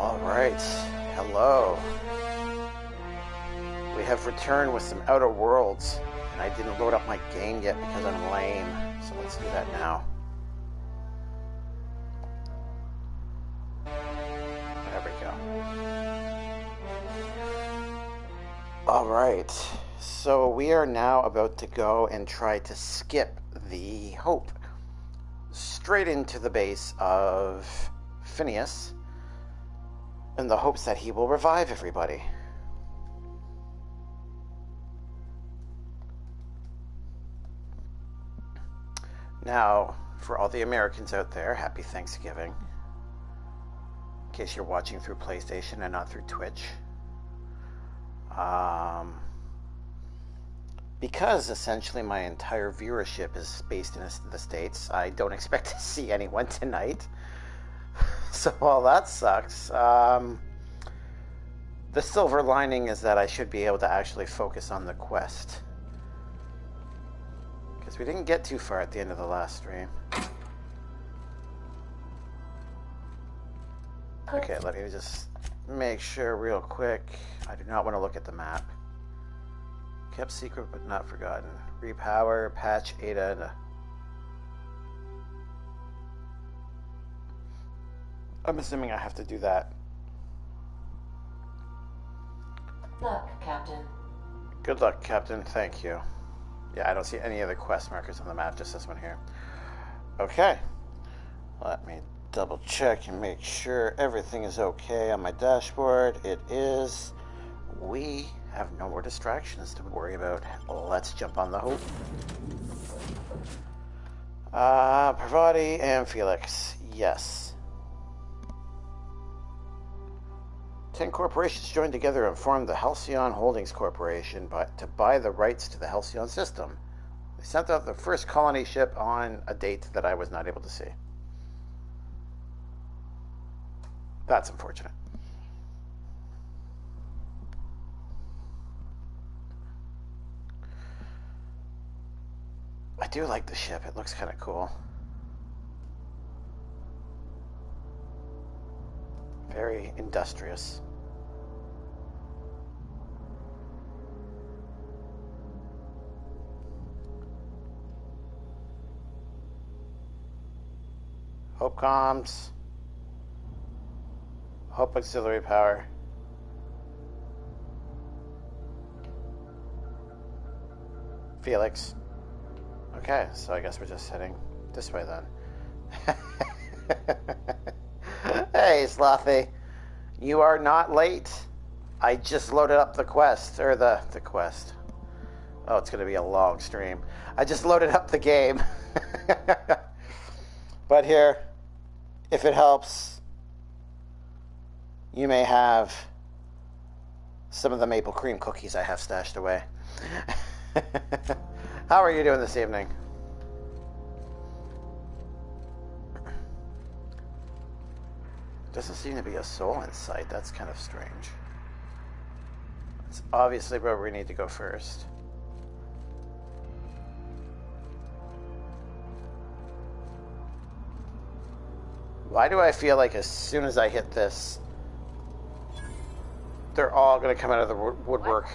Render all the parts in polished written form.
Alright, hello. We have returned with some Outer Worlds, and I didn't load up my game yet because I'm lame, so let's do that now. There we go. Alright, so we are now about to go and try to skip the Hope straight into the base of Phineas, in the hopes that he will revive everybody. Now, for all the Americans out there, happy Thanksgiving. In case you're watching through PlayStation and not through Twitch. Because essentially my entire viewership is based in the States, I don't expect to see anyone tonight. So, well, that sucks. The silver lining is that I should be able to actually focus on the quest. Because we didn't get too far at the end of the last stream. Okay, let me just make sure real quick. I do not want to look at the map. Kept secret but not forgotten. Repower, patch, Ada. I'm assuming I have to do that. Good luck, Captain. Good luck, Captain. Thank you. Yeah, I don't see any other quest markers on the map, just this one here. Okay. Let me double check and make sure everything is okay on my dashboard. It is. We have no more distractions to worry about. Let's jump on the Hope. Parvati and Felix. Yes. 10 corporations joined together and formed the Halcyon Holdings Corporation to buy the rights to the Halcyon system. They sent out the first colony ship on a date that I was not able to see. That's unfortunate. I do like the ship. It looks kind of cool. Very industrious. Hope comms. Hope auxiliary power. Felix. Okay, so I guess we're just heading this way then. Hey, Slothy. You are not late. I just loaded up the quest, or the quest. Oh, it's going to be a long stream. I just loaded up the game. But here, if it helps, you may have some of the maple cream cookies I have stashed away. How are you doing this evening? Doesn't seem to be a soul in sight. That's kind of strange. It's obviously where we need to go first. Why do I feel like as soon as I hit this, they're all going to come out of the woodwork?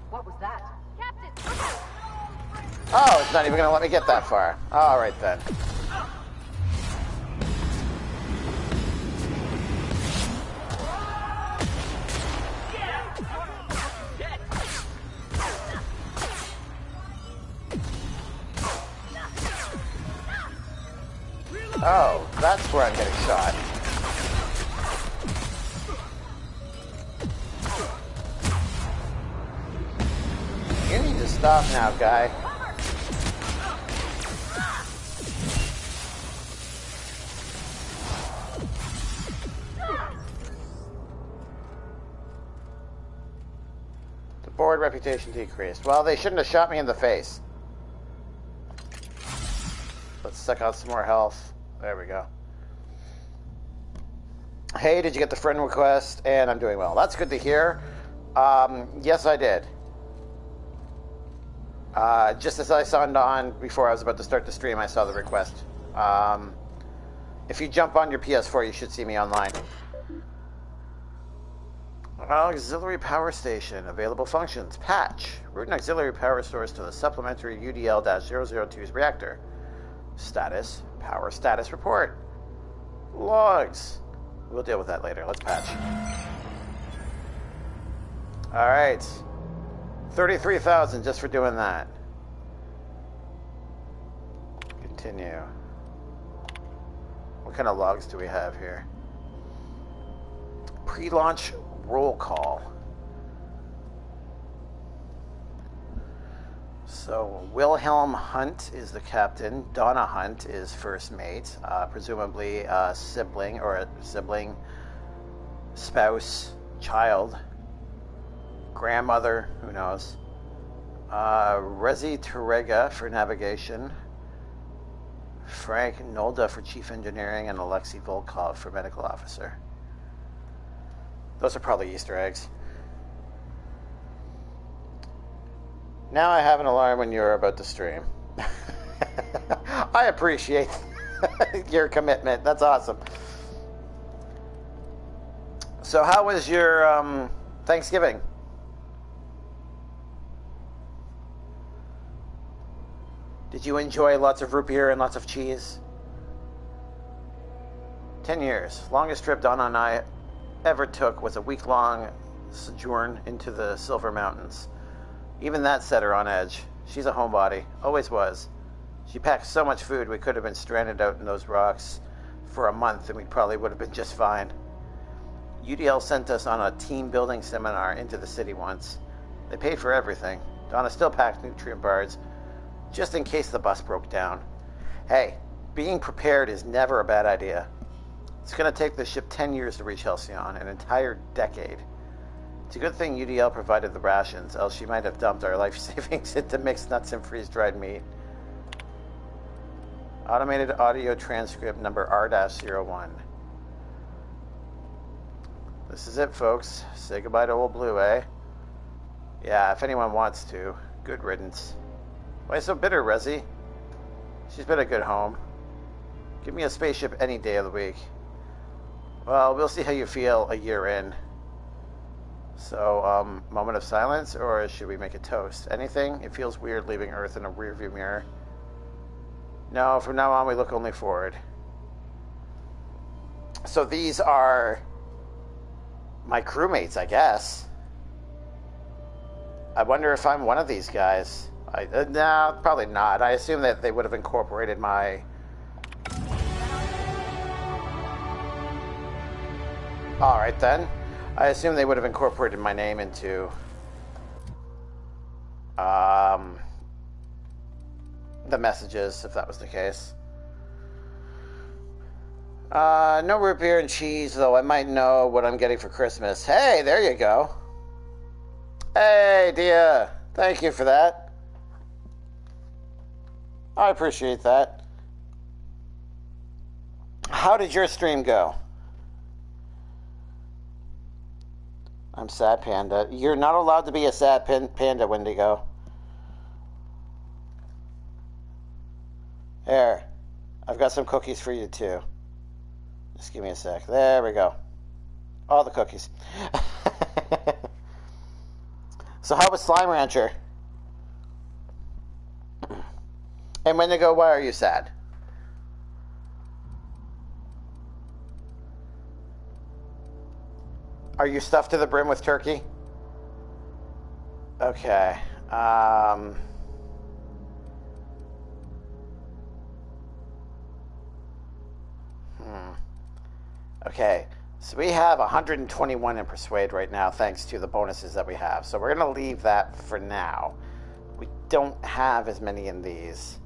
What was that? Captain! Oh, it's not even going to let me get that far. All right, then. Oh, that's where I'm getting shot. You need to stop now, guy. The board reputation decreased. Well, they shouldn't have shot me in the face. Let's suck out some more health. There we go. Hey, did you get the friend request? And I'm doing well. That's good to hear. Yes, I did. Just as I signed on before I was about to start the stream, I saw the request. If you jump on your PS4, you should see me online. Auxiliary power station. Available functions. Patch. Routing auxiliary power source to the supplementary UDL-002's reactor. Status. Power status report. Logs. We'll deal with that later. Let's patch. Alright. 33,000 just for doing that. Continue. What kind of logs do we have here? Pre-launch roll call. So Wilhelm Hunt is the captain. Donna Hunt is first mate. Presumably a sibling or a sibling, spouse, child, grandmother, who knows. Rezi Terega for navigation. Frank Nolda for chief engineering, and Alexei Volkov for medical officer. Those are probably Easter eggs. Now I have an alarm when you're about to stream. I appreciate your commitment. That's awesome. So how was your Thanksgiving? Did you enjoy lots of root beer and lots of cheese? 10 years. Longest trip Donna and I ever took was a week-long sojourn into the Silver Mountains. Even that set her on edge. She's a homebody. Always was. She packed so much food we could have been stranded out in those rocks for a month and we probably would have been just fine. UDL sent us on a team building seminar into the city once. They paid for everything. Donna still packed nutrient bars just in case the bus broke down. Hey, being prepared is never a bad idea. It's going to take the ship 10 years to reach Halcyon, an entire decade. It's a good thing UDL provided the rations, else she might have dumped our life savings into mixed nuts and freeze-dried meat. Automated audio transcript number R-01. This is it, folks. Say goodbye to old Blue, eh? Yeah, if anyone wants to. Good riddance. Why so bitter, Rezi? She's been a good home. Give me a spaceship any day of the week. Well, we'll see how you feel a year in. So, moment of silence, or should we make a toast? Anything? It feels weird leaving Earth in a rearview mirror. No, from now on we look only forward. So these are my crewmates, I guess. I wonder if I'm one of these guys. No, probably not. I assume that they would have incorporated my... Alright then. I assume they would have incorporated my name into... the messages, if that was the case. No root beer and cheese, though I might know what I'm getting for Christmas. Hey, there you go. Hey, Dia. Thank you for that. I appreciate that. How did your stream go? I'm sad, Panda. You're not allowed to be a sad panda, Wendigo. Here. I've got some cookies for you, too. Just give me a sec. There we go. All the cookies. So how was Slime Rancher? And Wendigo, why are you sad? Are you stuffed to the brim with turkey? Okay. Okay. So we have 121 in Persuade right now, thanks to the bonuses that we have. So we're going to leave that for now. We don't have as many in these,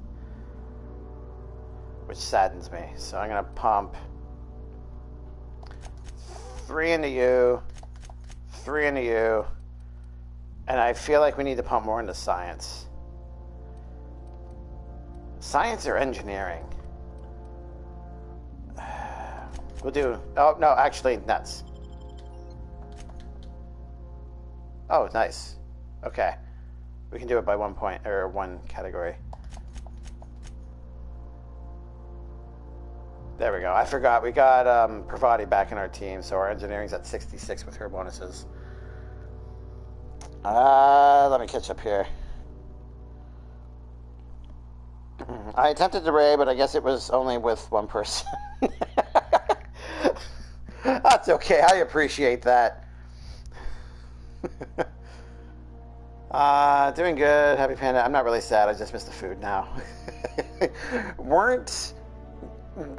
which saddens me. So I'm going to pump 3 into you, 3 into you, and I feel like we need to pump more into science. Science or engineering? We'll do... Oh, no, actually, nuts. Oh, nice. Okay. We can do it by 1 point, or 1 category. There we go. I forgot. We got Pravati back in our team, so our engineering's at 66 with her bonuses. Let me catch up here. I attempted to raid, but I guess it was only with one person. That's okay. I appreciate that. Doing good. Happy Panda. I'm not really sad. I just missed the food now. Weren't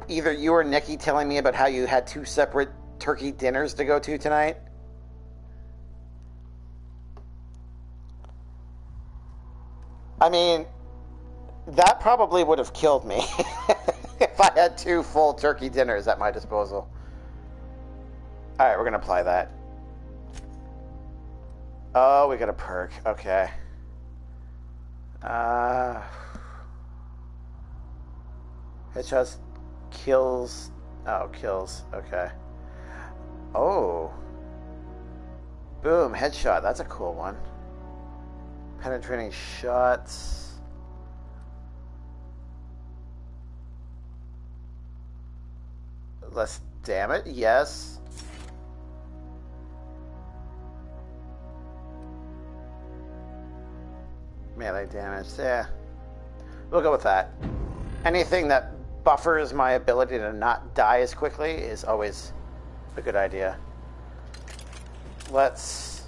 either you or Nikki telling me about how you had 2 separate turkey dinners to go to tonight? I mean, that probably would have killed me if I had 2 full turkey dinners at my disposal. Alright, we're going to apply that. Oh, we got a perk. Okay. Headshots kills. Oh, kills. Okay. Oh. Boom, headshot. That's a cool one. Penetrating shots. Less damage? Yes. Melee damage. Yeah. We'll go with that. Anything that buffers my ability to not die as quickly is always a good idea. Let's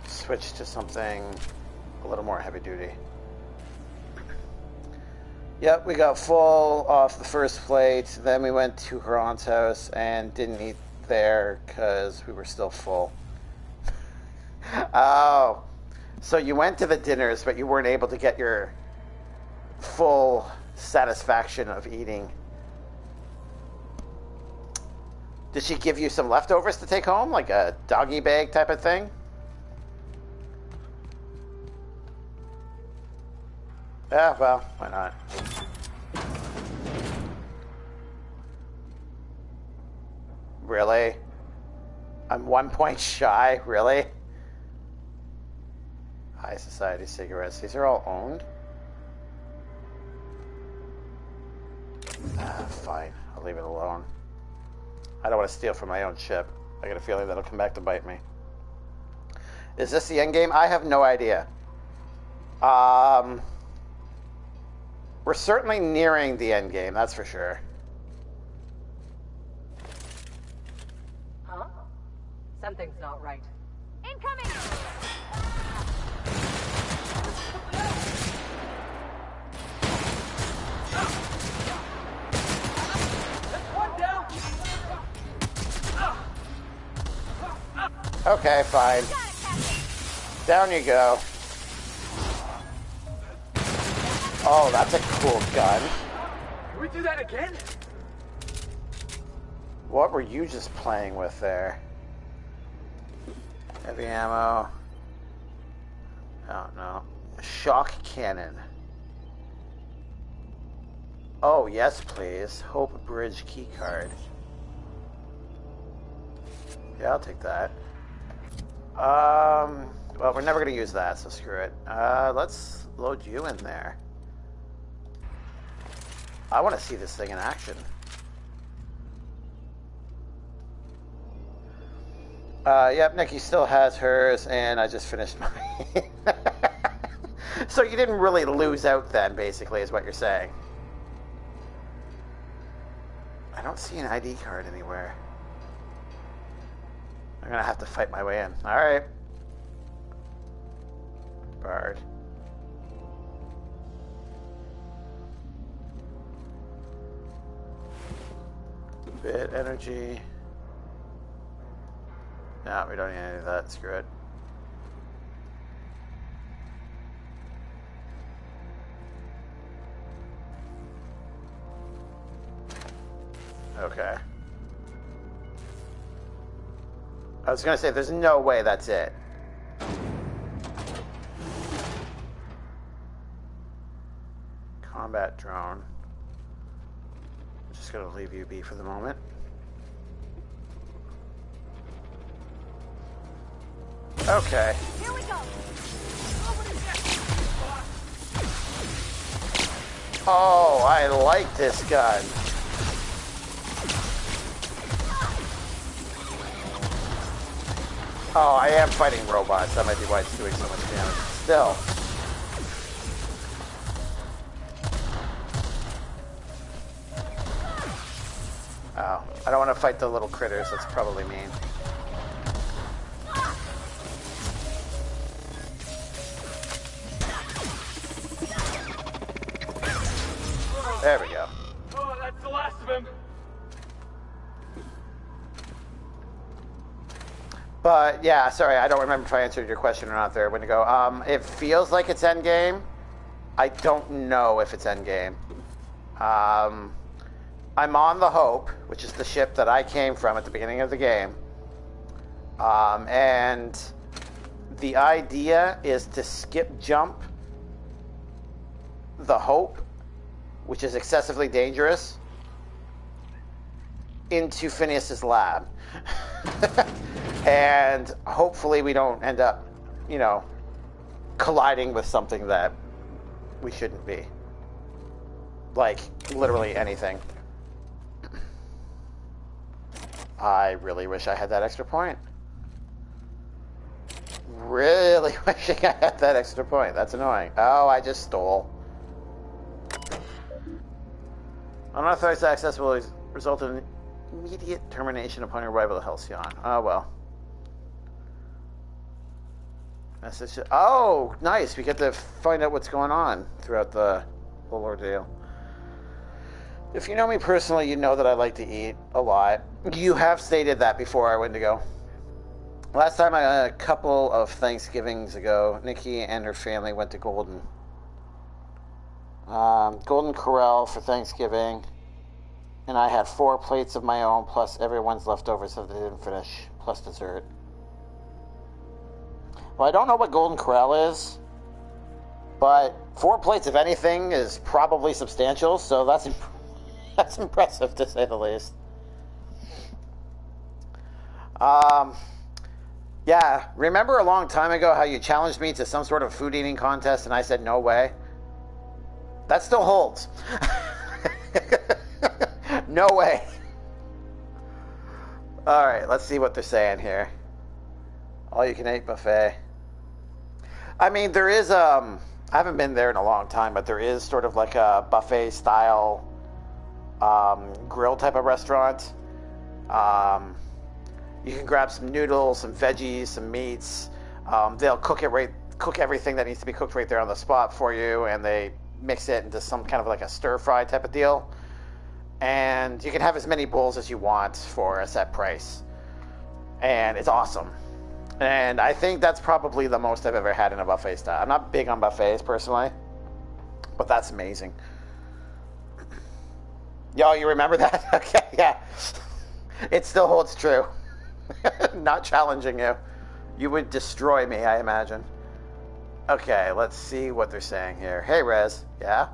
switch to something a little more heavy duty. Yep, we got full off the first plate. Then we went to her aunt's house and didn't eat there because we were still full. Oh, so you went to the dinners, but you weren't able to get your full satisfaction of eating. Did she give you some leftovers to take home, like a doggy bag type of thing? Yeah, well, why not? Really? I'm 1 point shy? Really? High society cigarettes. These are all owned? Fine. I'll leave it alone. I don't want to steal from my own ship. I got a feeling that'll come back to bite me. Is this the end game? I have no idea. We're certainly nearing the end game, that's for sure. Huh? Something's not right. Incoming! Okay, fine. Down you go. Oh, that's a cool gun. Can we do that again? What were you just playing with there? Heavy ammo. Oh, no. Shock cannon. Oh, yes, please. Hope Bridge keycard. Yeah, I'll take that. Well, we're never going to use that, so screw it. Let's load you in there. I want to see this thing in action. Yep, Nikki still has hers, and I just finished mine. So you didn't really lose out then, basically, is what you're saying. I don't see an ID card anywhere. I'm gonna have to fight my way in. Alright. Bard. Bit energy. No, we don't need any of that. Screw it. Okay. I was gonna say, there's no way that's it. Combat drone. I'm just gonna leave you be for the moment. Okay. Here we go. Oh, I like this gun. Oh, I am fighting robots. That might be why it's doing so much damage. Still. Oh, I don't want to fight the little critters. That's probably mean. There we go. Oh, that's the last of him. But yeah, sorry, I don't remember if I answered your question or not there. When to go? It feels like it's endgame. I don't know if it's endgame. I'm on the Hope, which is the ship that I came from at the beginning of the game. And the idea is to skip jump the Hope, which is excessively dangerous, into Phineas's lab. And hopefully we don't end up, you know, colliding with something that we shouldn't be. Like, literally anything. I really wish I had that extra point. Really wishing I had that extra point. That's annoying. Oh, I just stole. Unauthorized access will result in immediate termination upon your arrival at Halcyon. Oh, well. Message. Oh, nice. We get to find out what's going on throughout the whole ordeal. If you know me personally, you know that I like to eat a lot. You have stated that before I went to go. Last time, a couple of Thanksgivings ago, Nikki and her family went to Golden Corral for Thanksgiving, and I had 4 plates of my own, plus everyone's leftovers that they didn't finish, plus dessert. Well, I don't know what Golden Corral is, but 4 plates of anything is probably substantial, so that's impressive to say the least. Yeah, remember a long time ago how you challenged me to some sort of food eating contest and I said no way? That still holds. No way. Alright, let's see what they're saying here. All you can eat buffet. I mean, there is, I haven't been there in a long time, but there is sort of like a buffet style grill type of restaurant. You can grab some noodles, some veggies, some meats. They'll cook everything that needs to be cooked right there on the spot for you, and they mix it into some kind of like a stir fry type of deal. And you can have as many bowls as you want for a set price. And it's awesome. And I think that's probably the most I've ever had in a buffet style. I'm not big on buffets personally, but that's amazing. Yo, you remember that? Okay, yeah. It still holds true. Not challenging you. You would destroy me, I imagine. Okay, let's see what they're saying here. Hey, Rez. Yeah?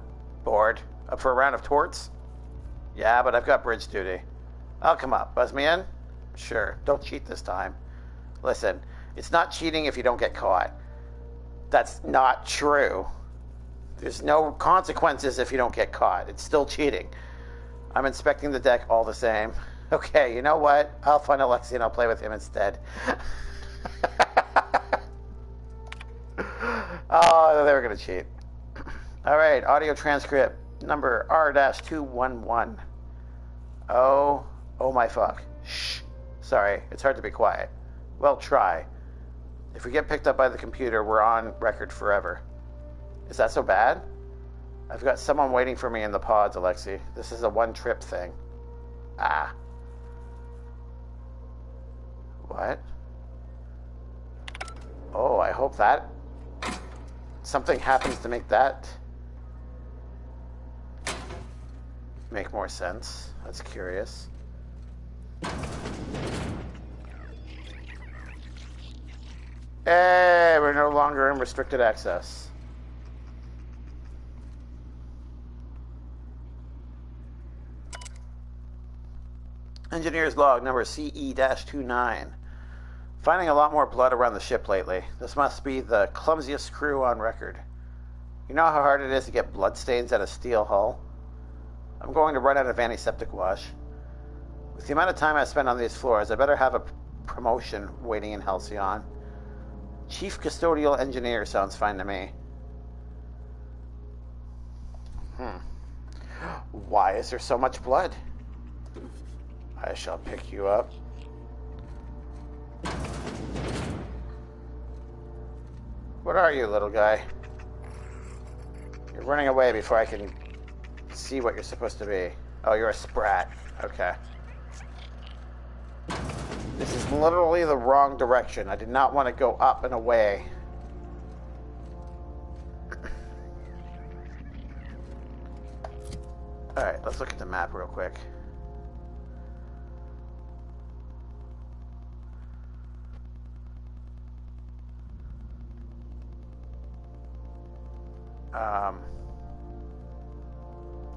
Bored? Up for a round of torts? Yeah, but I've got bridge duty. I'll come up. Buzz me in? Sure. Don't cheat this time. Listen, it's not cheating if you don't get caught. That's not true. There's no consequences if you don't get caught. It's still cheating. I'm inspecting the deck all the same. Okay, you know what? I'll find Alexi and I'll play with him instead. Oh, they were going to cheat. All right, audio transcript number R-211. Oh my fuck. Shh. Sorry, it's hard to be quiet. Well, try. If we get picked up by the computer, we're on record forever. Is that so bad? I've got someone waiting for me in the pods, Alexi. This is a one-trip thing. Ah. What? Oh, I hope that something happens to make that make more sense. That's curious. Hey, we're no longer in restricted access. Engineer's log number CE-29. Finding a lot more blood around the ship lately. This must be the clumsiest crew on record. You know how hard it is to get bloodstains at a steel hull? I'm going to run out of antiseptic wash. With the amount of time I spend on these floors, I better have a promotion waiting in Halcyon. Chief Custodial Engineer sounds fine to me. Why is there so much blood? I shall pick you up. What are you, little guy? You're running away before I can see what you're supposed to be. Oh, you're a sprat. Okay. This is literally the wrong direction. I did not want to go up and away. Alright, let's look at the map real quick.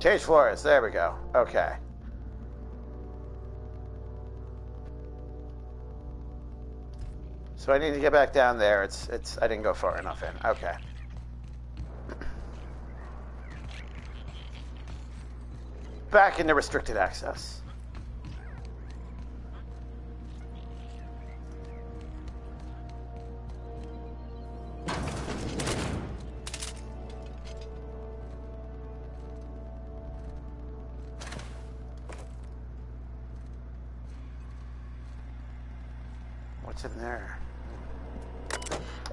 Change floors. There we go. Okay. So I need to get back down there. I didn't go far enough in. Okay. Back into restricted access. What's in there?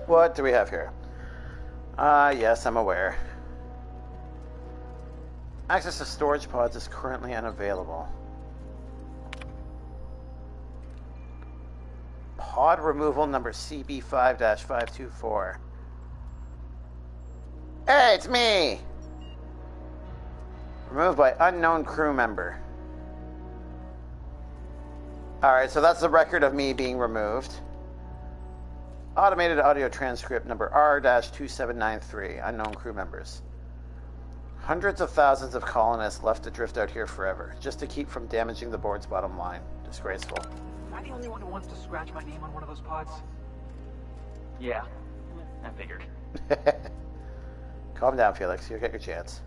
What do we have here? Yes, I'm aware. Access to storage pods is currently unavailable. Pod removal number CB5-524. Hey, it's me! Removed by unknown crew member. Alright, so that's the record of me being removed. Automated audio transcript number R-2793. Unknown crew members. Hundreds of thousands of colonists left to drift out here forever, just to keep from damaging the board's bottom line. Disgraceful. Am I the only one who wants to scratch my name on one of those pods? Yeah, I figured. Calm down, Felix. You'll get your chance.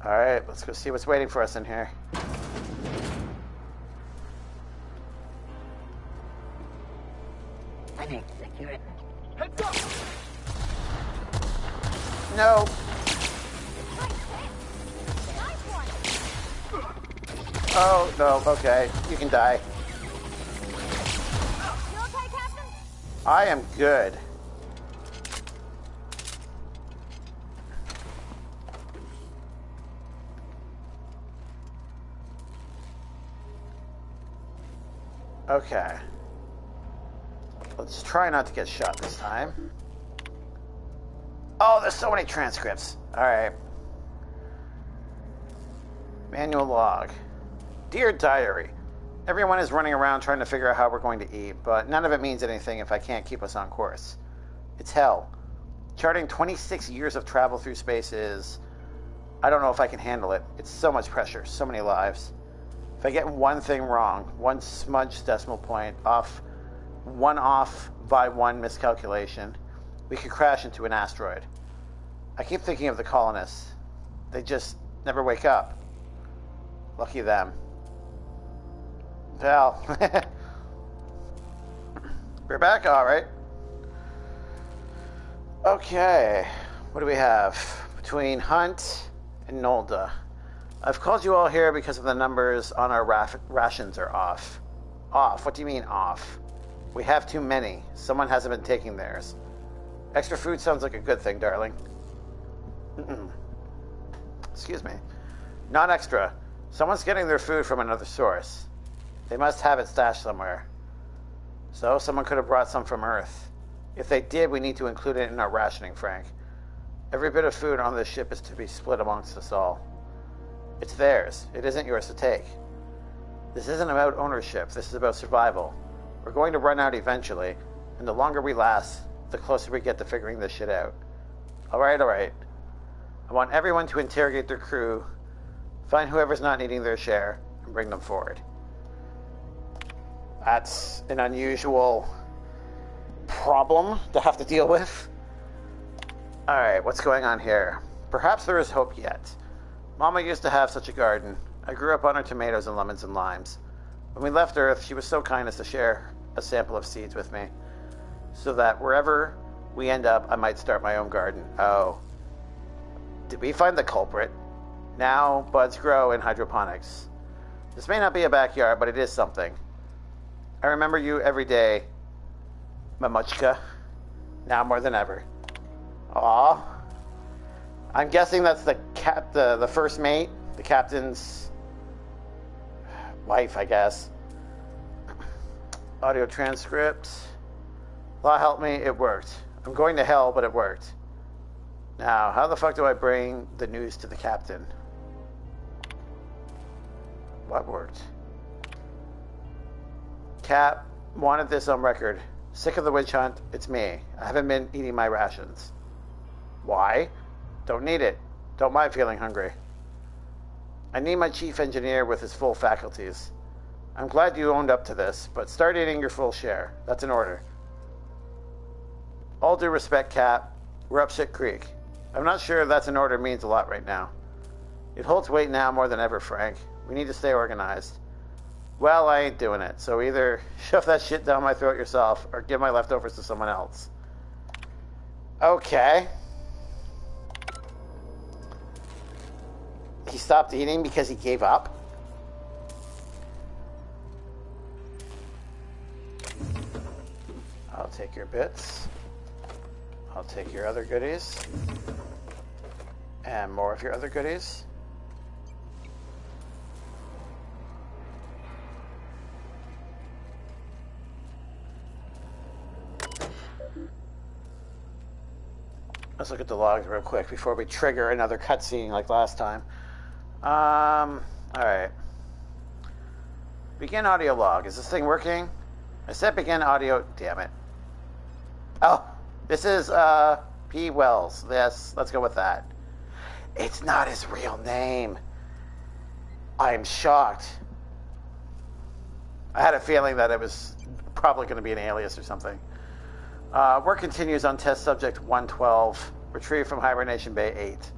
Alright, let's go see what's waiting for us in here. Heads up! No! Oh, no, okay. You can die. You okay, Captain? I am good. Okay. Let's try not to get shot this time. Oh, there's so many transcripts. Alright. Manual log. Dear Diary, everyone is running around trying to figure out how we're going to eat, but none of it means anything if I can't keep us on course. It's hell. Charting 26 years of travel through space is... I don't know if I can handle it. It's so much pressure, so many lives. If I get one thing wrong, one smudged decimal point off by one miscalculation, we could crash into an asteroid. I keep thinking of the colonists. They just never wake up. Lucky them. Pal. We're back? Alright. Okay. What do we have? Between Hunt and Nolda. I've called you all here because of the numbers on our rations are off. Off? What do you mean off? We have too many. Someone hasn't been taking theirs. Extra food sounds like a good thing, darling. Excuse me. Not extra. Someone's getting their food from another source. They must have it stashed somewhere. So, someone could have brought some from Earth. If they did, we need to include it in our rationing, Frank. Every bit of food on this ship is to be split amongst us all. It's theirs. It isn't yours to take. This isn't about ownership. This is about survival. We're going to run out eventually, and the longer we last, the closer we get to figuring this shit out. Alright. I want everyone to interrogate their crew, find whoever's not needing their share, and bring them forward. That's an unusual problem to have to deal with. Alright, what's going on here? Perhaps there is hope yet. Mama used to have such a garden. I grew up on her tomatoes and lemons and limes. When we left Earth, she was so kind as to share a sample of seeds with me, so that wherever we end up, I might start my own garden. Oh. Did we find the culprit? Now, buds grow in hydroponics. This may not be a backyard, but it is something. I remember you every day, Mamuchka. Now more than ever. Aw. I'm guessing that's the first mate, the captain's wife, I guess. Audio transcript. Law help me, it worked. I'm going to hell, but it worked. Now, how the fuck do I bring the news to the captain? What worked? Cap, wanted this on record. Sick of the witch hunt, it's me. I haven't been eating my rations. Why? Don't need it. Don't mind feeling hungry. I need my chief engineer with his full faculties. I'm glad you owned up to this, but start eating your full share. That's an order. All due respect, Cap. We're up shit creek. I'm not sure that's an order means a lot right now. It holds weight now more than ever, Frank. We need to stay organized. Well, I ain't doing it, so either shove that shit down my throat yourself or give my leftovers to someone else. Okay. He stopped eating because he gave up? I'll take your bits. I'll take your other goodies. And more of your other goodies. Let's look at the logs real quick before we trigger another cutscene like last time. Alright. Begin audio log. Is this thing working? I said begin audio. Damn it. Oh, this is, P. Wells. Yes, let's go with that. It's not his real name. I am shocked. I had a feeling that it was probably going to be an alias or something. Work continues on test subject 112, retrieved from Hibernation Bay 8.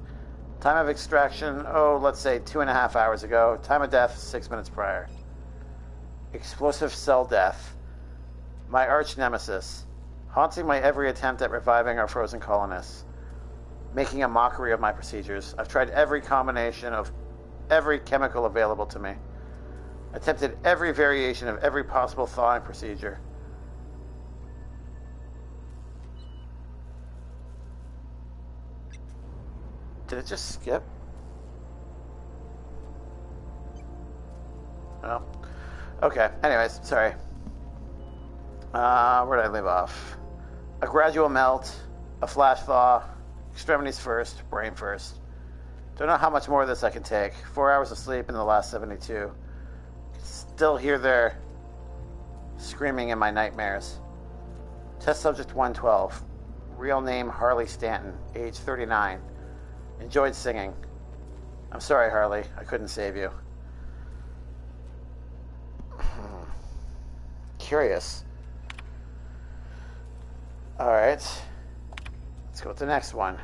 Time of extraction, let's say 2.5 hours ago. Time of death, 6 minutes prior. Explosive cell death. My arch nemesis. Haunting my every attempt at reviving our frozen colonists. Making a mockery of my procedures. I've tried every combination of every chemical available to me. Attempted every variation of every possible thawing procedure. Did it just skip? Oh. Okay, anyways, sorry. Where did I leave off? A gradual melt, a flash thaw, extremities first, brain first. Don't know how much more of this I can take. 4 hours of sleep in the last 72. Still hear their screaming in my nightmares. Test subject 112. Real name Harley Stanton, age 39. Enjoyed singing. I'm sorry, Harley. I couldn't save you. Curious. Alright. Let's go with the next one.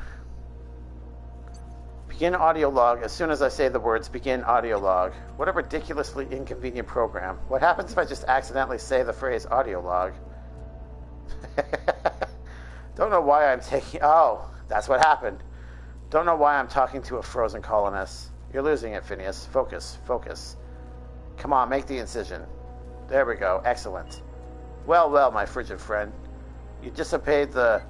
Begin audio log as soon as I say the words begin audio log. What a ridiculously inconvenient program. What happens if I just accidentally say the phrase audio log? Don't know why I'm taking... Oh, that's what happened. Don't know why I'm talking to a frozen colonist. You're losing it, Phineas. Focus, focus. Come on, make the incision. There we go. Excellent. Well, well, my frigid friend. You disobeyed the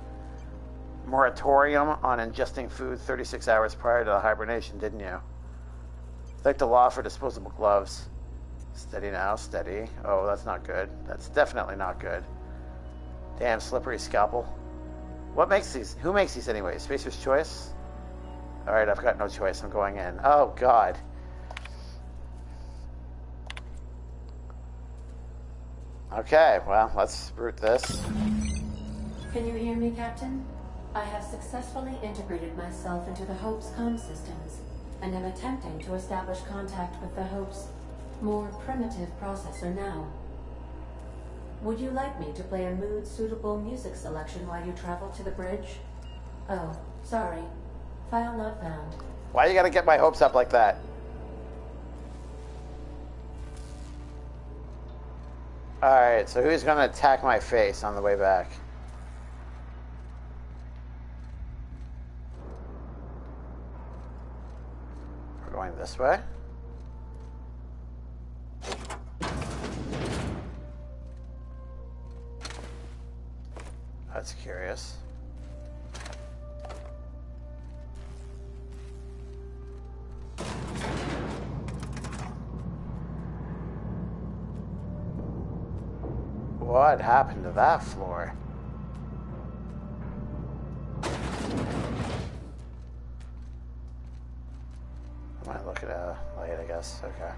moratorium on ingesting food 36 hours prior to the hibernation, didn't you? Thank the law for disposable gloves. Steady now, steady. Oh, that's not good. That's definitely not good. Damn slippery scalpel. What makes these? Who makes these anyway? Spacer's Choice? Alright, I've got no choice. I'm going in. Oh, God. Okay, well, let's root this. Can you hear me, Captain? I have successfully integrated myself into the Hope's comm systems, and am attempting to establish contact with the Hope's more primitive processor now. Would you like me to play a mood-suitable music selection while you travel to the bridge? Oh, sorry. File not found. Why you gotta get my hopes up like that? Alright, so who's gonna attack my face on the way back? We're going this way? That's curious. What happened to that floor? I might look at a light, I guess. Okay.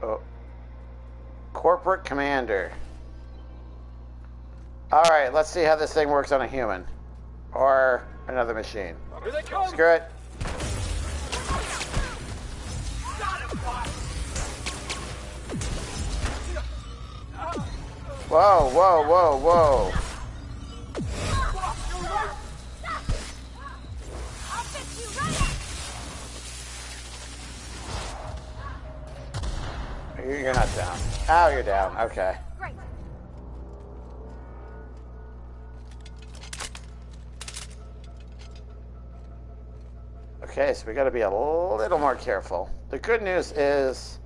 Oh. Corporate Commander. Alright, let's see how this thing works on a human. Or another machine. Screw it. Whoa, whoa, whoa, whoa. You're not down. Oh, you're down. Okay. Okay, so we got to be a little more careful. The good news is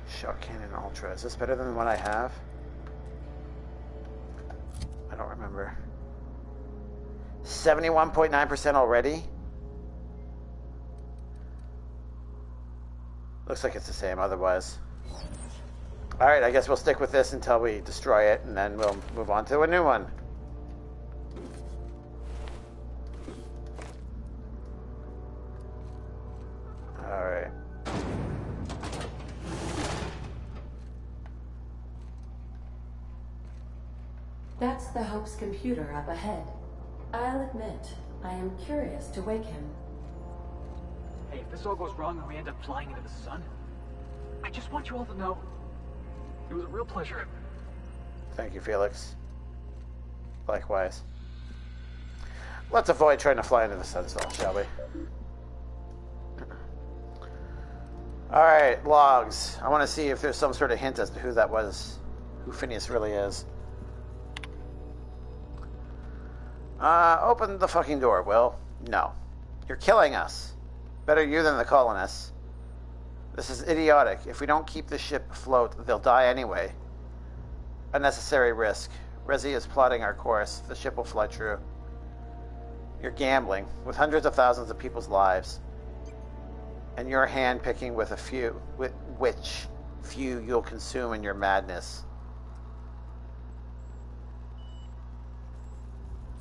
Shock Cannon Ultra. Is this better than the one I have? I don't remember. 71.9% already? Looks like it's the same otherwise. Alright, I guess we'll stick with this until we destroy it, and then we'll move on to a new one. Alright. That's the Hope's computer up ahead. I'll admit, I am curious to wake him. Hey, if this all goes wrong and we end up flying into the sun, I just want you all to know it was a real pleasure. Thank you, Felix. Likewise. Let's avoid trying to fly into the sun, shall we? Alright, logs. I want to see if there's some sort of hint as to who that was, who Phineas really is. Open the fucking door, Will. No. You're killing us. Better you than the colonists. This is idiotic. If we don't keep the ship afloat, they'll die anyway. Unnecessary risk. Resi is plotting our course. The ship will fly true. You're gambling with hundreds of thousands of people's lives. And you're hand-picking with a few, with which few you'll consume in your madness.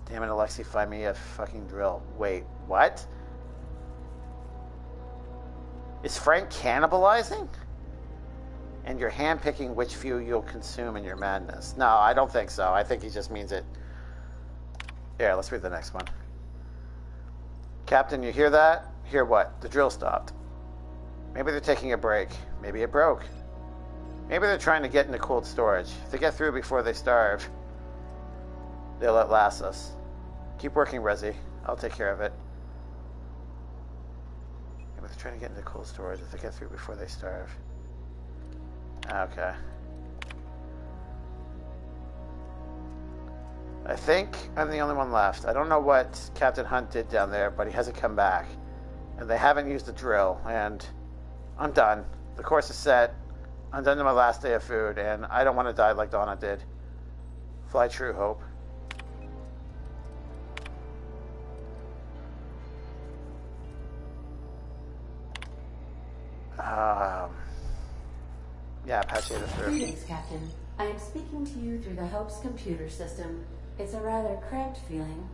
Damn it, Alexei, find me a fucking drill. Wait, what? Is Frank cannibalizing? And you're handpicking which few you'll consume in your madness. No, I don't think so. I think he just means it. Yeah, let's read the next one. Captain, you hear that? Hear what? The drill stopped. Maybe they're taking a break. Maybe it broke. Maybe they're trying to get into cold storage. If they get through before they starve, they'll outlast us. Keep working, Resi. I'll take care of it. Maybe they're trying to get into cold storage. If they get through before they starve. Okay. I think I'm the only one left. I don't know what Captain Hunt did down there, but he hasn't come back. And they haven't used the drill, and I'm done. The course is set. I'm done to my last day of food, and I don't want to die like Donna did. Fly true, Hope. Yeah, patch it through. Greetings, Captain. I am speaking to you through the Hope's computer system. It's a rather cramped feeling,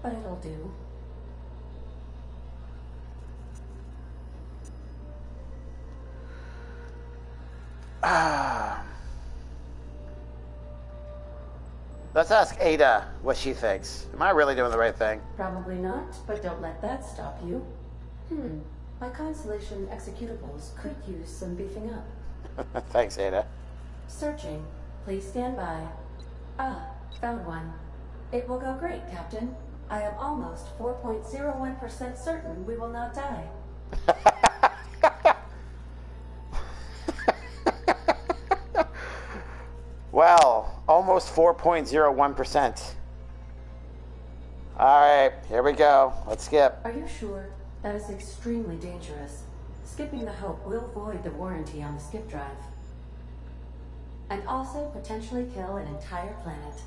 but it'll do. Let's ask Ada what she thinks. Am I really doing the right thing? Probably not, but don't let that stop you. My Constellation executables could use some beefing up. Thanks, Ada. Searching. Please stand by. Ah, found one. It will go great, Captain. I am almost 4.01% certain we will not die. Well, almost 4.01%. Alright, here we go. Let's skip. Are you sure? That is extremely dangerous. Skipping the Hope will void the warranty on the skip drive. And also potentially kill an entire planet.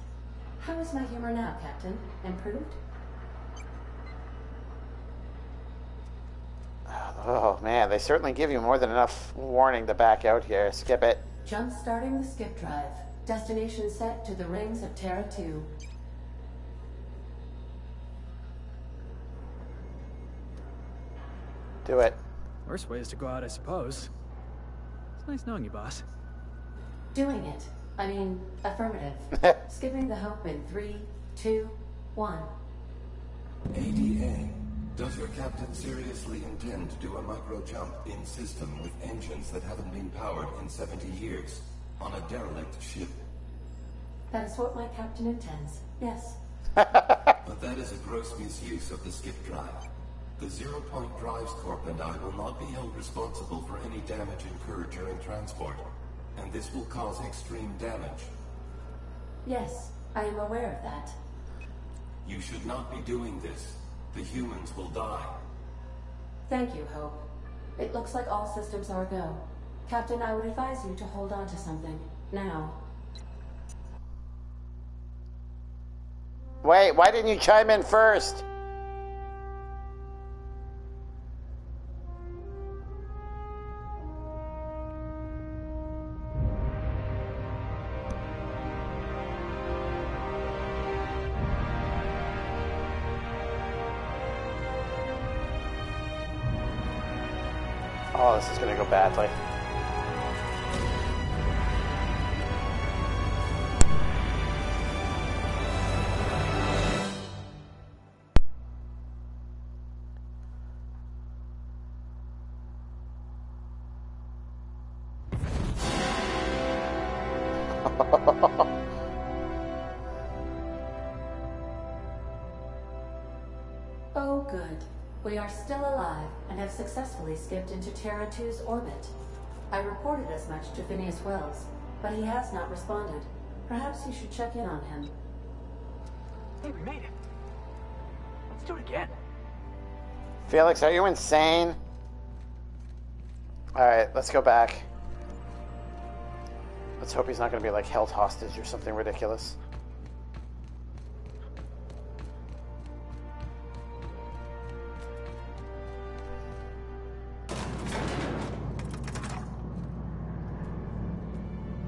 How is my humor now, Captain? Improved? Oh man, they certainly give you more than enough warning to back out here. Skip it. Jump-starting the skip drive. Destination set to the rings of Terra 2. Do it. Worst way is to go out, I suppose. It's nice knowing you, boss. Doing it. I mean, affirmative. Skipping the Hope in 3, 2, 1. ADA, does your captain seriously intend to do a micro jump in system with engines that haven't been powered in 70 years on a derelict ship? That is what my captain intends. Yes. But that is a gross misuse of the skip drive. The Zero Point Drives Corp and I will not be held responsible for any damage incurred during transport, and this will cause extreme damage. Yes, I am aware of that. You should not be doing this. The humans will die. Thank you, Hope. It looks like all systems are go. Captain, I would advise you to hold on to something. Now. Wait, why didn't you chime in first? Oh, this is gonna go badly. Oh, good. We are still alive and have successfully skipped into Terra 2's orbit. I reported as much to Phineas Wells, but he has not responded. Perhaps you should check in on him. Hey, we made it. Let's do it again. Felix, are you insane? Alright, let's go back. Let's hope he's not going to be like held hostage or something ridiculous.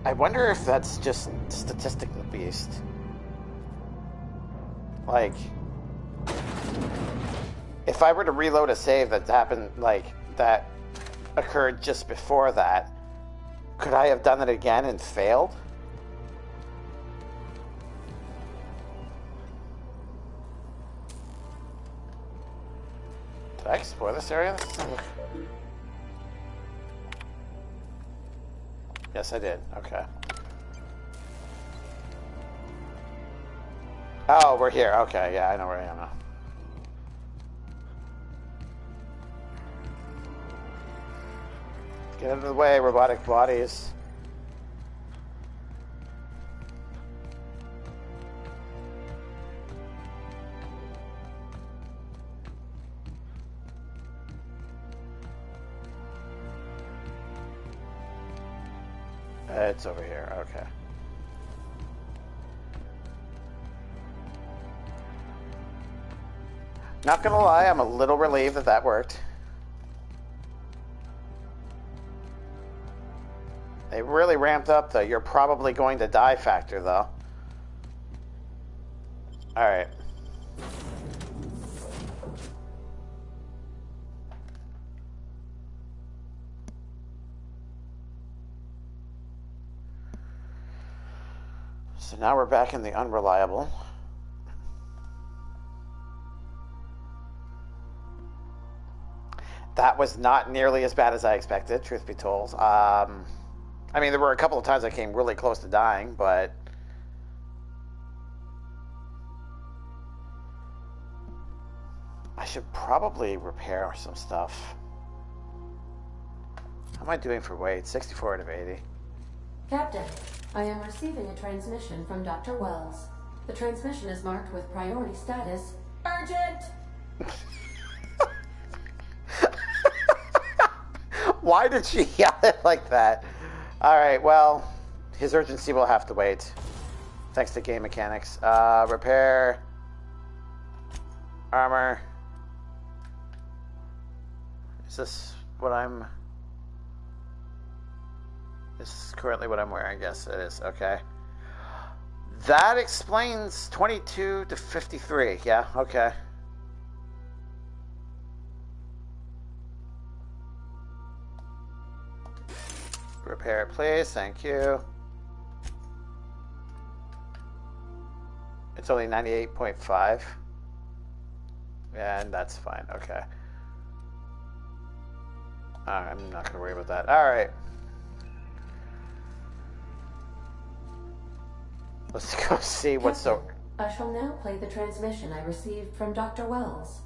I wonder if that's just statistically based. Like, if I were to reload a save that happened, like, that occurred just before that, could I have done it again and failed? Did I explore this area? Yes, I did. Okay. Oh, we're here. Okay, yeah, I know where I am now. Get out of the way, robotic bodies. It's over here. Okay. Not gonna lie, I'm a little relieved that that worked. They really ramped up the "you're probably going to die" factor, though. Alright. So now we're back in the unreliable. That was not nearly as bad as I expected, truth be told. I mean, there were a couple of times I came really close to dying, but should probably repair some stuff. How am I doing for weight? 64 out of 80. Captain, I am receiving a transmission from Dr. Wells. The transmission is marked with priority status urgent. Why did she yell it like that? Alright, well, his urgency will have to wait. Thanks to game mechanics. Repair. Armor. Is this what I'm... This is currently what I'm wearing. Yes, it is. Okay. That explains 22 to 53. Yeah, okay. Repair it, please. Thank you. It's only 98.5. And that's fine. Okay. I'm not going to worry about that. All right. Let's go see what's so... I shall now play the transmission I received from Dr. Wells.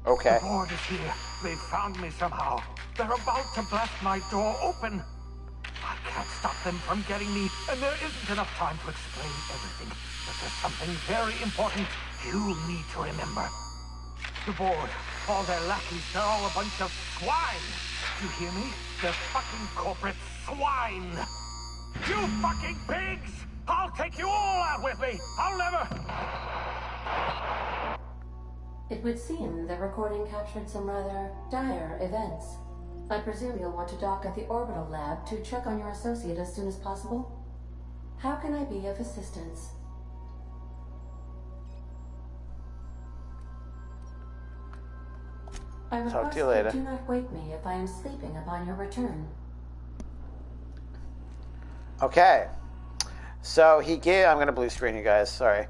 Okay. The board is here. They found me somehow. They're about to blast my door open. I can't stop them from getting me, and there isn't enough time to explain everything. But there's something very important you need to remember. The board, all their lackeys, they're all a bunch of swine. You hear me? They're fucking corporate swine. You fucking pigs! I'll take you all out with me! I'll never... It would seem the recording captured some rather dire events. I presume you'll want to dock at the orbital lab to check on your associate as soon as possible. How can I be of assistance? I request Talk to you later. that you do not wake me if I am sleeping upon your return. Okay. So he gave... I'm going to blue screen you guys. Sorry.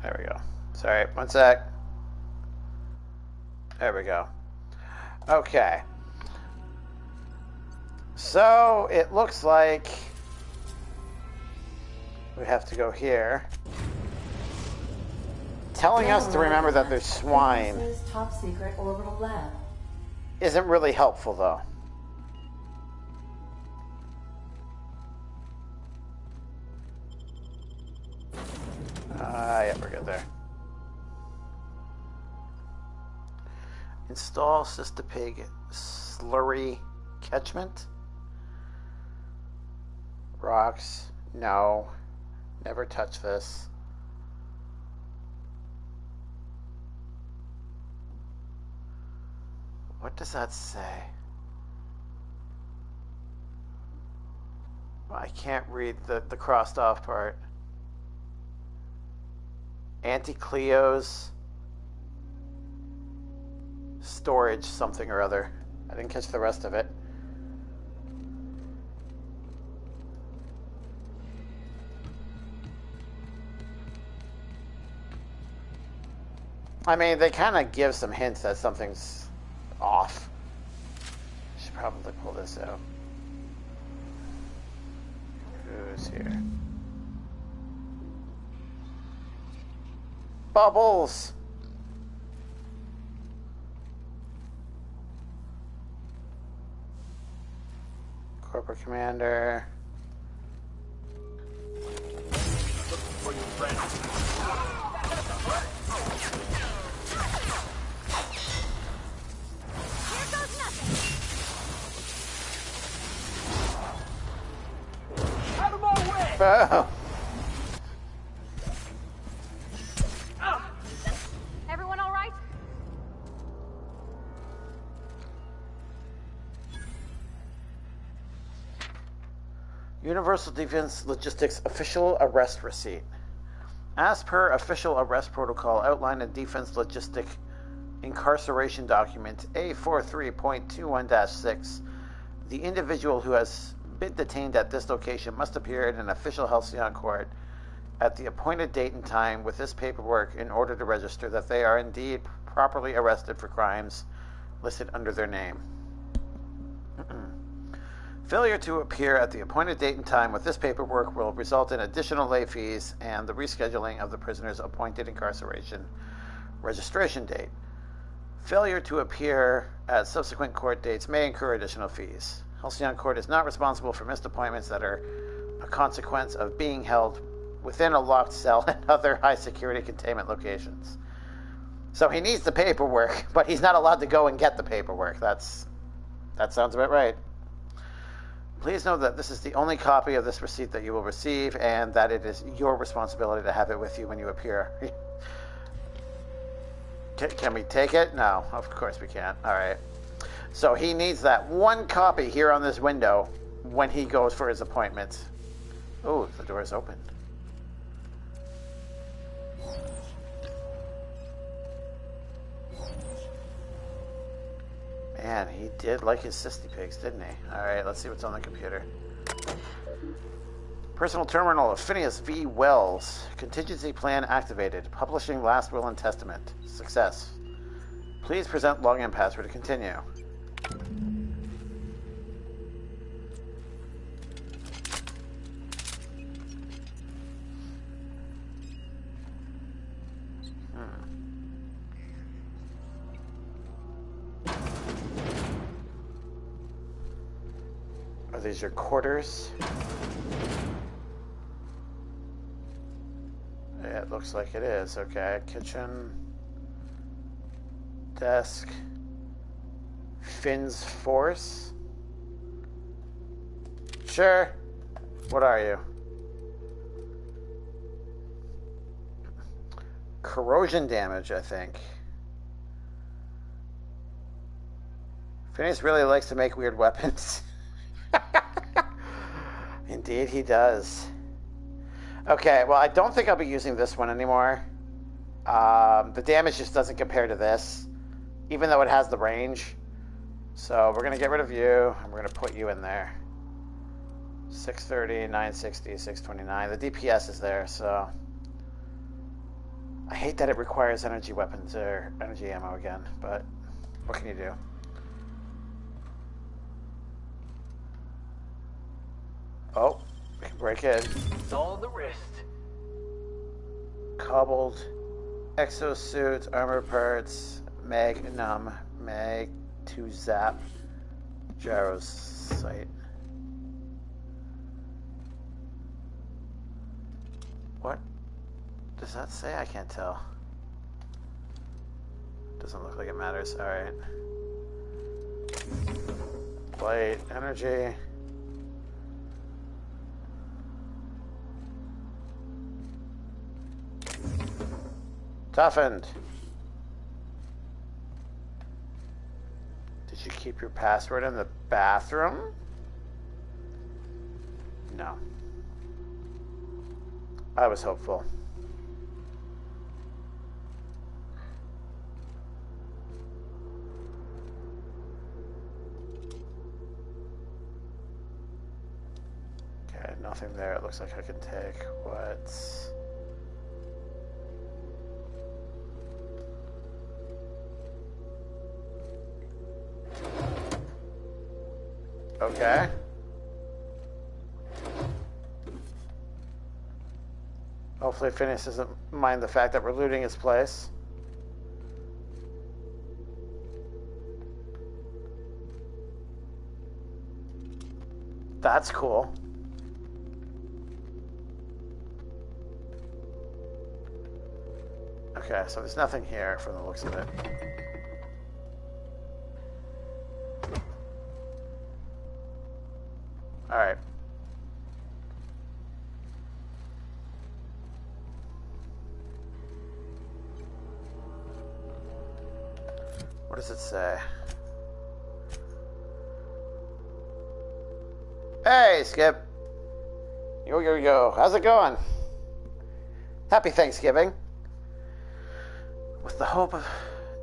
There we go. Sorry. One sec. There we go. Okay. So it looks like we have to go here. Telling us to remember that there's swine. This is top secret orbital lab. Isn't really helpful, though. Yeah, we're good there. Install Cystapig slurry catchment. Rocks. No. Never touch this. What does that say? I can't read the crossed off part. Anti-Cleo's storage something or other. I didn't catch the rest of it. I mean, they kind of give some hints that something's off. Should probably pull this out. Who's here? Bubbles! Corporate Commander. For your friend. Oh. Everyone all right? Universal Defense Logistics Official Arrest Receipt. As per official arrest protocol outlined in Defense Logistic Incarceration Document A43.21-6, the individual who has been detained at this location must appear in an official Halcyon court at the appointed date and time with this paperwork in order to register that they are indeed properly arrested for crimes listed under their name. Failure to appear at the appointed date and time with this paperwork will result in additional late fees and the rescheduling of the prisoner's appointed incarceration registration date. Failure to appear at subsequent court dates may incur additional fees. Halcyon Court is not responsible for missed appointments that are a consequence of being held within a locked cell and other high-security containment locations. So he needs the paperwork, but he's not allowed to go and get the paperwork. That sounds about right. Please know that this is the only copy of this receipt that you will receive, and that it is your responsibility to have it with you when you appear. Can we take it? No, of course we can't. All right. So he needs that one copy here on this window when he goes for his appointment. Oh, the door is open. Man, he did like his sissy pigs, didn't he? Alright, let's see what's on the computer. Personal terminal of Phineas V. Wells. Contingency plan activated. Publishing last will and testament. Success. Please present login password to continue. Are these your quarters? Yeah, it looks like it is. Okay, kitchen, desk, Finn's Force. Sure. What are you? Corrosion damage, I think. Phineas really likes to make weird weapons. Indeed he does. Okay, well, I don't think I'll be using this one anymore. The damage just doesn't compare to this, even though it has the range. So we're going to get rid of you, and we're going to put you in there. 630, 960, 629. The DPS is there, so... I hate that it requires energy weapons or energy ammo again, but what can you do? Oh, we can break in. It's all the wrist. Cobbled exosuit, armor parts, magnum, mag to zap, gyro sight. What does that say? I can't tell. Doesn't look like it matters. All right. Light, energy. Toughened. Did you keep your password in the bathroom? No. I was hopeful. Okay, nothing there. It looks like I can take what's... Okay. Hopefully Phineas doesn't mind the fact that we're looting his place. That's cool. Okay, so there's nothing here from the looks of it. All right. What does it say? Hey, Skip. Yo. How's it going? Happy Thanksgiving. With the hope of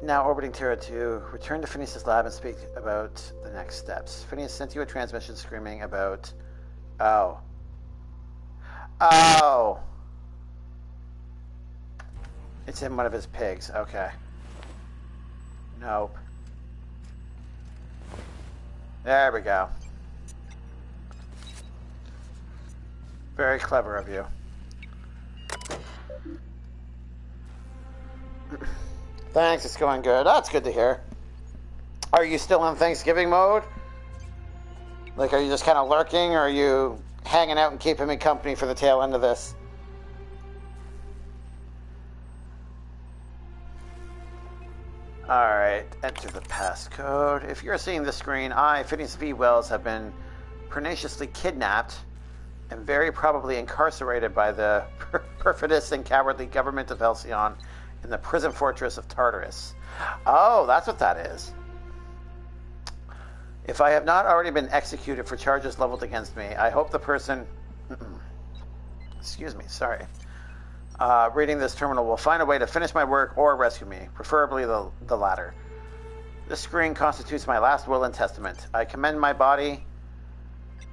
now orbiting Terra 2, return to Phineas' lab and speak about the next steps. Phineas sent you a transmission screaming about... Oh. It's in one of his pigs. Okay. Nope. There we go. Very clever of you. Thanks, it's going good. That's good to hear. Are you still in Thanksgiving mode? Like, are you just kind of lurking, or are you hanging out and keeping me company for the tail end of this? Alright, enter the passcode. If you're seeing this screen, I, Phineas V. Wells, have been perniciously kidnapped and very probably incarcerated by the perfidious and cowardly government of Halcyon in the prison fortress of Tartarus. Oh, that's what that is. If I have not already been executed for charges leveled against me, I hope the person... Excuse me, sorry. Reading this terminal will find a way to finish my work or rescue me, preferably the latter. This screen constitutes my last will and testament. I commend my body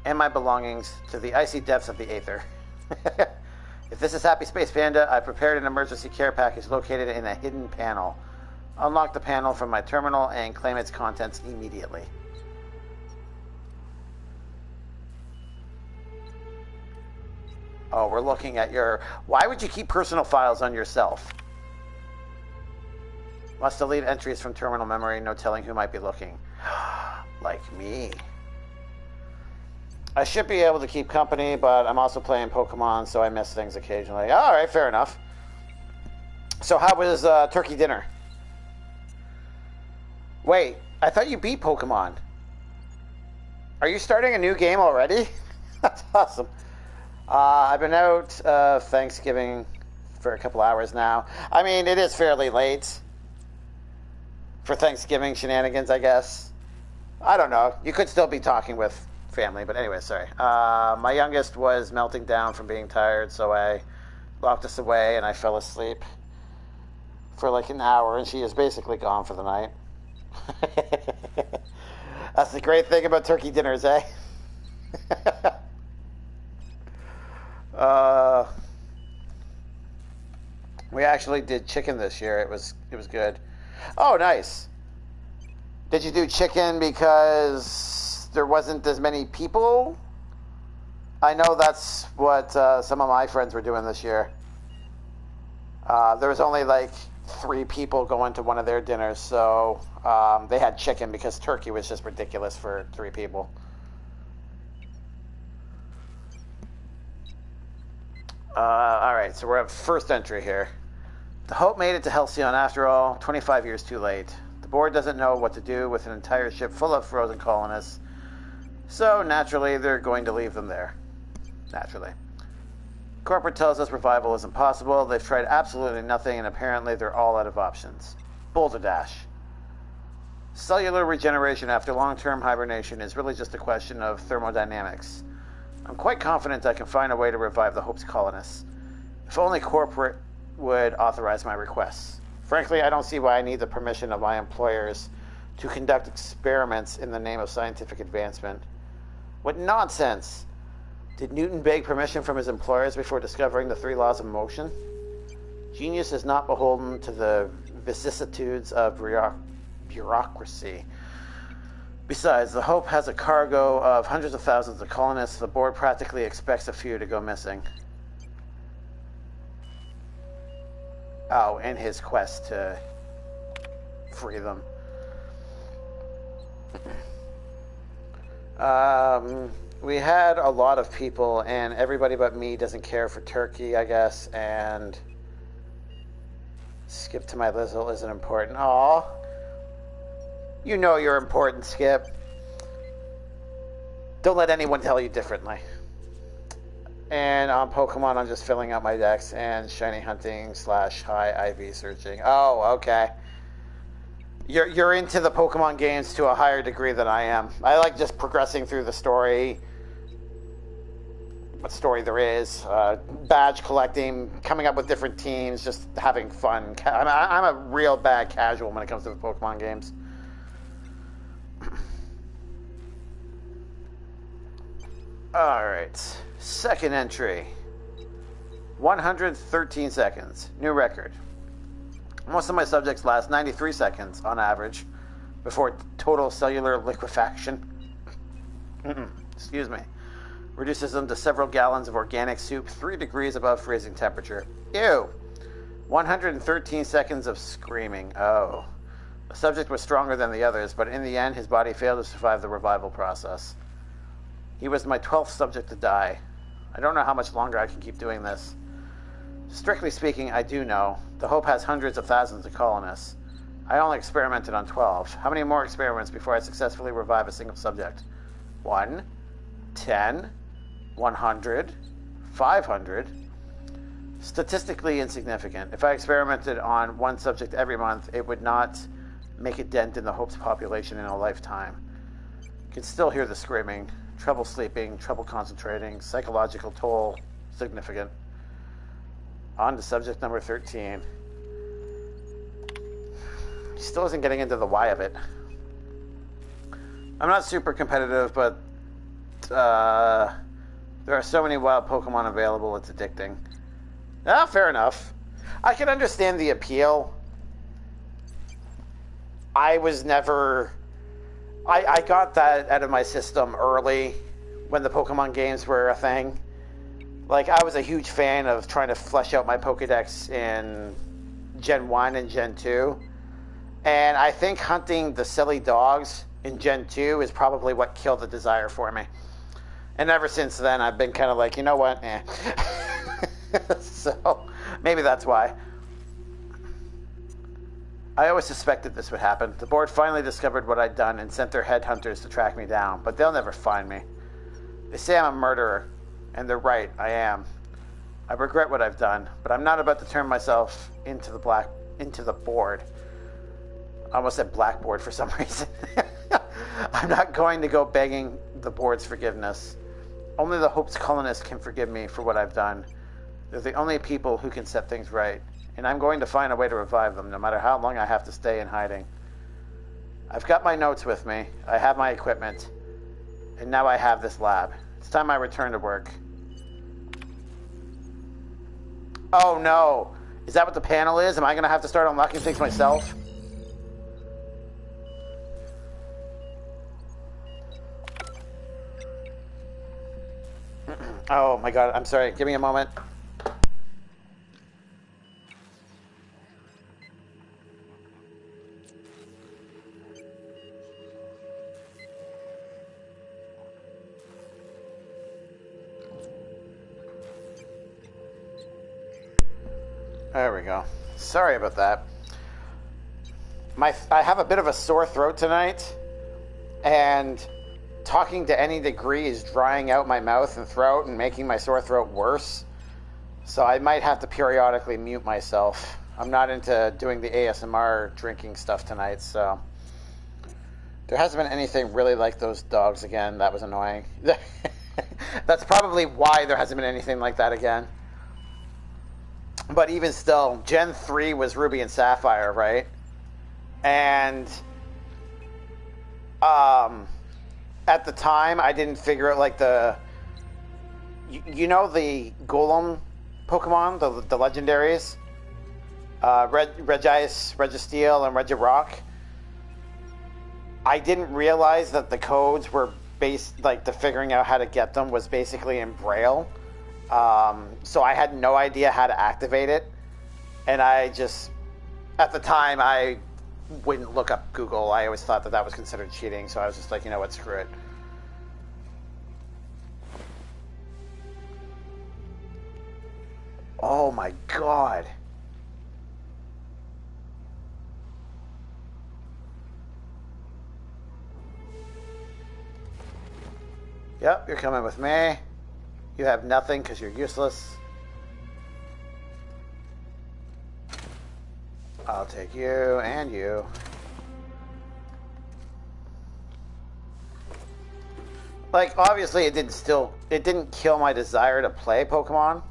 and my belongings to the icy depths of the aether. If this is Happy Space Panda, I prepared an emergency care package located in a hidden panel. Unlock the panel from my terminal and claim its contents immediately. Oh, we're looking at your... Why would you keep personal files on yourself? Must delete entries from terminal memory. No telling who might be looking. Like me. I should be able to keep company, but I'm also playing Pokemon, so I miss things occasionally. Alright, fair enough. So how was turkey dinner? Wait, I thought you beat Pokemon. Are you starting a new game already? That's awesome. I've been out Thanksgiving for a couple hours now. I mean, it is fairly late for Thanksgiving shenanigans, I guess. I don't know. You could still be talking with family, but anyway, sorry. My youngest was melting down from being tired, so I locked us away and I fell asleep for like an hour, and she is basically gone for the night. That's the great thing about turkey dinners, eh? We actually did chicken this year. It was good. Oh, nice. Did you do chicken because there wasn't as many people? I know that's what some of my friends were doing this year. There was only like 3 people going to one of their dinners, so they had chicken because turkey was just ridiculous for 3 people. Alright, so we're at first entry here. The Hope made it to Halcyon after all, 25 years too late. The board doesn't know what to do with an entire ship full of frozen colonists, so naturally they're going to leave them there. Naturally. Corporate tells us revival is impossible. They've tried absolutely nothing, and apparently they're all out of options. Boulder Dash. Cellular regeneration after long-term hibernation is really just a question of thermodynamics. I'm quite confident I can find a way to revive the Hope's colonists. If only corporate would authorize my requests. Frankly, I don't see why I need the permission of my employers to conduct experiments in the name of scientific advancement. What nonsense! Did Newton beg permission from his employers before discovering the 3 laws of motion? Genius is not beholden to the vicissitudes of bureaucracy. Besides, the Hope has a cargo of hundreds of thousands of colonists. The board practically expects a few to go missing. Oh, in his quest to free them. We had a lot of people, and everybody but me doesn't care for turkey, I guess, and Skip to my Lizzle isn't important. Aw. You know you're important, Skip. Don't let anyone tell you differently. And on Pokemon, I'm just filling out my decks and shiny hunting / high IV searching. Oh, okay. You're into the Pokemon games to a higher degree than I am. I like just progressing through the story. What story there is. Badge collecting, coming up with different teams, just having fun. I'm a real bad casual when it comes to the Pokemon games. Alright. Second entry. 113 seconds. New record. Most of my subjects last 93 seconds on average before total cellular liquefaction. Excuse me. Reduces them to several gallons of organic soup 3 degrees above freezing temperature. Ew. 113 seconds of screaming. Oh. The subject was stronger than the others, but in the end, his body failed to survive the revival process. He was my 12th subject to die. I don't know how much longer I can keep doing this. Strictly speaking, I do know. The Hope has hundreds of thousands of colonists. I only experimented on 12. How many more experiments before I successfully revive a single subject? 1, 10, 100, 500. Statistically insignificant. If I experimented on one subject every month, it would not make a dent in the Hope's population in a lifetime. You can still hear the screaming. Trouble sleeping, trouble concentrating, psychological toll, significant. On to subject number 13. He still isn't getting into the why of it. I'm not super competitive, but there are so many wild Pokemon available, it's addicting. Ah, fair enough. I can understand the appeal. I was never... I got that out of my system early when the Pokemon games were a thing. Like, I was a huge fan of trying to flesh out my Pokedex in Gen 1 and Gen 2. And I think hunting the silly dogs in Gen 2 is probably what killed the desire for me. And ever since then, I've been kind of like, you know what? So, maybe that's why. I always suspected this would happen. The board finally discovered what I'd done and sent their headhunters to track me down, but they'll never find me. They say I'm a murderer, and they're right, I am. I regret what I've done, but I'm not about to turn myself into the board. I almost said blackboard for some reason. I'm not going to go begging the board's forgiveness. Only the Hope's colonists can forgive me for what I've done. They're the only people who can set things right. And I'm going to find a way to revive them, no matter how long I have to stay in hiding. I've got my notes with me, I have my equipment, and now I have this lab. It's time I return to work. Oh no! Is that what the panel is? Am I going to have to start unlocking things myself? Oh my god, I'm sorry. Give me a moment. There we go. Sorry about that. I have a bit of a sore throat tonight, and talking to any degree is drying out my mouth and throat and making my sore throat worse. So I might have to periodically mute myself. I'm not into doing the ASMR drinking stuff tonight, so there hasn't been anything really like those dogs again. That was annoying. That's probably why there hasn't been anything like that again. But even still, Gen 3 was Ruby and Sapphire, right? And at the time, I didn't figure out, like, you know the Golem Pokemon, the legendaries? Regice, Registeel, and Regirock? I didn't realize that the codes were based, like, the figuring out how to get them was basically in Braille. So I had no idea how to activate it, and I just, at the time, I wouldn't look up Google. I always thought that was considered cheating, so I was just like, you know what, screw it. Oh my god. Yep, you're coming with me. You have nothing because you're useless. I'll take you and you. Like, obviously it didn't kill my desire to play Pokemon.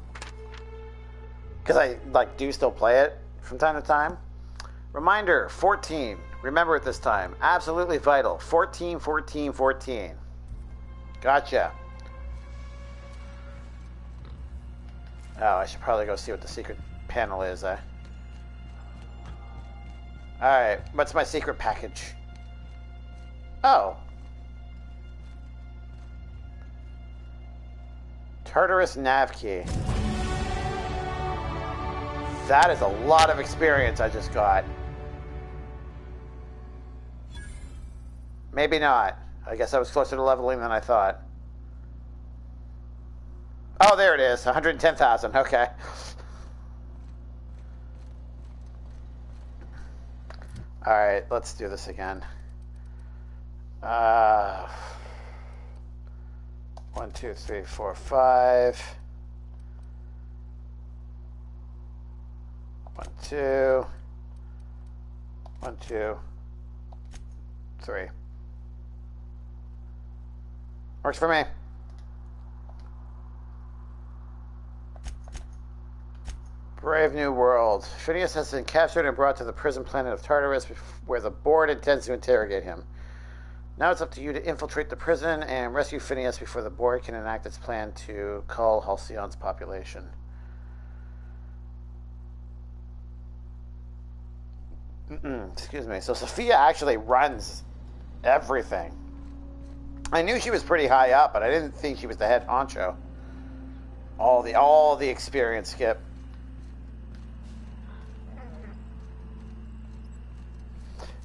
Because I, like, do still play it from time to time. Reminder, 14. Remember it this time. Absolutely vital. 14, 14, 14. Gotcha. Oh, I should probably go see what the secret panel is, Alright, what's my secret package? Oh. Tartarus nav key. That is a lot of experience I just got. Maybe not. I guess I was closer to leveling than I thought. Oh, there it is. 110,000. Okay. Alright, let's do this again. 1, 2, 3, 4, 5. 1, 2. 1, 2. 3. Works for me. Brave New World. Phineas has been captured and brought to the prison planet of Tartarus, where the board intends to interrogate him. Now it's up to you to infiltrate the prison and rescue Phineas before the board can enact its plan to cull Halcyon's population. Excuse me. So Sophia actually runs everything. I knew she was pretty high up, but I didn't think she was the head honcho. All the experience, Skip.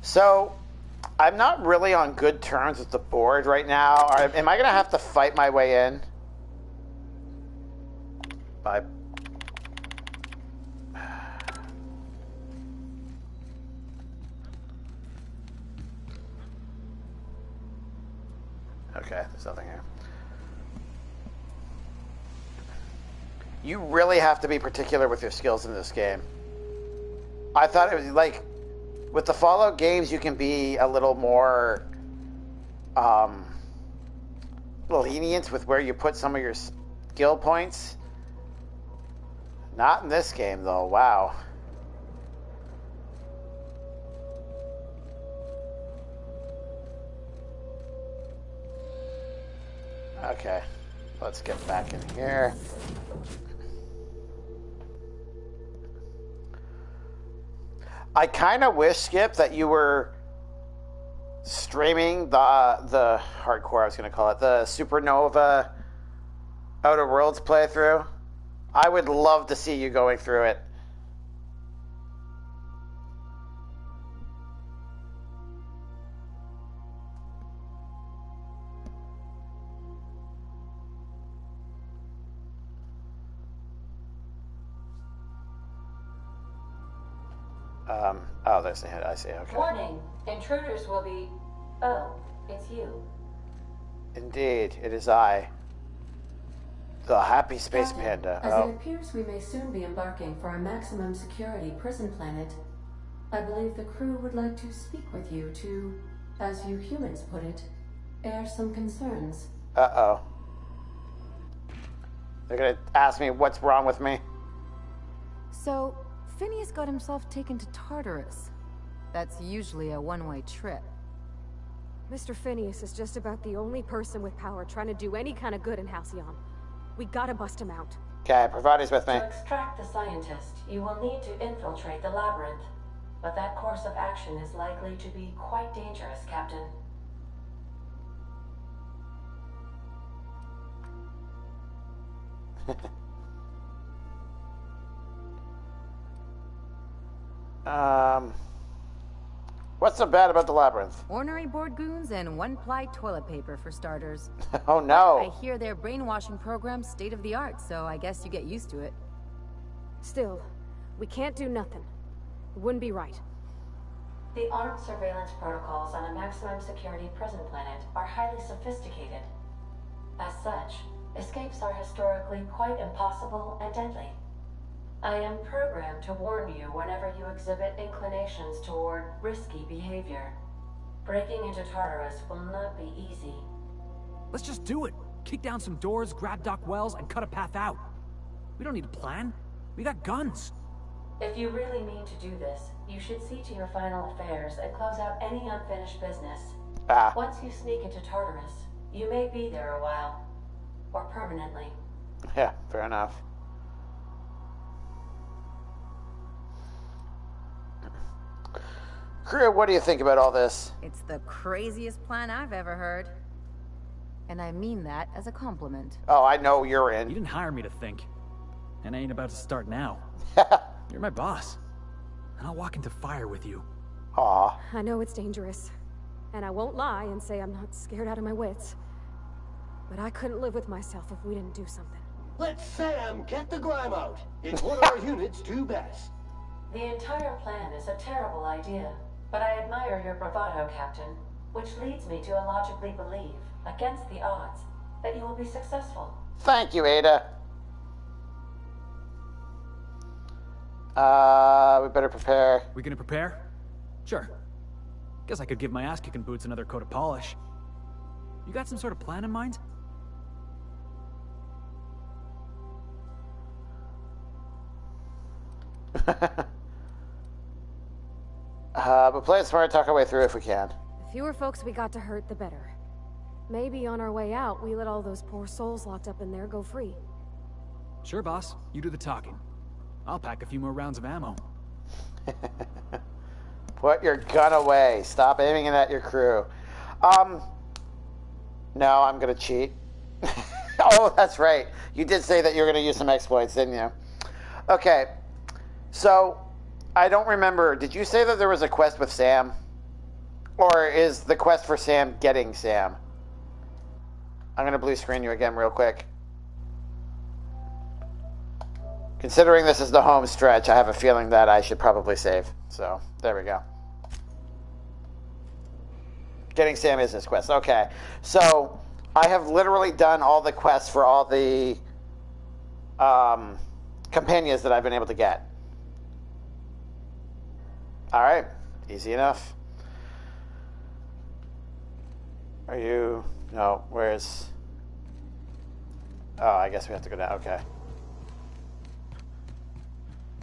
So, I'm not really on good terms with the board right now. Am I going to have to fight my way in? Bye. Okay, there's nothing here. You really have to be particular with your skills in this game. I thought it was like, with the Fallout games, you can be a little more lenient with where you put some of your skill points. Not in this game, though. Wow. Okay, let's get back in here. I kind of wish, Skip, that you were streaming the hardcore, I was going to call it, the Supernova Outer Worlds playthrough. I would love to see you going through it. Oh, there's the hit. I see. Okay. Warning. Intruders will be... Oh, it's you. Indeed, it is I. The happy space Captain, panda. As it appears we may soon be embarking for a maximum security prison planet, I believe the crew would like to speak with you to, as you humans put it, air some concerns. Uh-oh. They're gonna ask me what's wrong with me. So, Phineas got himself taken to Tartarus. That's usually a one-way trip. Mr. Phineas is just about the only person with power trying to do any kind of good in Halcyon. We gotta bust him out. Okay, Pravati's with me. To extract the scientist, you will need to infiltrate the labyrinth. But that course of action is likely to be quite dangerous, Captain. What's so bad about the labyrinth? Ornery board goons and one-ply toilet paper for starters. Oh no. I hear their brainwashing program's state-of-the-art, so I guess you get used to it. Still, we can't do nothing. It wouldn't be right. The armed surveillance protocols on a maximum security prison planet are highly sophisticated. As such, escapes are historically quite impossible and deadly. I am programmed to warn you whenever you exhibit inclinations toward risky behavior. Breaking into Tartarus will not be easy. Let's just do it. Kick down some doors, grab Doc Wells, and cut a path out. We don't need a plan. We got guns. If you really mean to do this, you should see to your final affairs and close out any unfinished business. Once you sneak into Tartarus, you may be there a while. Or permanently. Yeah, fair enough. Crew, what do you think about all this? It's the craziest plan I've ever heard. And I mean that as a compliment. Oh, I know you're You in. didn't hire me to think. And I ain't about to start now. You're my boss. And I'll walk into fire with you. Aw. I know it's dangerous. And I won't lie and say I'm not scared out of my wits. But I couldn't live with myself if we didn't do something. Let Sam get the grime out. It's what our units do best. The entire plan is a terrible idea, but I admire your bravado, Captain, which leads me to illogically believe, against the odds, that you will be successful. Thank you, Ada. We better prepare. We gonna prepare? Sure. Guess I could give my ass-kicking boots another coat of polish. You got some sort of plan in mind? But play it smart, talk our way through if we can. The fewer folks we got to hurt, the better. Maybe on our way out, we let all those poor souls locked up in there go free. Sure, boss. You do the talking. I'll pack a few more rounds of ammo. Put your gun away. Stop aiming it at your crew. No, I'm gonna cheat. Oh, that's right. You did say that you were gonna use some exploits, didn't you? Okay. So, I don't remember. Did you say that there was a quest with Sam? Or is the quest for Sam getting Sam? I'm gonna blue screen you again real quick. Considering this is the home stretch, I have a feeling that I should probably save. So, there we go. Getting Sam is his quest. Okay. So, I have literally done all the quests for all the companions that I've been able to get. Alright. Easy enough. Are you... No, where's... Oh, I guess we have to go down. Okay.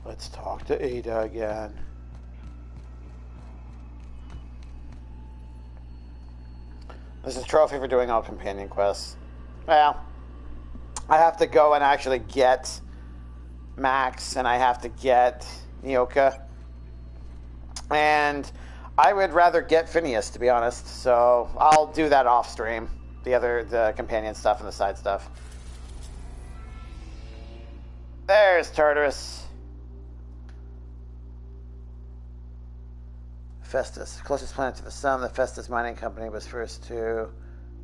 Let's talk to Ada again. This is a trophy for doing all companion quests. Well, I have to go and actually get Max, and I have to get Nyoka. And I would rather get Phineas, to be honest. So I'll do that off stream. The companion stuff and the side stuff. There's Tartarus. Festus, closest planet to the sun. The Festus Mining Company was first to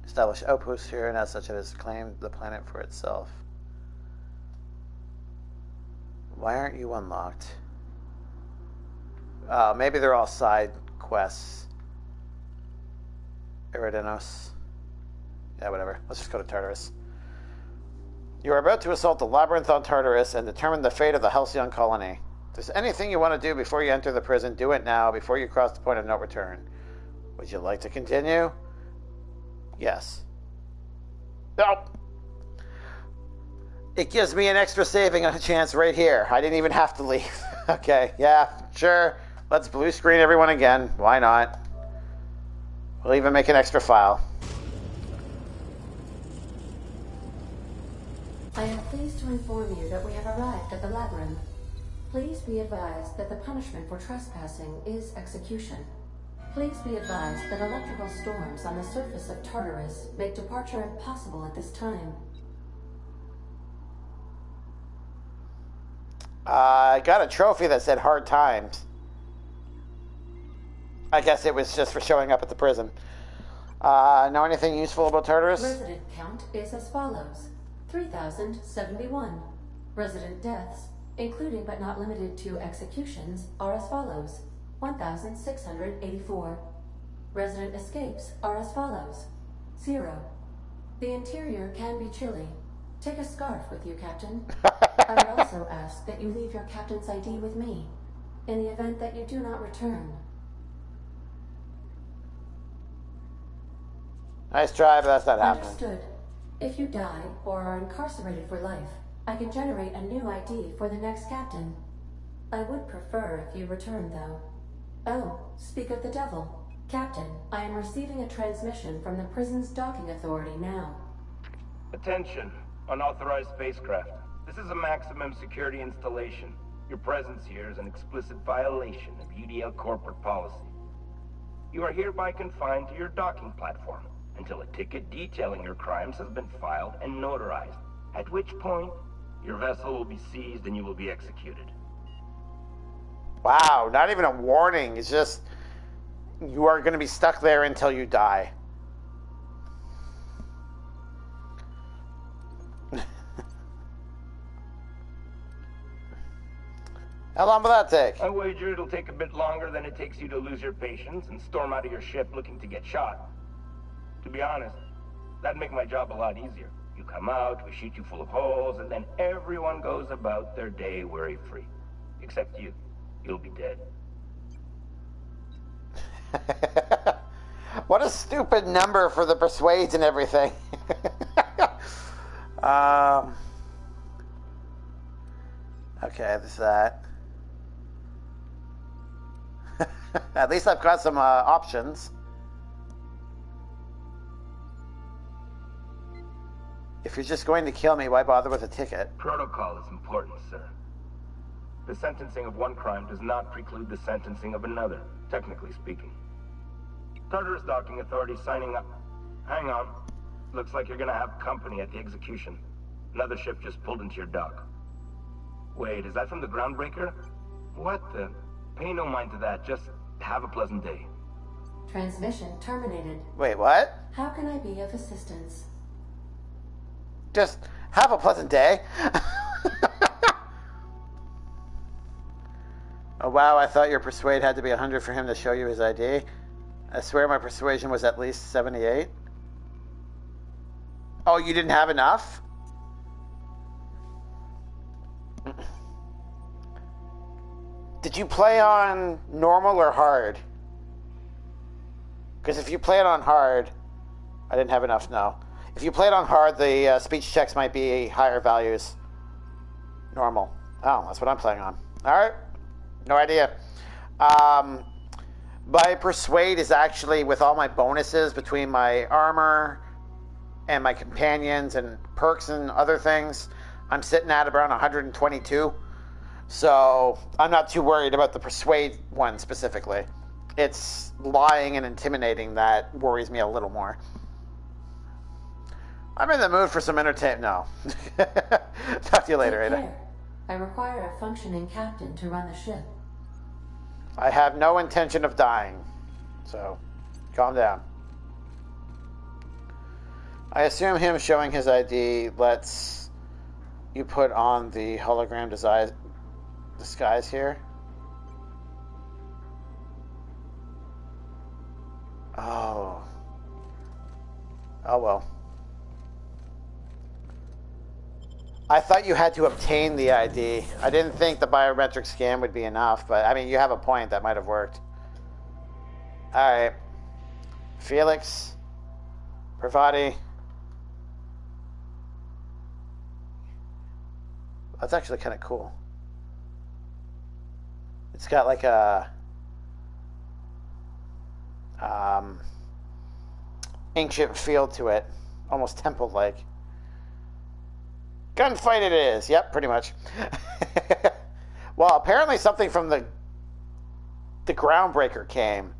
establish outposts here, and as such it has claimed the planet for itself. Why aren't you unlocked? Maybe they're all side quests. Eridanos. Yeah, whatever. Let's just go to Tartarus. You are about to assault the labyrinth on Tartarus and determine the fate of the Halcyon colony. If there's anything you want to do before you enter the prison, do it now, before you cross the point of no return. Would you like to continue? Yes. No! It gives me an extra saving on a chance right here. I didn't even have to leave. Okay, yeah, sure. Let's blue screen everyone again. Why not? We'll even make an extra file. I am pleased to inform you that we have arrived at the labyrinth. Please be advised that the punishment for trespassing is execution. Please be advised that electrical storms on the surface of Tartarus make departure impossible at this time. I got a trophy that said hard times. I guess it was just for showing up at the prison. Know anything useful about Tartarus? Resident count is as follows. 3,071. Resident deaths, including but not limited to executions, are as follows. 1,684. Resident escapes are as follows. 0. The interior can be chilly. Take a scarf with you, Captain. I would also ask that you leave your captain's ID with me, in the event that you do not return. Nice try, but that's not happening. Understood. If you die or are incarcerated for life, I can generate a new ID for the next captain. I would prefer if you return, though. Oh, speak of the devil. Captain, I am receiving a transmission from the prison's docking authority now. Attention, unauthorized spacecraft. This is a maximum security installation. Your presence here is an explicit violation of UDL corporate policy. You are hereby confined to your docking platform. until a ticket detailing your crimes has been filed and notarized, at which point your vessel will be seized and you will be executed. Wow, not even a warning. It's just you are going to be stuck there until you die. How long will that take? I wager it'll take a bit longer than it takes you to lose your patience and storm out of your ship looking to get shot. To be honest, that'd make my job a lot easier. You come out, we shoot you full of holes, and then everyone goes about their day worry-free. Except you. You'll be dead. What a stupid number for the persuades and everything. Okay, there's that. At least I've got some options. If you're just going to kill me, why bother with a ticket? Protocol is important, sir. The sentencing of one crime does not preclude the sentencing of another, technically speaking. Tartarus docking authorities signing up. Hang on. Looks like you're gonna have company at the execution. Another ship just pulled into your dock. Wait, is that from the groundbreaker? What the? Pay no mind to that, just have a pleasant day. Transmission terminated. Wait, what? How can I be of assistance? Just have a pleasant day. Oh wow, I thought your persuade had to be 100 for him to show you his ID. I swear my persuasion was at least 78. Oh, you didn't have enough? Did you play on normal or hard? Because if you play it on hard, I didn't have enough, no. If you play it on hard, the speech checks might be higher values. Normal. Oh, that's what I'm playing on. Alright. No idea. My persuade is actually with all my bonuses between my armor and my companions and perks and other things. I'm sitting at around 122. So I'm not too worried about the persuade one specifically. It's lying and intimidating that worries me a little more. I'm in the mood for some entertainment. No. Talk to you later, Ada. I require a functioning captain to run the ship. I have no intention of dying, so calm down. I assume him showing his ID lets you put on the hologram disguise here. Oh. Oh well. I thought you had to obtain the ID. I didn't think the biometric scan would be enough, but I mean, you have a point. That might have worked. Alright. Felix. Pravati. That's actually kind of cool. It's got like a ancient feel to it. Almost temple-like. Gunfight it is. Yep, pretty much. Well, apparently something from the groundbreaker came.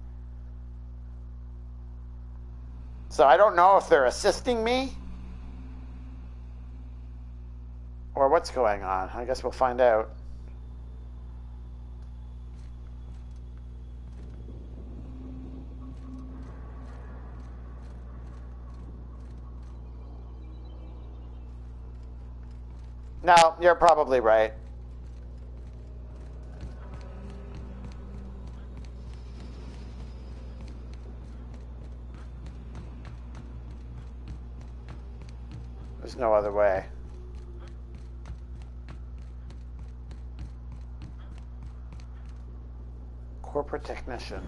So I don't know if they're assisting me or what's going on. I guess we'll find out. No, you're probably right. There's no other way. Corporate technician.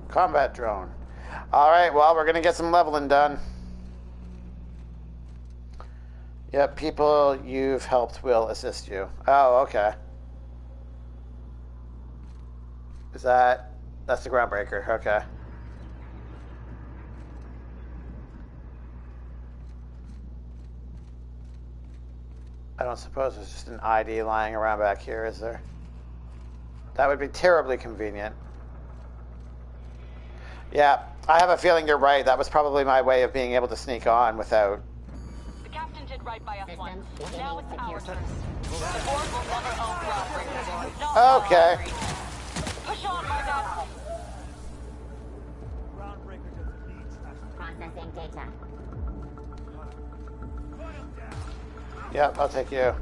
Combat drone. All right, well, we're going to get some leveling done. Yep, people you've helped will assist you. Oh, okay. That's the groundbreaker, okay. I don't suppose there's just an ID lying around back here, is there? That would be terribly convenient. Yeah, I have a feeling you're right. That was probably my way of being able to sneak on without... The captain did right by us once. Now it's our turn. The board will never own groundbreakers. Not okay. Push on, my guy. Processing data. Yep, I'll take you.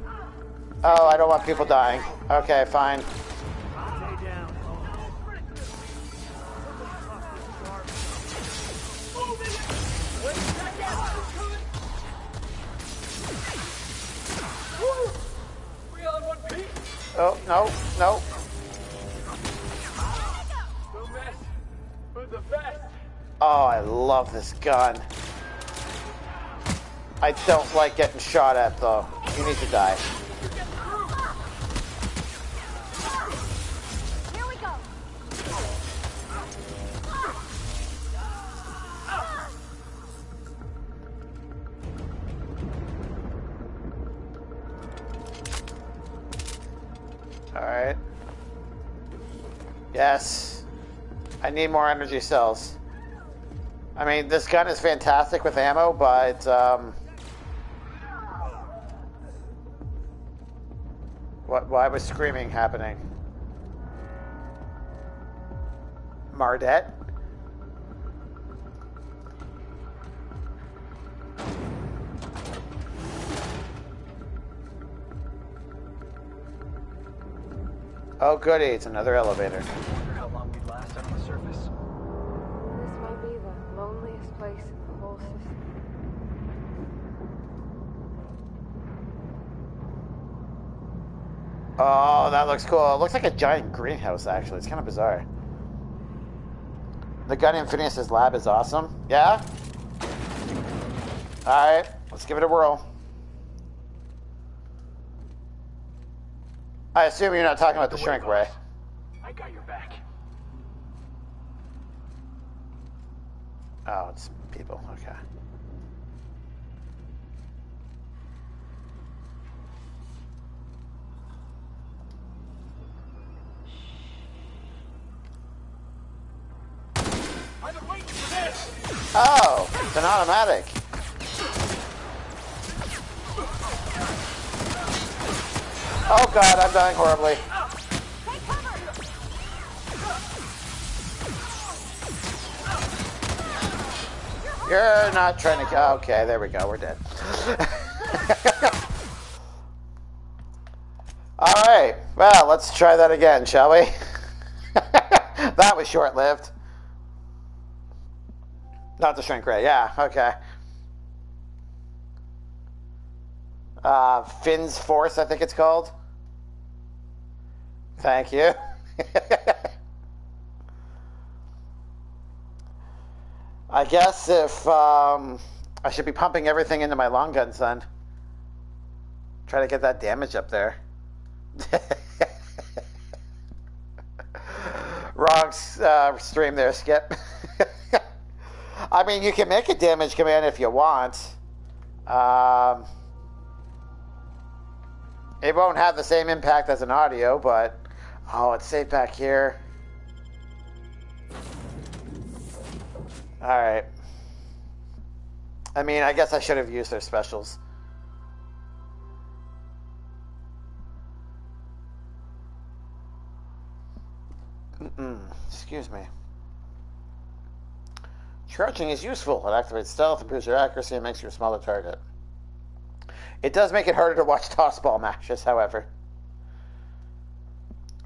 Oh, I don't want people dying. Okay, fine. Oh, no, no. Oh, I love this gun. I don't like getting shot at, though. You need to die. Here we go. Alright. Yes. I need more energy cells. I mean, this gun is fantastic with ammo, but, why was screaming happening? Mardette? Oh goody, it's another elevator. I wonder how long we'd last out on the surface. This might be the loneliest place in the whole system. Oh, that looks cool. It looks like a giant greenhouse, actually. It's kind of bizarre. The gun in Phineas's lab is awesome. Yeah? Alright, let's give it a whirl. I assume you're not talking about the shrink ray. I got your back. Oh, it's people. Okay. Oh, it's an automatic. Oh god, I'm dying horribly. You're not trying to... Okay, there we go, we're dead. Alright, well, let's try that again, shall we? That was short-lived. Not the shrink ray, yeah, okay. Finn's Force, I think it's called. Thank you. I guess if, I should be pumping everything into my long guns then. Try to get that damage up there. Wrong stream there, Skip. I mean, you can make a damage command if you want. It won't have the same impact as an audio, but... Oh, it's safe back here. Alright. I mean, I guess I should have used their specials. Excuse me. Crouching is useful. It activates stealth, improves your accuracy, and makes you a smaller target. It does make it harder to watch tossball matches, however.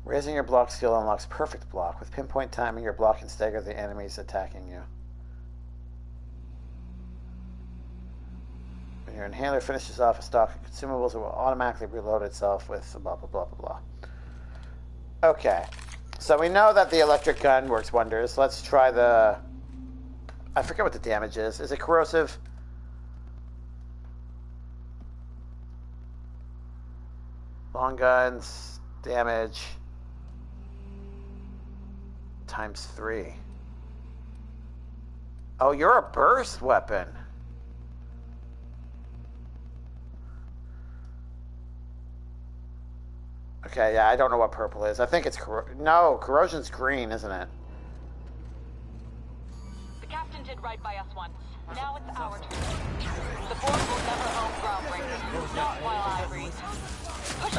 Raising your block skill unlocks perfect block. With pinpoint timing, your block can stagger the enemies attacking you. When your inhaler finishes off a stock of consumables, it will automatically reload itself with blah, blah, blah, blah, blah. Okay. So we know that the electric gun works wonders. Let's try the... I forget what the damage is. Is it corrosive? Long guns, damage, times 3. Oh, you're a burst weapon. Okay, yeah, I don't know what purple is. I think it's... No, corrosion's green, isn't it? did right by us once. Now it's our turn. The board will never own groundbreaking. Not while I breathe. Push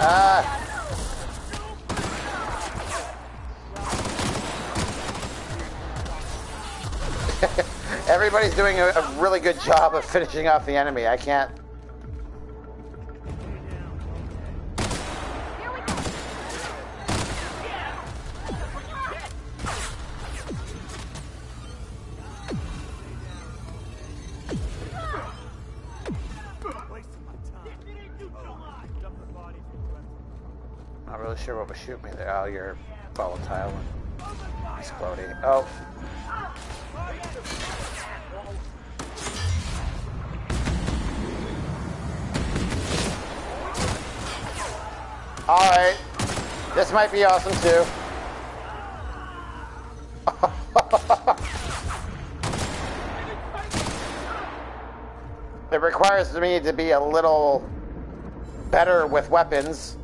Everybody's doing a really good job of finishing off the enemy. I can't. Not really sure what was shooting me there. Oh, your volatile one. Exploding. Oh. Alright. This might be awesome too. It requires me to be a little better with weapons.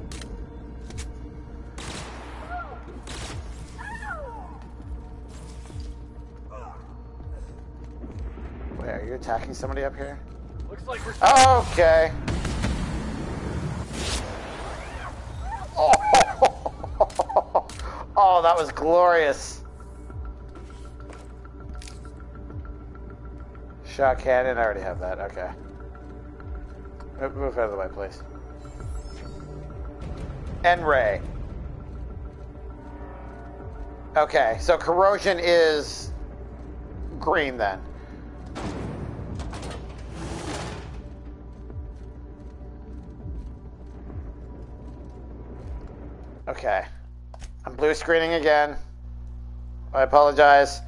Wait, are you attacking somebody up here? Looks like we're okay. Oh, that was glorious. Shot cannon, I already have that, okay. Move out of the way, please. N-ray. Okay, so corrosion is green then. Okay. I'm blue screening again. I apologize.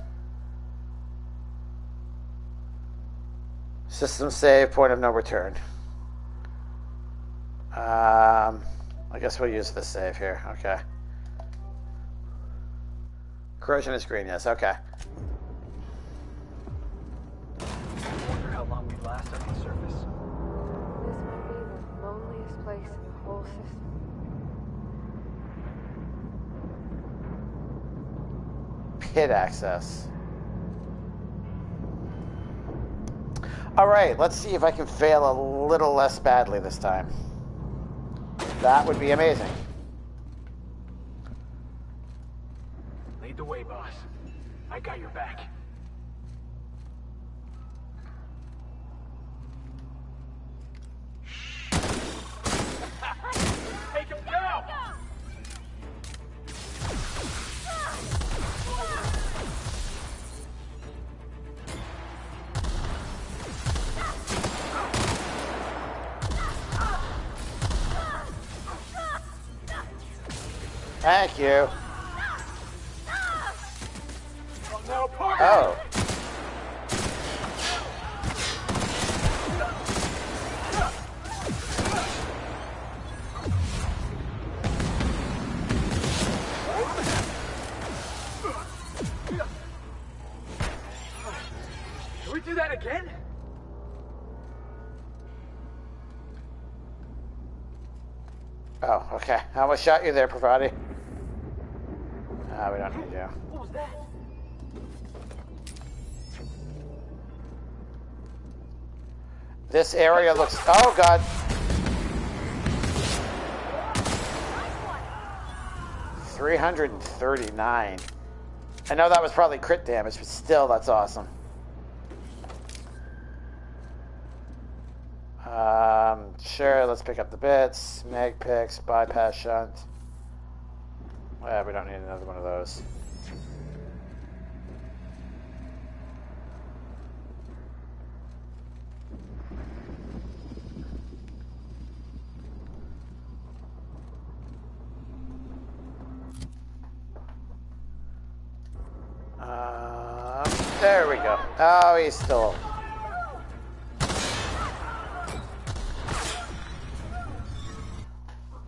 System save, point of no return. I guess we'll use this save here. Okay. Corrosion is green, yes. Okay. I wonder how long we last on the surface. This might be the loneliest place in the whole system. Pit access. Alright, let's see if I can fail a little less badly this time. That would be amazing. Lead the way, boss. I got your back. Take him down! Thank you. Oh. Can we do that again? Oh, okay. I almost shot you there, Pravati. We don't need you. What was that? This area looks... Oh, God. $339. I know that was probably crit damage, but still, that's awesome. Sure, let's pick up the bits. Mag picks, bypass shunt. Yeah, we don't need another one of those. There we go. Oh, he's still...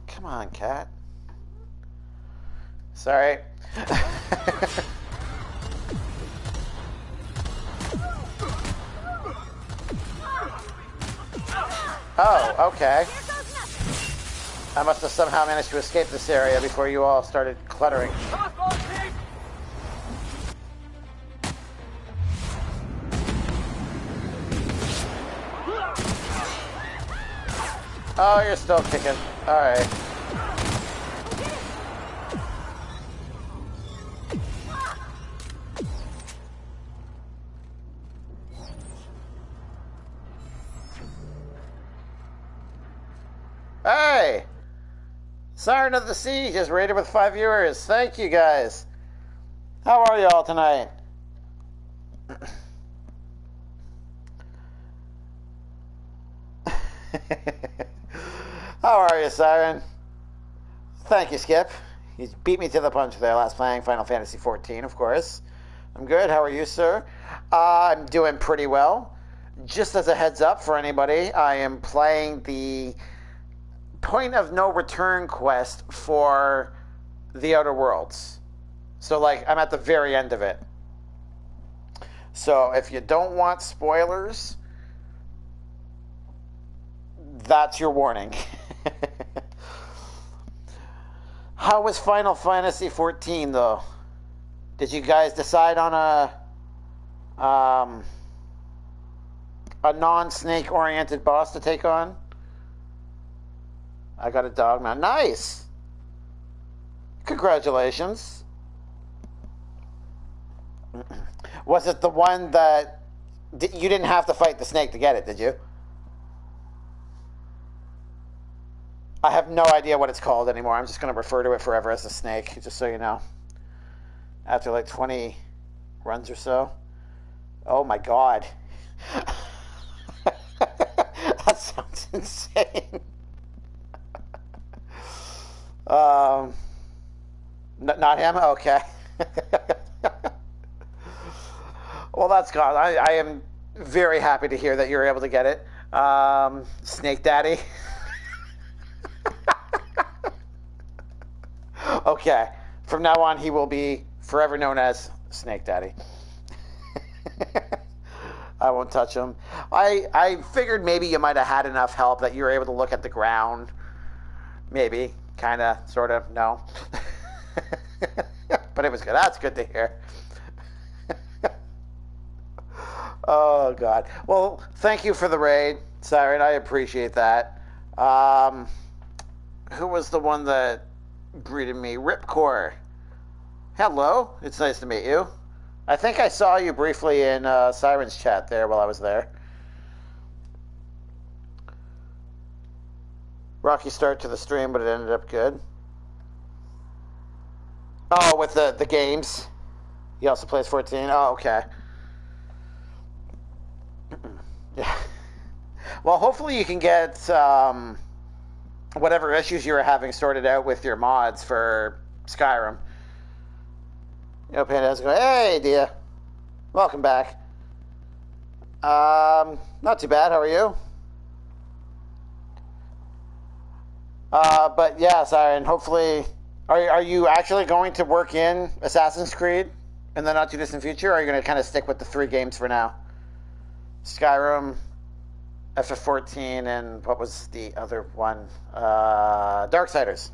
Come on, cat. Sorry. Oh, okay. I must have somehow managed to escape this area before you all started cluttering. Oh, you're still kicking. Alright. Hey! Siren of the Sea just rated with 5 viewers. Thank you, guys. How are y'all tonight? How are you, Siren? Thank you, Skip. You beat me to the punch there last playing Final Fantasy XIV, of course. I'm good. How are you, sir? I'm doing pretty well. Just as a heads up for anybody, I am playing the Point of No Return quest for the Outer Worlds. So, like, I'm at the very end of it. So, if you don't want spoilers, that's your warning. How was Final Fantasy XIV, though? Did you guys decide on a non-snake oriented boss to take on? I got a dog now. Nice! Congratulations. Was it the one that... You didn't have to fight the snake to get it, did you? I have no idea what it's called anymore. I'm just going to refer to it forever as the snake, just so you know. After like 20 runs or so. Oh my god. That sounds insane. Not him? Okay. Well, that's gone. I am very happy to hear that you're able to get it. Snake Daddy. Okay. From now on, he will be forever known as Snake Daddy. I won't touch him. I figured maybe you might have had enough help that you were able to look at the ground. Maybe. Kind of. Sort of. No. But it was good. That's good to hear. Oh, God. Well, thank you for the raid, Siren. I appreciate that. Who was the one that greeted me? Ripcore. Hello. It's nice to meet you. I think I saw you briefly in Siren's chat there while I was there. Rocky start to the stream, but it ended up good. Oh, with the games. He also plays 14. Oh, okay. Yeah. Well, hopefully you can get whatever issues you were having sorted out with your mods for Skyrim. You know, Panda's going, hey, Dia. Welcome back. Not too bad. How are you? But yeah, Siren, hopefully... Are you actually going to work in Assassin's Creed in the not-too-distant future, or are you going to kind of stick with the 3 games for now? Skyrim, FF14, and what was the other one? Darksiders.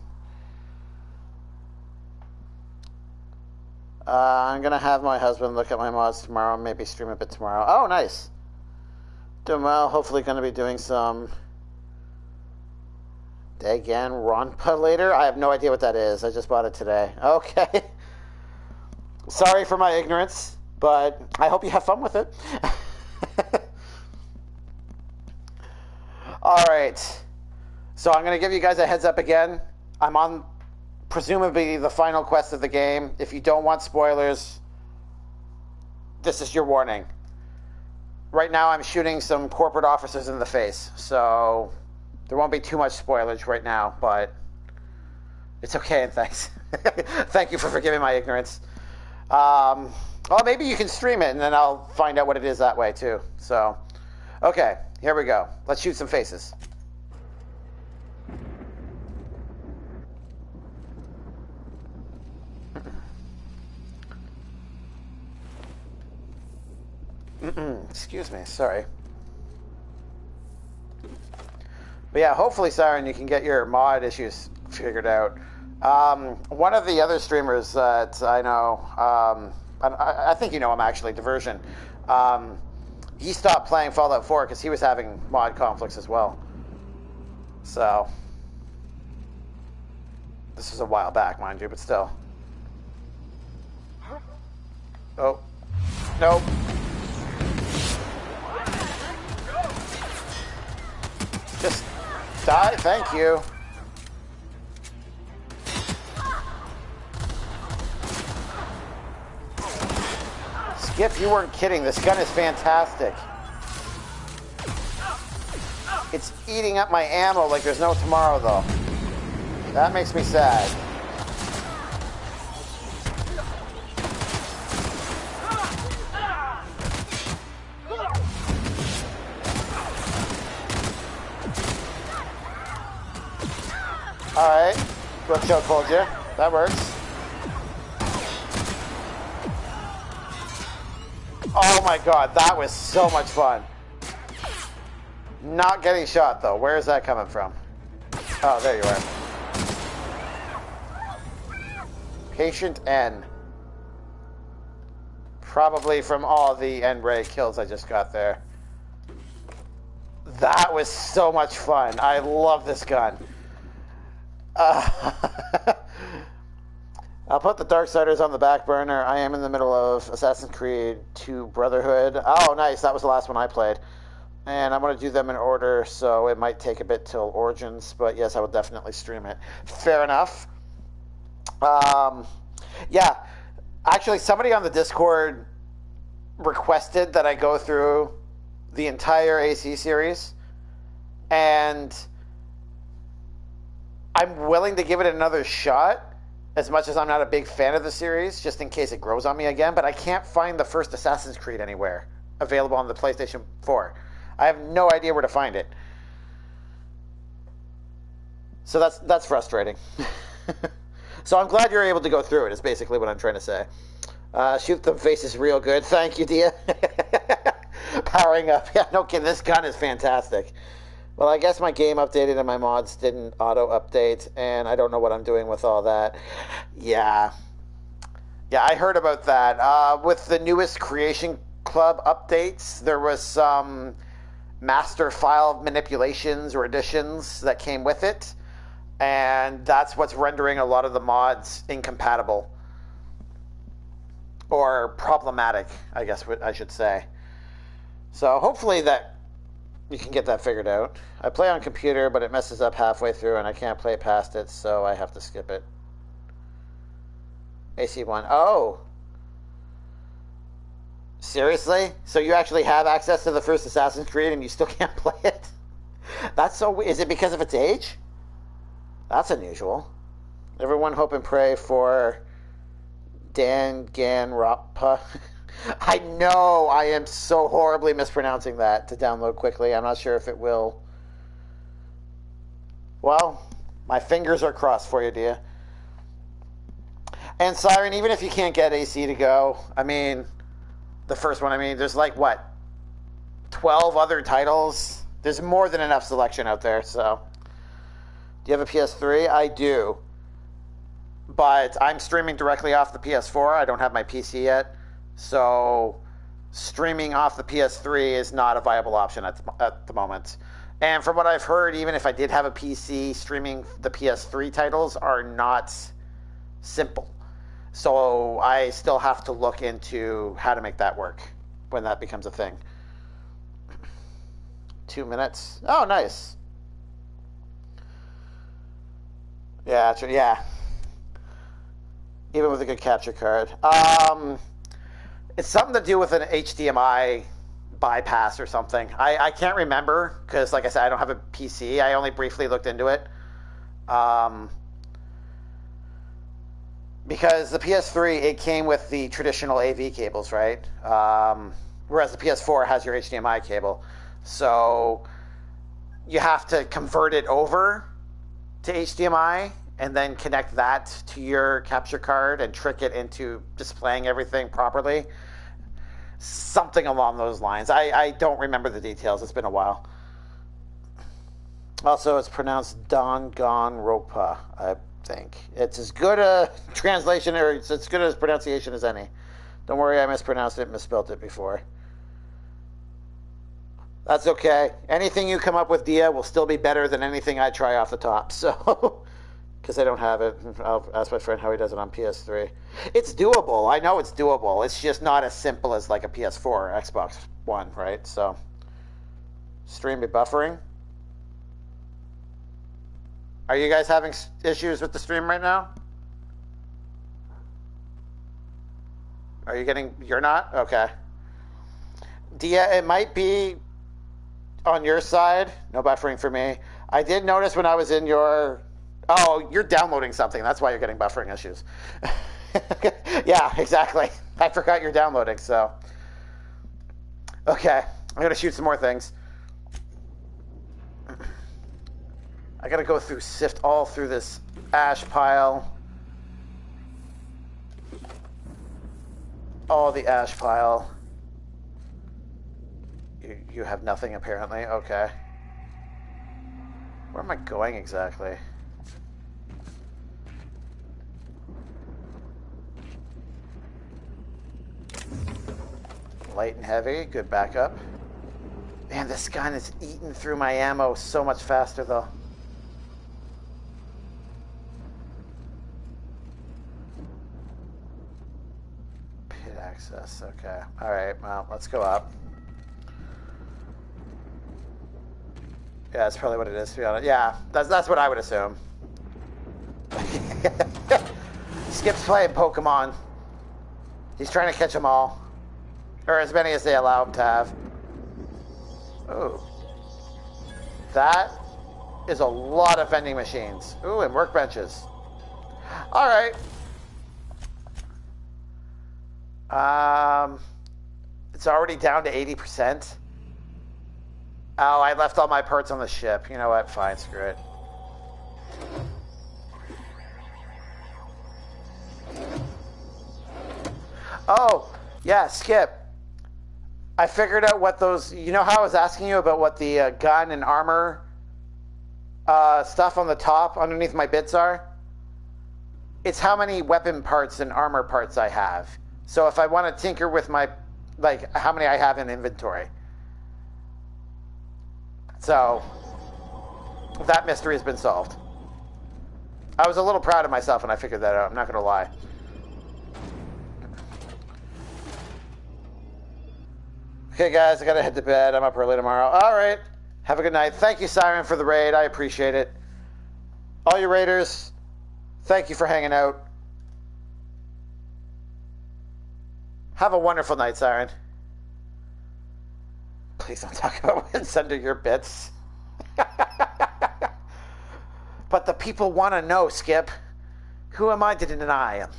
I'm going to have my husband look at my mods tomorrow and maybe stream a bit tomorrow. Oh, nice. Doing well. Hopefully going to be doing some... Dagan Ronpa later? I have no idea what that is. I just bought it today. Okay. Sorry for my ignorance, but I hope you have fun with it. Alright. So I'm going to give you guys a heads up again. I'm on presumably the final quest of the game. If you don't want spoilers, this is your warning. Right now I'm shooting some corporate officers in the face, so... There won't be too much spoilage right now, but it's okay, and thanks. Thank you for forgiving my ignorance. Well, maybe you can stream it, and then I'll find out what it is that way, too. So, okay, here we go. Let's shoot some faces. Excuse me, sorry. But yeah, hopefully, Siren, you can get your mod issues figured out. One of the other streamers that I know, I think you know him actually, Diversion, he stopped playing Fallout 4 because he was having mod conflicts as well. So, this was a while back, mind you, but still. Oh. Nope. Just die, thank you. Skip, you weren't kidding. This gun is fantastic. It's eating up my ammo like there's no tomorrow, though. That makes me sad. Alright. Brook choke hold you. That works. Oh my god, that was so much fun. Not getting shot, though. Where is that coming from? Oh, there you are. Patient N. Probably from all the N-ray kills I just got there. That was so much fun. I love this gun. I'll put the Darksiders on the back burner. I am in the middle of Assassin's Creed 2 Brotherhood. Oh, nice. That was the last one I played. And I'm going to do them in order, so it might take a bit till Origins. But yes, I will definitely stream it. Fair enough. Yeah. Actually, somebody on the Discord requested that I go through the entire AC series. And I'm willing to give it another shot, as much as I'm not a big fan of the series, just in case it grows on me again. But I can't find the first Assassin's Creed anywhere available on the PlayStation 4. I have no idea where to find it. So that's frustrating. So I'm glad you're able to go through it, is basically what I'm trying to say. Shoot them faces real good. Thank you, Dia. Powering up. Yeah, no kidding. This gun is fantastic. Well, I guess my game updated and my mods didn't auto-update, and I don't know what I'm doing with all that. Yeah. Yeah, I heard about that. With the newest Creation Club updates, there was some master file manipulations or additions that came with it, and that's what's rendering a lot of the mods incompatible. Or problematic, I guess I should say. So hopefully that you can get that figured out. I play on computer, but it messes up halfway through, and I can't play past it, so I have to skip it. AC1. Oh! Seriously? So you actually have access to the first Assassin's Creed, and you still can't play it? That's so weird. Is it because of its age? That's unusual. Everyone hope and pray for Danganronpa. I know I am so horribly mispronouncing that to download quickly. I'm not sure if it will. Well, my fingers are crossed for you, dear. And Siren, even if you can't get AC to go, I mean, the first one, I mean, there's like, what, 12 other titles? There's more than enough selection out there, so. Do you have a PS3? I do. But I'm streaming directly off the PS4. I don't have my PC yet. So streaming off the PS3 is not a viable option at the moment. And from what I've heard, even if I did have a PC, streaming the PS3 titles are not simple. So I still have to look into how to make that work when that becomes a thing. 2 minutes. Oh, nice. Yeah, yeah. Even with a good capture card. It's something to do with an HDMI bypass or something. I can't remember because, like I said, I don't have a PC. I only briefly looked into it. Because the PS3, it came with the traditional AV cables, right? Whereas the PS4 has your HDMI cable. So you have to convert it over to HDMI and then connect that to your capture card and trick it into displaying everything properly. Something along those lines. I don't remember the details. It's been a while. Also, it's pronounced Danganronpa, I think. It's as good a translation, or it's as good a pronunciation as any. Don't worry, I mispronounced it, misspelled it before. That's okay. Anything you come up with, Dia, will still be better than anything I try off the top. So, because I don't have it. I'll ask my friend how he does it on PS3. It's doable. I know it's doable. It's just not as simple as like a PS4 or Xbox One, right? So, stream be buffering. Are you guys having issues with the stream right now? Are you getting... You're not? Okay. Dia, it might be on your side. No buffering for me. I did notice when I was in your... Oh, you're downloading something. That's why you're getting buffering issues. Yeah, exactly. I forgot you're downloading, so... Okay. I'm going to shoot some more things. I gotta go sift all through this ash pile. All the ash pile. You have nothing apparently. Okay. Where am I going exactly? Light and heavy. Good backup. Man, this gun is eating through my ammo so much faster though. Access. Okay. All right. Well, let's go up. Yeah, that's probably what it is, to be honest. Yeah, that's what I would assume. Skip's playing Pokemon. He's trying to catch them all. Or as many as they allow him to have. Ooh. That is a lot of vending machines. Ooh, and workbenches. All right. It's already down to 80%. Oh, I left all my parts on the ship. You know what? Fine, screw it. Oh, yeah, Skip. I figured out what those... You know how I was asking you about what the gun and armor stuff on the top underneath my bits are? It's how many weapon parts and armor parts I have. So if I want to tinker with my, like, how many I have in inventory. So, that mystery has been solved. I was a little proud of myself when I figured that out, I'm not going to lie. Okay, guys, I got to head to bed. I'm up early tomorrow. All right. Have a good night. Thank you, Siren, for the raid. I appreciate it. All you raiders, thank you for hanging out. Have a wonderful night, Siren. Please don't talk about what's under your bits. But the people want to know, Skip. Who am I to deny them?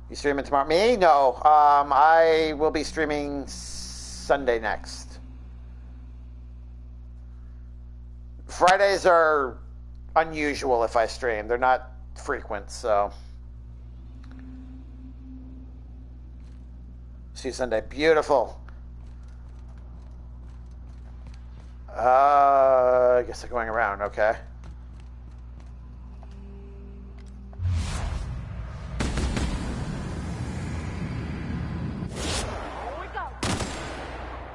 You streaming tomorrow? Me? No. I will be streaming Sunday next. Fridays are unusual if I stream. They're not frequent, so... See you Sunday. Beautiful. I guess I'm going around. Okay.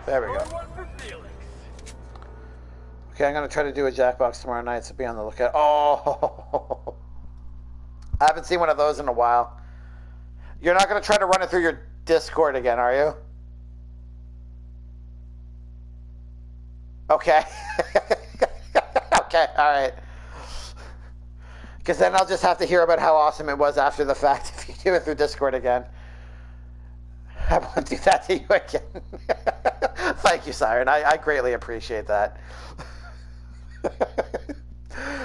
There we go. Okay, I'm going to try to do a Jackbox tomorrow night, so be on the lookout. Oh! I haven't seen one of those in a while. You're not going to try to run it through your Discord again, are you? Okay. Okay, alright. Because then I'll just have to hear about how awesome it was after the fact if you do it through Discord again. I won't do that to you again. Thank you, Siren. I greatly appreciate that.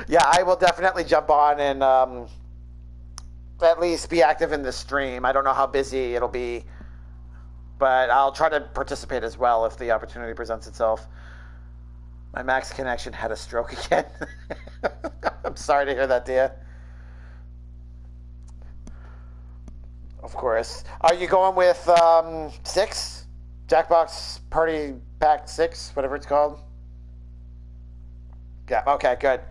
Yeah, I will definitely jump on and at least be active in the stream. I don't know how busy it'll be, but I'll try to participate as well if the opportunity presents itself. My Max connection had a stroke again. I'm sorry to hear that, Dia. Of course. Are you going with 6? Jackbox Party Pack 6, whatever it's called? Yeah, okay, good.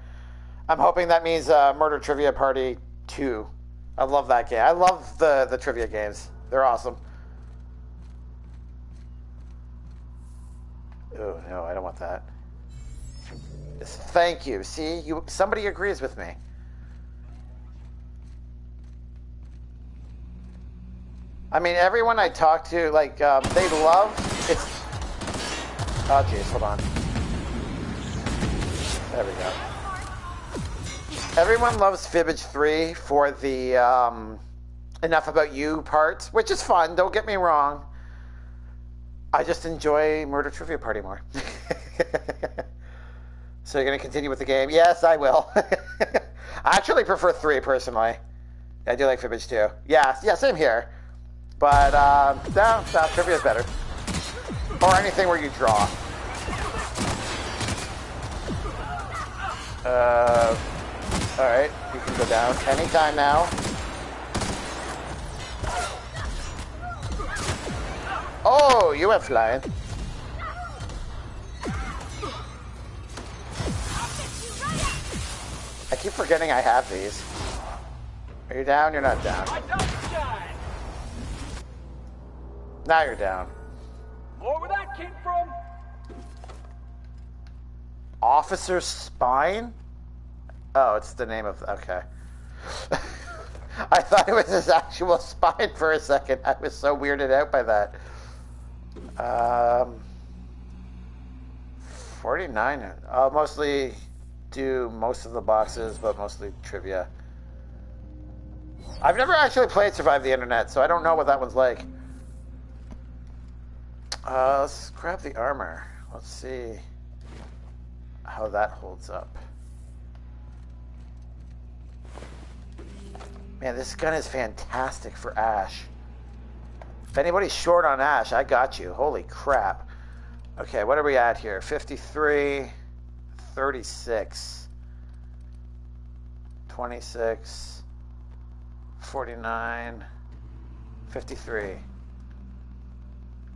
I'm hoping that means Murder Trivia Party 2. I love that game. I love the trivia games. They're awesome. Oh, no, I don't want that. Yes, thank you. See, somebody agrees with me. I mean, everyone I talk to, like, they love it's. Oh, jeez, hold on. There we go. Everyone loves Fibbage 3 for the enough about you part, which is fun. Don't get me wrong. I just enjoy Murder Trivia Party more. So you're going to continue with the game? Yes, I will. I actually prefer 3 personally. I do like Fibbage 2. Yeah, same here. But no, trivia is better. Or anything where you draw. Alright, you can go down anytime now. Oh, you went flying. I keep forgetting I have these. Are you down? You're not down. Now you're down. More where that came from? Officer's Spine? Oh, it's the name of... Okay. I thought it was his actual spine for a second. I was so weirded out by that. 49. I'll mostly do most of the boxes, but mostly trivia. I've never actually played Survive the Internet, so I don't know what that one's like. Let's grab the armor. Let's see how that holds up. Man, this gun is fantastic for Ash. If anybody's short on Ash, I got you. Holy crap. Okay, what are we at here? 53, 36, 26, 49, 53.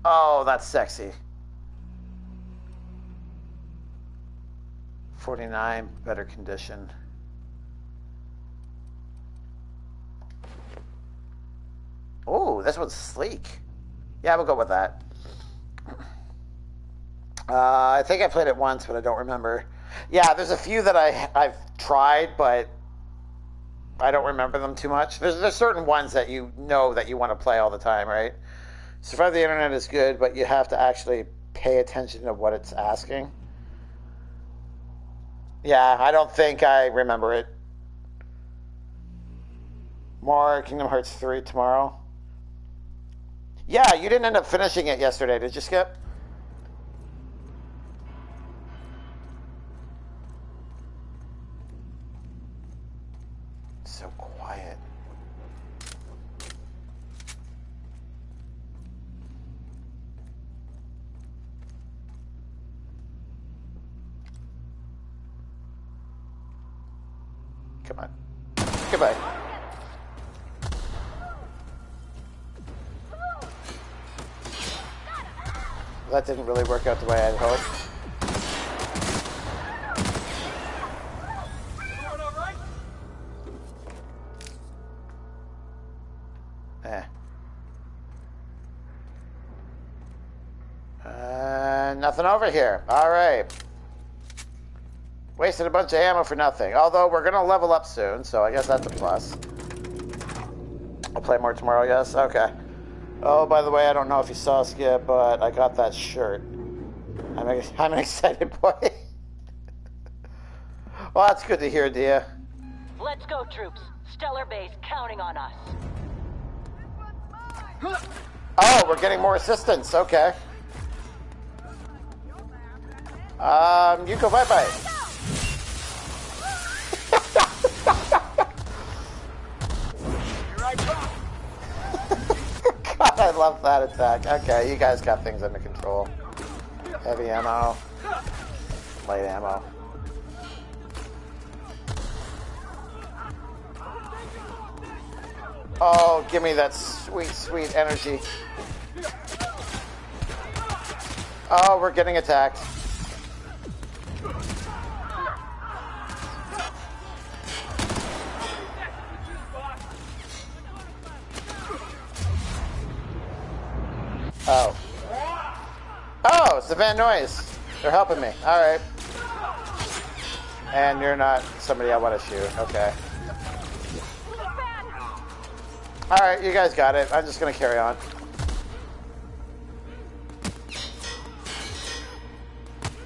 Oh, that's sexy. 49, better condition. Oh, this one's sleek. Yeah, we'll go with that. I think I played it once, but I don't remember. Yeah, there's a few that I've tried, but I don't remember them too much. There's certain ones that you know that you want to play all the time, right? Survive the Internet is good, but you have to actually pay attention to what it's asking. Yeah, I don't think I remember it. More Kingdom Hearts 3 tomorrow. Yeah, you didn't end up finishing it yesterday, did you, Skip? So quiet. Come on. Goodbye. That didn't really work out the way I'd hoped. Nothing over here. All right. Wasted a bunch of ammo for nothing. Although we're going to level up soon, so I guess that's a plus. I'll play more tomorrow, yes? Okay. Oh, by the way, I don't know if you saw, Skip, but I got that shirt. I'm an excited boy. Well, that's good to hear, Dia. Let's go, troops. Stellar Base counting on us. Oh, we're getting more assistance. Okay. You go bye-bye. God, I love that attack. Okay, you guys got things under control. Heavy ammo. Light ammo. Oh, give me that sweet, sweet energy. Oh, we're getting attacked. Oh. Oh, it's the Van Nuys. They're helping me. All right. And you're not somebody I want to shoot. Okay. All right, you guys got it. I'm just going to carry on.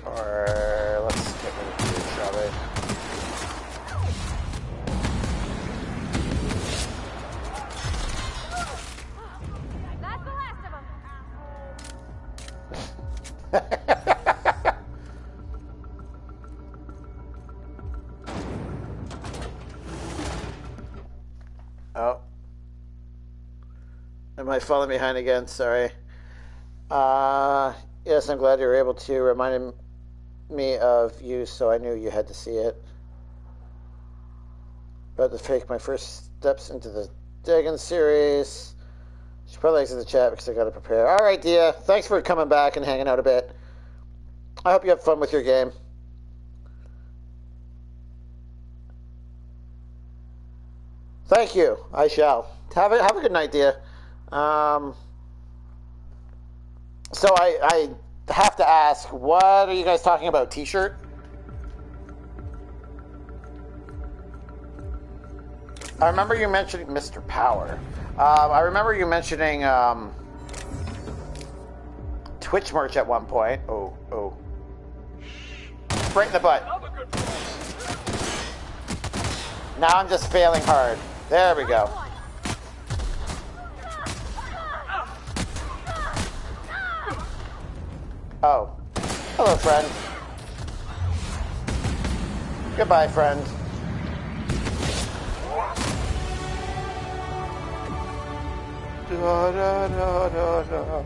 Or let's get rid of you, shall we? That's the last of them. Oh. Am I falling behind again? Sorry. Yes, I'm glad you were able to remind me of you, so I knew you had to see it. About to take my first steps into the Dagon series. Should probably exit the chat because I got to prepare. All right, Dia. Thanks for coming back and hanging out a bit. I hope you have fun with your game. Thank you. I shall. Have a good night, Dia. So I have to ask, what are you guys talking about? T-shirt? I remember you mentioning Mr. Power. I remember you mentioning Twitch merch at one point. Oh. Right in the butt. Now I'm just failing hard. There we go. Oh. Hello, friend. Goodbye, friend. Da, da, da, da, da.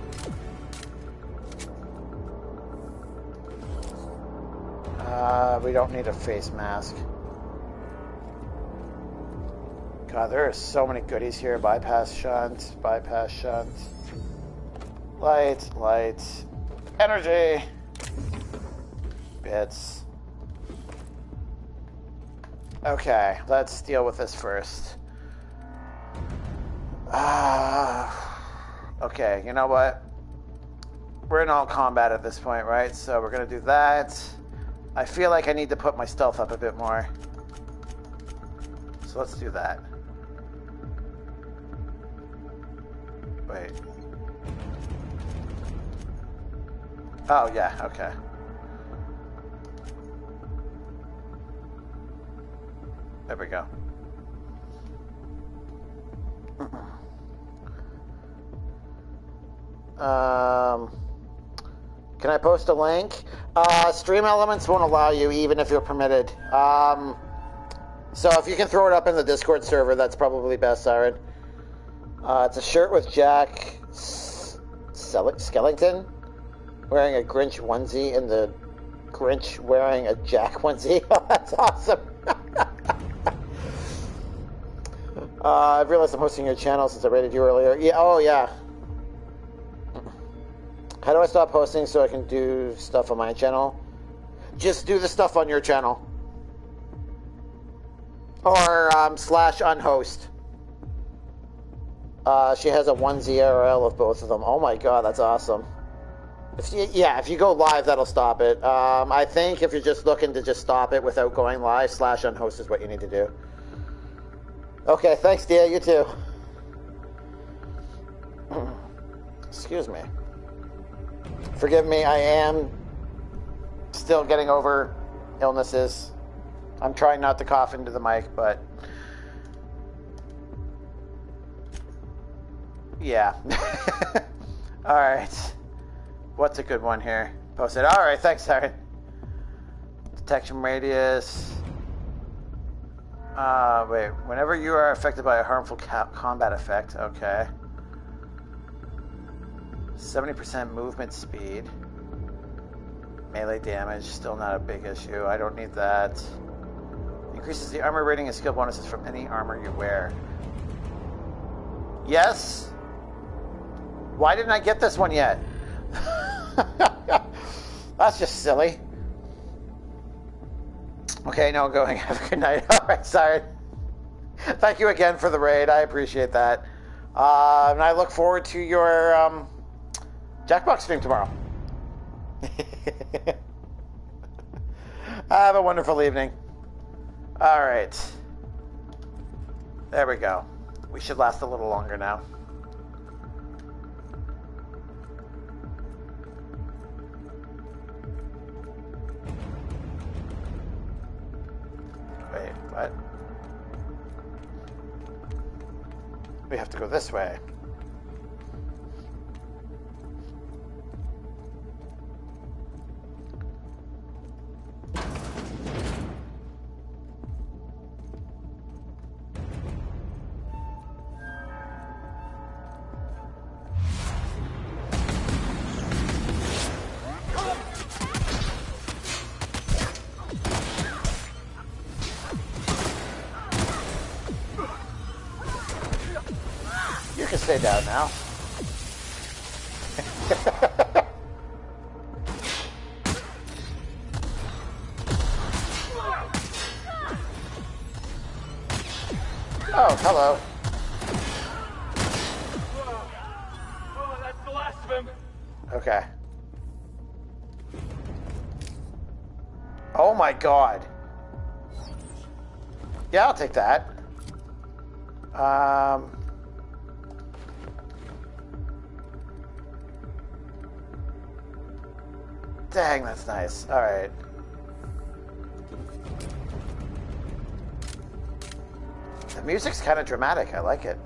We don't need a face mask. God, there are so many goodies here. Bypass shunt, bypass shunt. Light, energy. Bits. Okay, let's deal with this first. Okay, you know what? We're in all combat at this point, right? So we're gonna do that. I feel like I need to put my stealth up a bit more. So let's do that. Wait. Oh, yeah, okay. There we go. Can I post a link? Stream Elements won't allow you, even if you're permitted. So if you can throw it up in the Discord server, that's probably best, Siren. It's a shirt with Jack Skellington wearing a Grinch onesie and the Grinch wearing a Jack onesie. Oh, that's awesome. I've realized I'm hosting your channel since I rated you earlier. Yeah. Oh, yeah. How do I stop hosting so I can do stuff on my channel? Just do the stuff on your channel. Or /unhost. She has a onesie URL of both of them. Oh my god, that's awesome. If you go live, that'll stop it. I think if you're just looking to just stop it without going live, /unhost is what you need to do. Okay, thanks, dear. You too. Excuse me. Forgive me, I am still getting over illnesses. I'm trying not to cough into the mic, but yeah. All right. What's a good one here? Post it. All right, thanks, Sarah. Detection radius. Wait. Whenever you are affected by a harmful combat effect. Okay. 70% movement speed. Melee damage, still not a big issue. I don't need that. Increases the armor rating and skill bonuses from any armor you wear. Yes? Why didn't I get this one yet? That's just silly. Okay, no, going. Have a good night. All right, sorry. Thank you again for the raid. I appreciate that. And I look forward to your Jackbox stream tomorrow. Have a wonderful evening. All right. There we go. We should last a little longer now. Wait, what? We have to go this way. You can stay down now. Oh, hello. Oh, that's the last of him. Okay. Oh my god. Yeah, I'll take that. Dang, that's nice. All right. The music's kind of dramatic. I like it.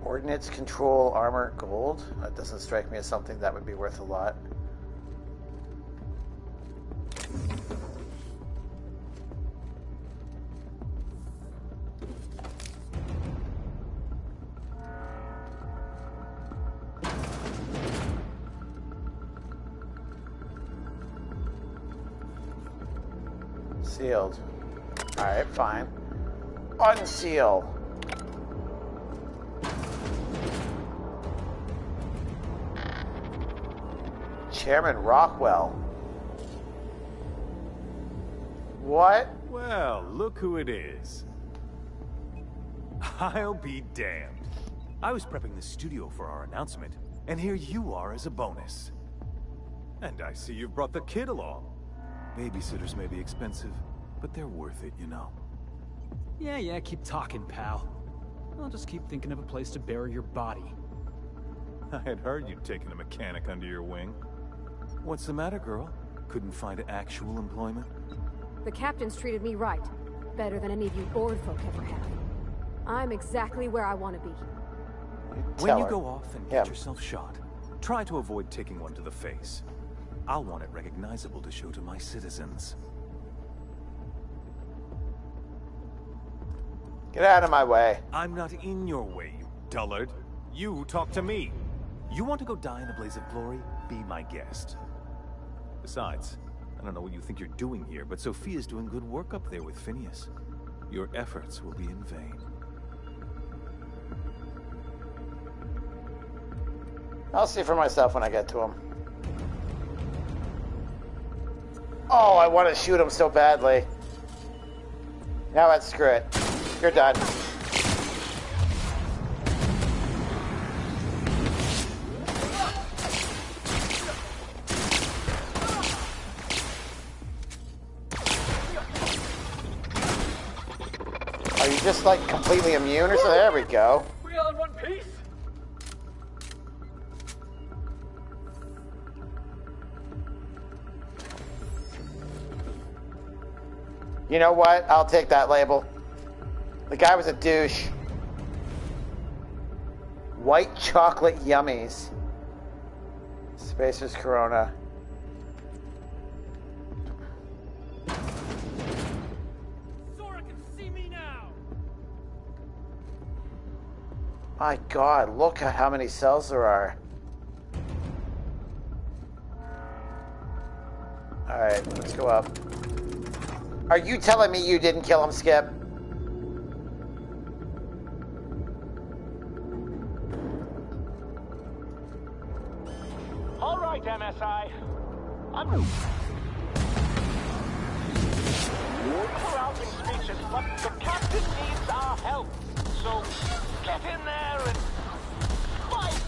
Ordnance control armor gold. That doesn't strike me as something that would be worth a lot. Sealed. Alright, fine. Unseal. Chairman Rockwell. What? Well, look who it is. I'll be damned. I was prepping the studio for our announcement, and here you are as a bonus. And I see you've brought the kid along. Babysitters may be expensive, but they're worth it, you know. Yeah, keep talking, pal. I'll just keep thinking of a place to bury your body. I had heard you'd taken a mechanic under your wing. What's the matter, girl? Couldn't find actual employment? The captain's treated me right. Better than any of you bored folk ever have. I'm exactly where I want to be. When you go off and get yourself shot, try to avoid taking one to the face. I'll want it recognizable to show to my citizens. Get out of my way. I'm not in your way, you dullard. You talk to me. You want to go die in a blaze of glory? Be my guest. Besides, I don't know what you think you're doing here, but Sophia's doing good work up there with Phineas. Your efforts will be in vain. I'll see for myself when I get to him. Oh, I want to shoot him so badly. Now let's screw it. You're done. Are you just like completely immune or so? There we go. We all in one piece. You know what? I'll take that label. The guy was a douche. White chocolate yummies. Spacer's Corona. Sora can see me now. My God, look at how many cells there are. Alright, let's go up. Are you telling me you didn't kill him, Skip? All right, MSI. I'm we're out in speeches, but the captain needs our help. So get in there and fight.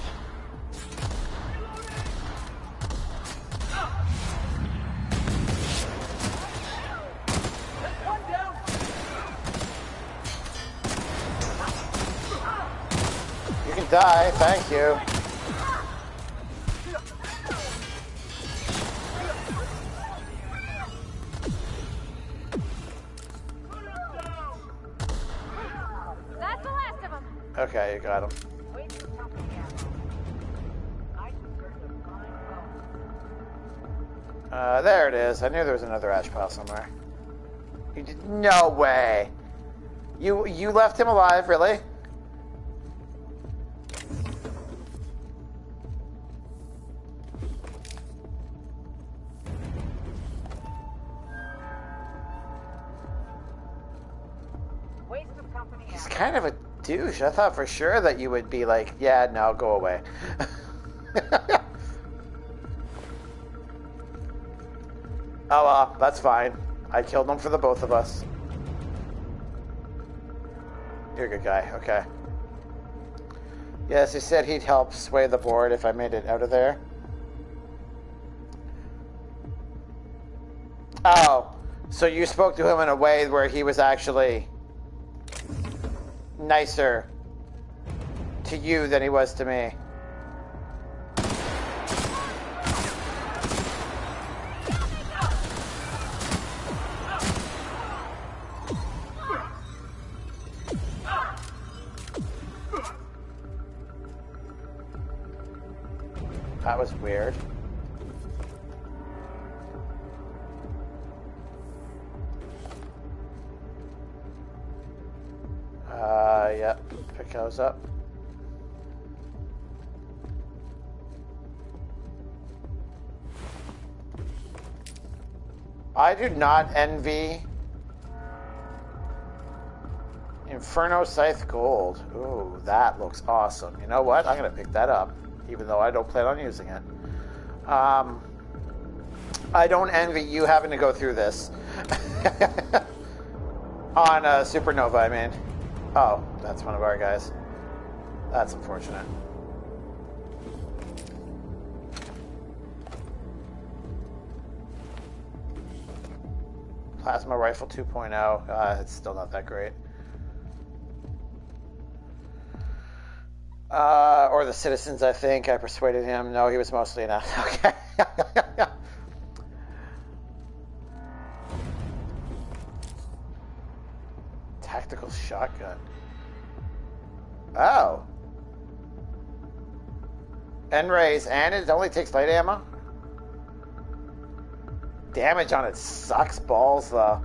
die, thank you. That's the last of them. Okay, you got him. There it is. I knew there was another ash pile somewhere. You did no way. You left him alive, really? He's kind of a douche. I thought for sure that you would be like, yeah, no, go away. Oh, well, that's fine. I killed him for the both of us. You're a good guy, okay. Yes, he said he'd help sway the board if I made it out of there. Oh, so you spoke to him in a way where he was actually nicer to you than he was to me. That was weird. Yep. Pick those up. I do not envy Inferno Scythe Gold. Ooh, that looks awesome. You know what? I'm going to pick that up, even though I don't plan on using it. I don't envy you having to go through this. On Supernova, I mean. Oh, that's one of our guys. That's unfortunate. Plasma Rifle 2.0. It's still not that great. Or the Citizens, I think. I persuaded him. No, he was mostly not. Okay. Tactical shotgun. Oh. N-rays, and it only takes light ammo? Damage on it sucks balls, though.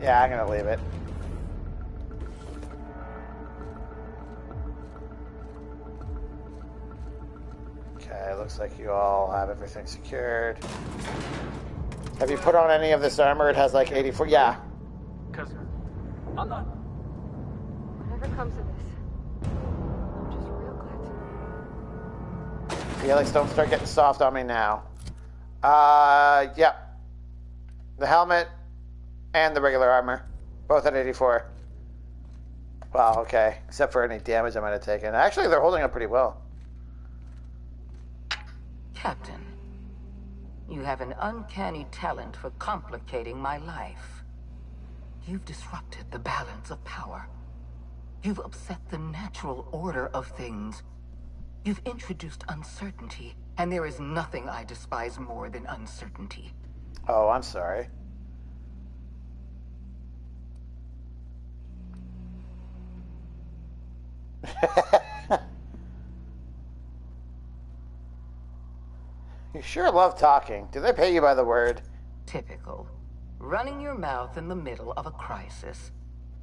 Yeah, I'm gonna leave it. Okay, looks like you all have everything secured. Have you put on any of this armor? It has like 84. Yeah. Because I'm not. Whatever comes of this, I'm just real glad to. Felix, don't start getting soft on me now. Yep. The helmet and the regular armor, both at 84. Wow, okay. Except for any damage I might have taken. Actually, they're holding up pretty well. Captain, you have an uncanny talent for complicating my life. You've disrupted the balance of power. You've upset the natural order of things. You've introduced uncertainty, and there is nothing I despise more than uncertainty. Oh, I'm sorry. You sure love talking. Do they pay you by the word? Typical. Running your mouth in the middle of a crisis.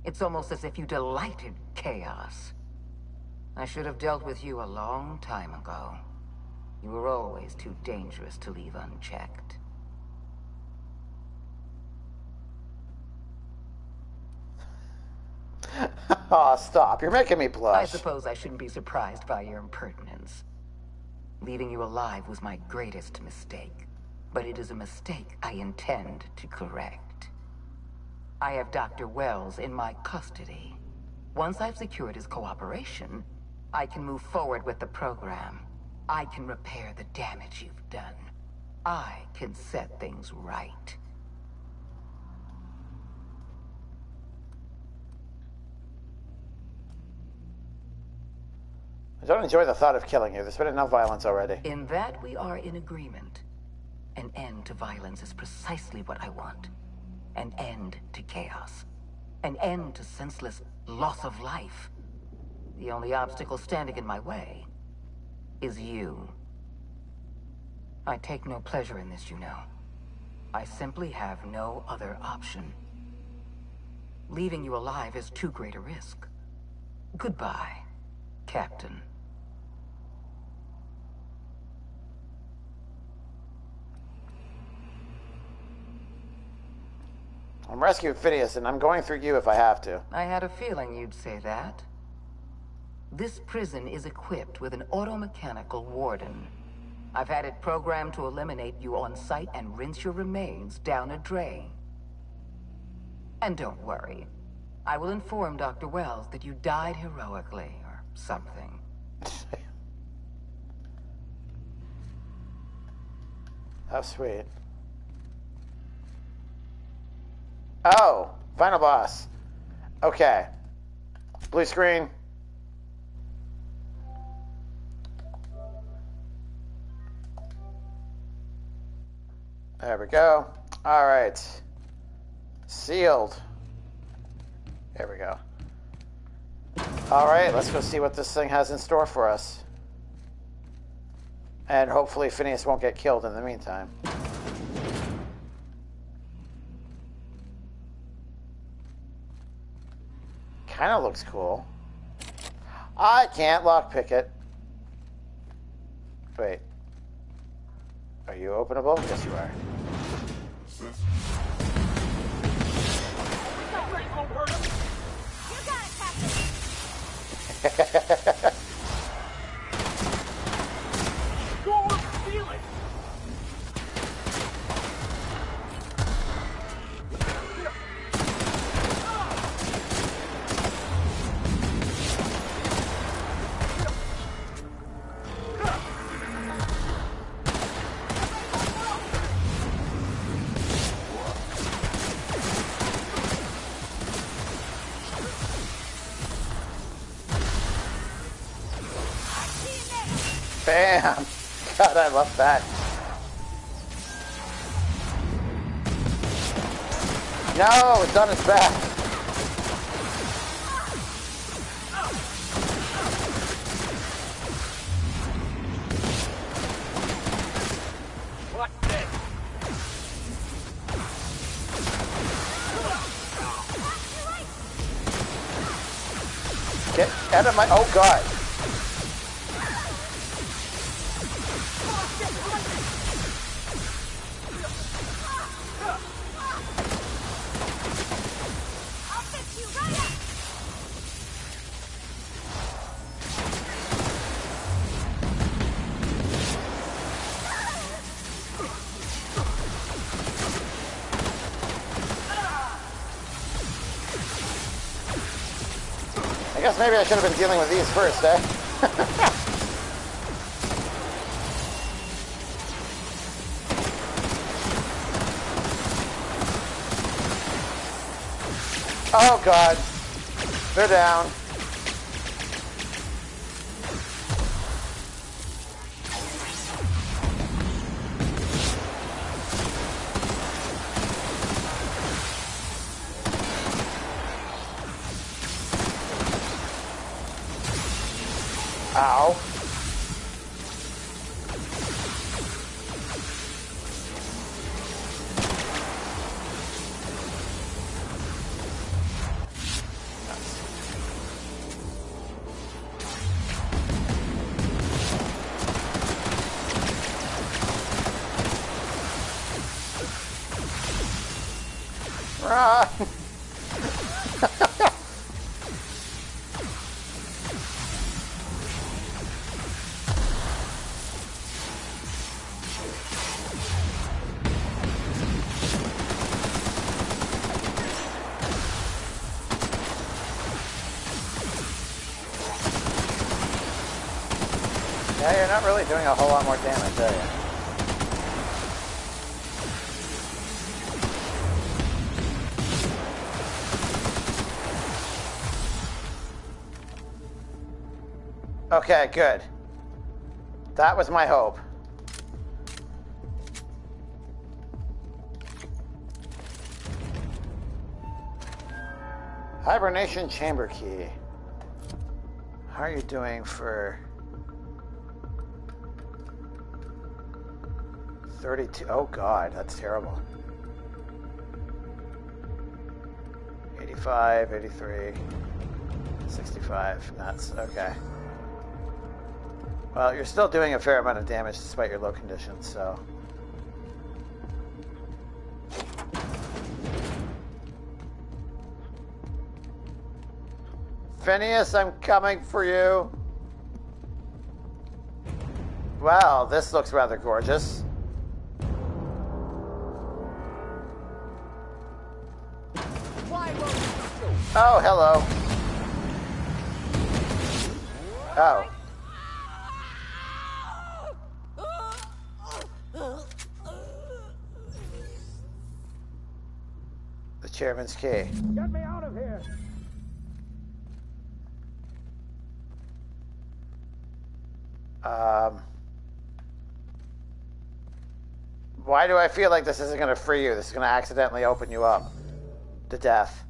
It's almost as if you delighted chaos. I should have dealt with you a long time ago. You were always too dangerous to leave unchecked. Aw, stop. You're making me blush. I suppose I shouldn't be surprised by your impertinence. Leaving you alive was my greatest mistake. But it is a mistake I intend to correct. I have Dr. Wells in my custody. Once I've secured his cooperation, I can move forward with the program. I can repair the damage you've done. I can set things right. I don't enjoy the thought of killing you. There's been enough violence already. In that we are in agreement. An end to violence is precisely what I want. An end to chaos. An end to senseless loss of life. The only obstacle standing in my way is you. I take no pleasure in this, you know. I simply have no other option. Leaving you alive is too great a risk. Goodbye, Captain. I'm rescuing Phineas, and I'm going through you if I have to. I had a feeling you'd say that. This prison is equipped with an automechanical warden. I've had it programmed to eliminate you on sight and rinse your remains down a drain. And don't worry. I will inform Dr. Wells that you died heroically, or something. How sweet. Oh, final boss. Okay. Blue screen. There we go. All right. Sealed. There we go. All right, let's go see what this thing has in store for us. And hopefully Phineas won't get killed in the meantime. Kind of looks cool. I can't lockpick it. Wait. Are you openable? Yes, you are. You got it, Captain. Go steal it. Bam! God, I love that. No, it's on his back. What this? Get out of my... Oh, God. I guess maybe I should have been dealing with these first, eh? Oh, God. They're down. Ow. Run! Yeah, you're not really doing a whole lot more damage, are you? Okay, good. That was my hope. Hibernation chamber key. How are you doing for 32? Oh god, that's terrible. 85, 83, 65. That's okay. Well, you're still doing a fair amount of damage despite your low conditions, so. Phineas, I'm coming for you. Wow, this looks rather gorgeous. Oh, hello. Oh. The chairman's key. Get me out of here! Why do I feel like this isn't going to free you? This is going to accidentally open you up to death.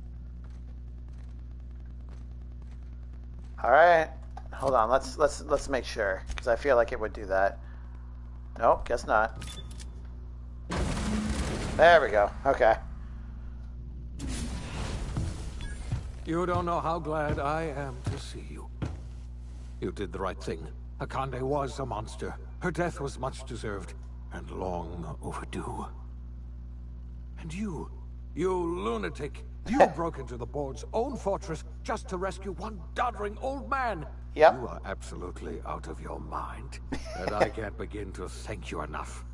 All right, hold on. Let's make sure, because I feel like it would do that. Nope, guess not. There we go. Okay. You don't know how glad I am to see you. You did the right thing. Akande was a monster. Her death was much deserved, and long overdue. And you lunatic, you broke into the board's own fortress just to rescue one doddering old man. Yep. You are absolutely out of your mind, and I can't begin to thank you enough.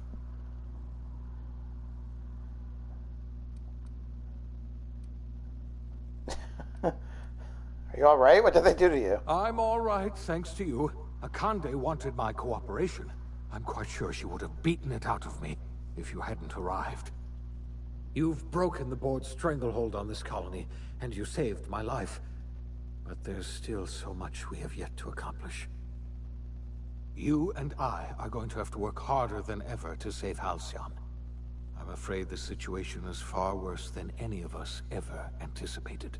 Are you all right? What did they do to you? I'm all right, thanks to you. Akande wanted my cooperation. I'm quite sure she would have beaten it out of me if you hadn't arrived. You've broken the board's stranglehold on this colony, and you saved my life. But there's still so much we have yet to accomplish. You and I are going to have to work harder than ever to save Halcyon. I'm afraid the situation is far worse than any of us ever anticipated.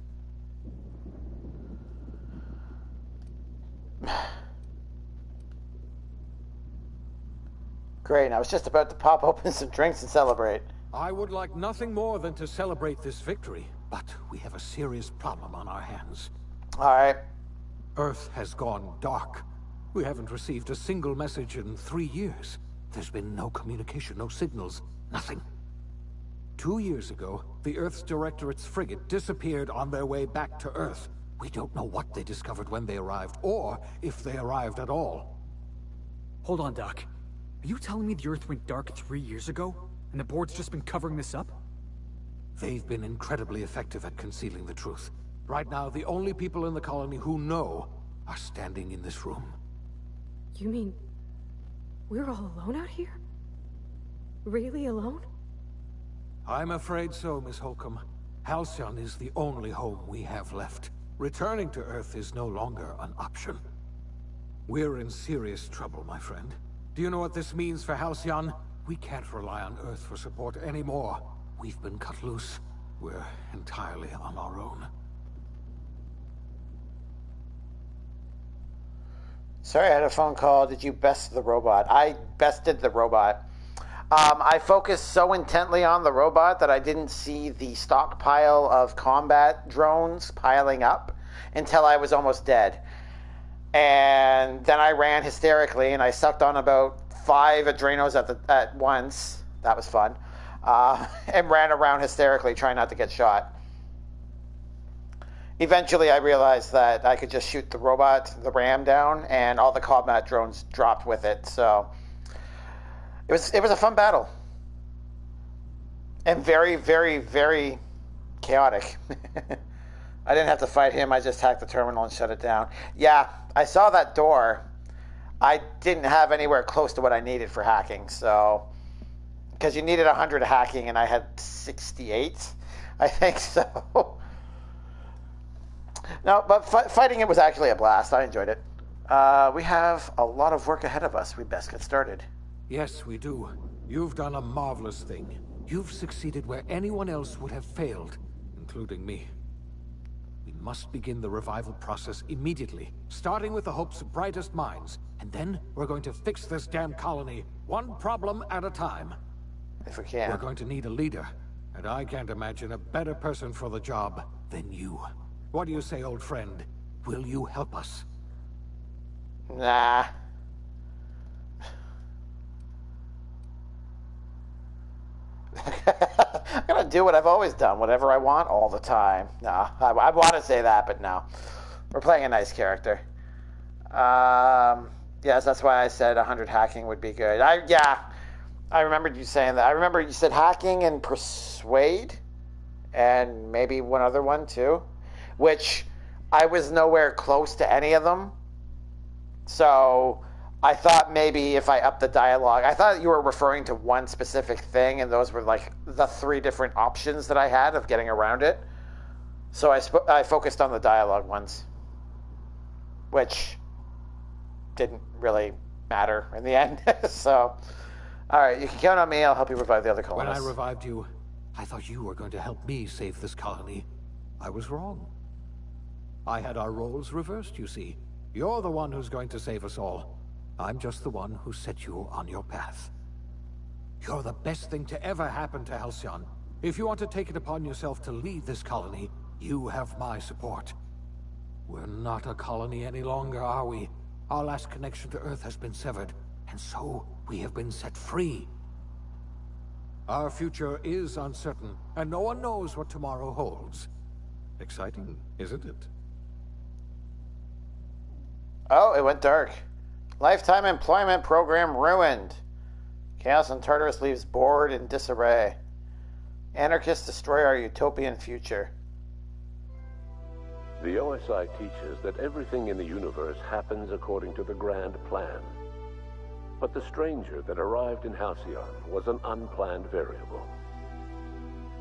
Great, I was just about to pop open some drinks and celebrate. I would like nothing more than to celebrate this victory, but we have a serious problem on our hands. All right. Earth has gone dark. We haven't received a single message in 3 years. There's been no communication, no signals, nothing. 2 years ago, the Earth's Directorate's frigate disappeared on their way back to Earth. We don't know what they discovered when they arrived, or if they arrived at all. Hold on, Doc. Are you telling me the Earth went dark 3 years ago, and the board's just been covering this up? They've been incredibly effective at concealing the truth. Right now, the only people in the colony who know are standing in this room. You mean we're all alone out here? Really alone? I'm afraid so, Miss Holcomb. Halcyon is the only home we have left. Returning to Earth is no longer an option. We're in serious trouble, my friend. Do you know what this means for Halcyon? We can't rely on Earth for support anymore. We've been cut loose. We're entirely on our own. Sorry, I had a phone call. Did you best the robot? I bested the robot. I focused so intently on the robot that I didn't see the stockpile of combat drones piling up until I was almost dead. And then I ran hysterically, and I sucked on about 5 Adrenos at once. That was fun. And ran around hysterically, trying not to get shot. Eventually, I realized that I could just shoot the robot, the ram down, and all the combat drones dropped with it. So it was a fun battle, and very, very, very chaotic. I didn't have to fight him. I just hacked the terminal and shut it down. Yeah, I saw that door. I didn't have anywhere close to what I needed for hacking, so because you needed 100 hacking, and I had 68, I think so. No, but fighting it was actually a blast. I enjoyed it. We have a lot of work ahead of us. We best get started. Yes, we do. You've done a marvelous thing. You've succeeded where anyone else would have failed, including me. We must begin the revival process immediately, starting with the Hope's brightest minds. And then we're going to fix this damn colony, one problem at a time. If we can. We're going to need a leader, and I can't imagine a better person for the job than you. What do you say, old friend? Will you help us? Nah. I'm gonna do what I've always done, whatever I want all the time. No, I want to say that, but no. We're playing a nice character. Yes, that's why I said 100 hacking would be good. I remembered you saying that. I remember you said hacking and persuade, and maybe one other one too, which I was nowhere close to any of them. So I thought maybe if I upped the dialogue, I thought you were referring to one specific thing, and those were like the 3 different options that I had of getting around it. So I focused on the dialogue ones, which didn't really matter in the end. So, all right, you can count on me. I'll help you revive the other colonists. When I revived you, I thought you were going to help me save this colony. I was wrong. I had our roles reversed, you see. You're the one who's going to save us all. I'm just the one who set you on your path. You're the best thing to ever happen to Halcyon. If you want to take it upon yourself to lead this colony, you have my support. We're not a colony any longer, are we? Our last connection to Earth has been severed, and so we have been set free. Our future is uncertain, and no one knows what tomorrow holds. Exciting, isn't it? Oh, it went dark. Lifetime employment program ruined. Chaos on Tartarus leaves bored in disarray. Anarchists destroy our utopian future. The OSI teaches that everything in the universe happens according to the grand plan. But the stranger that arrived in Halcyon was an unplanned variable.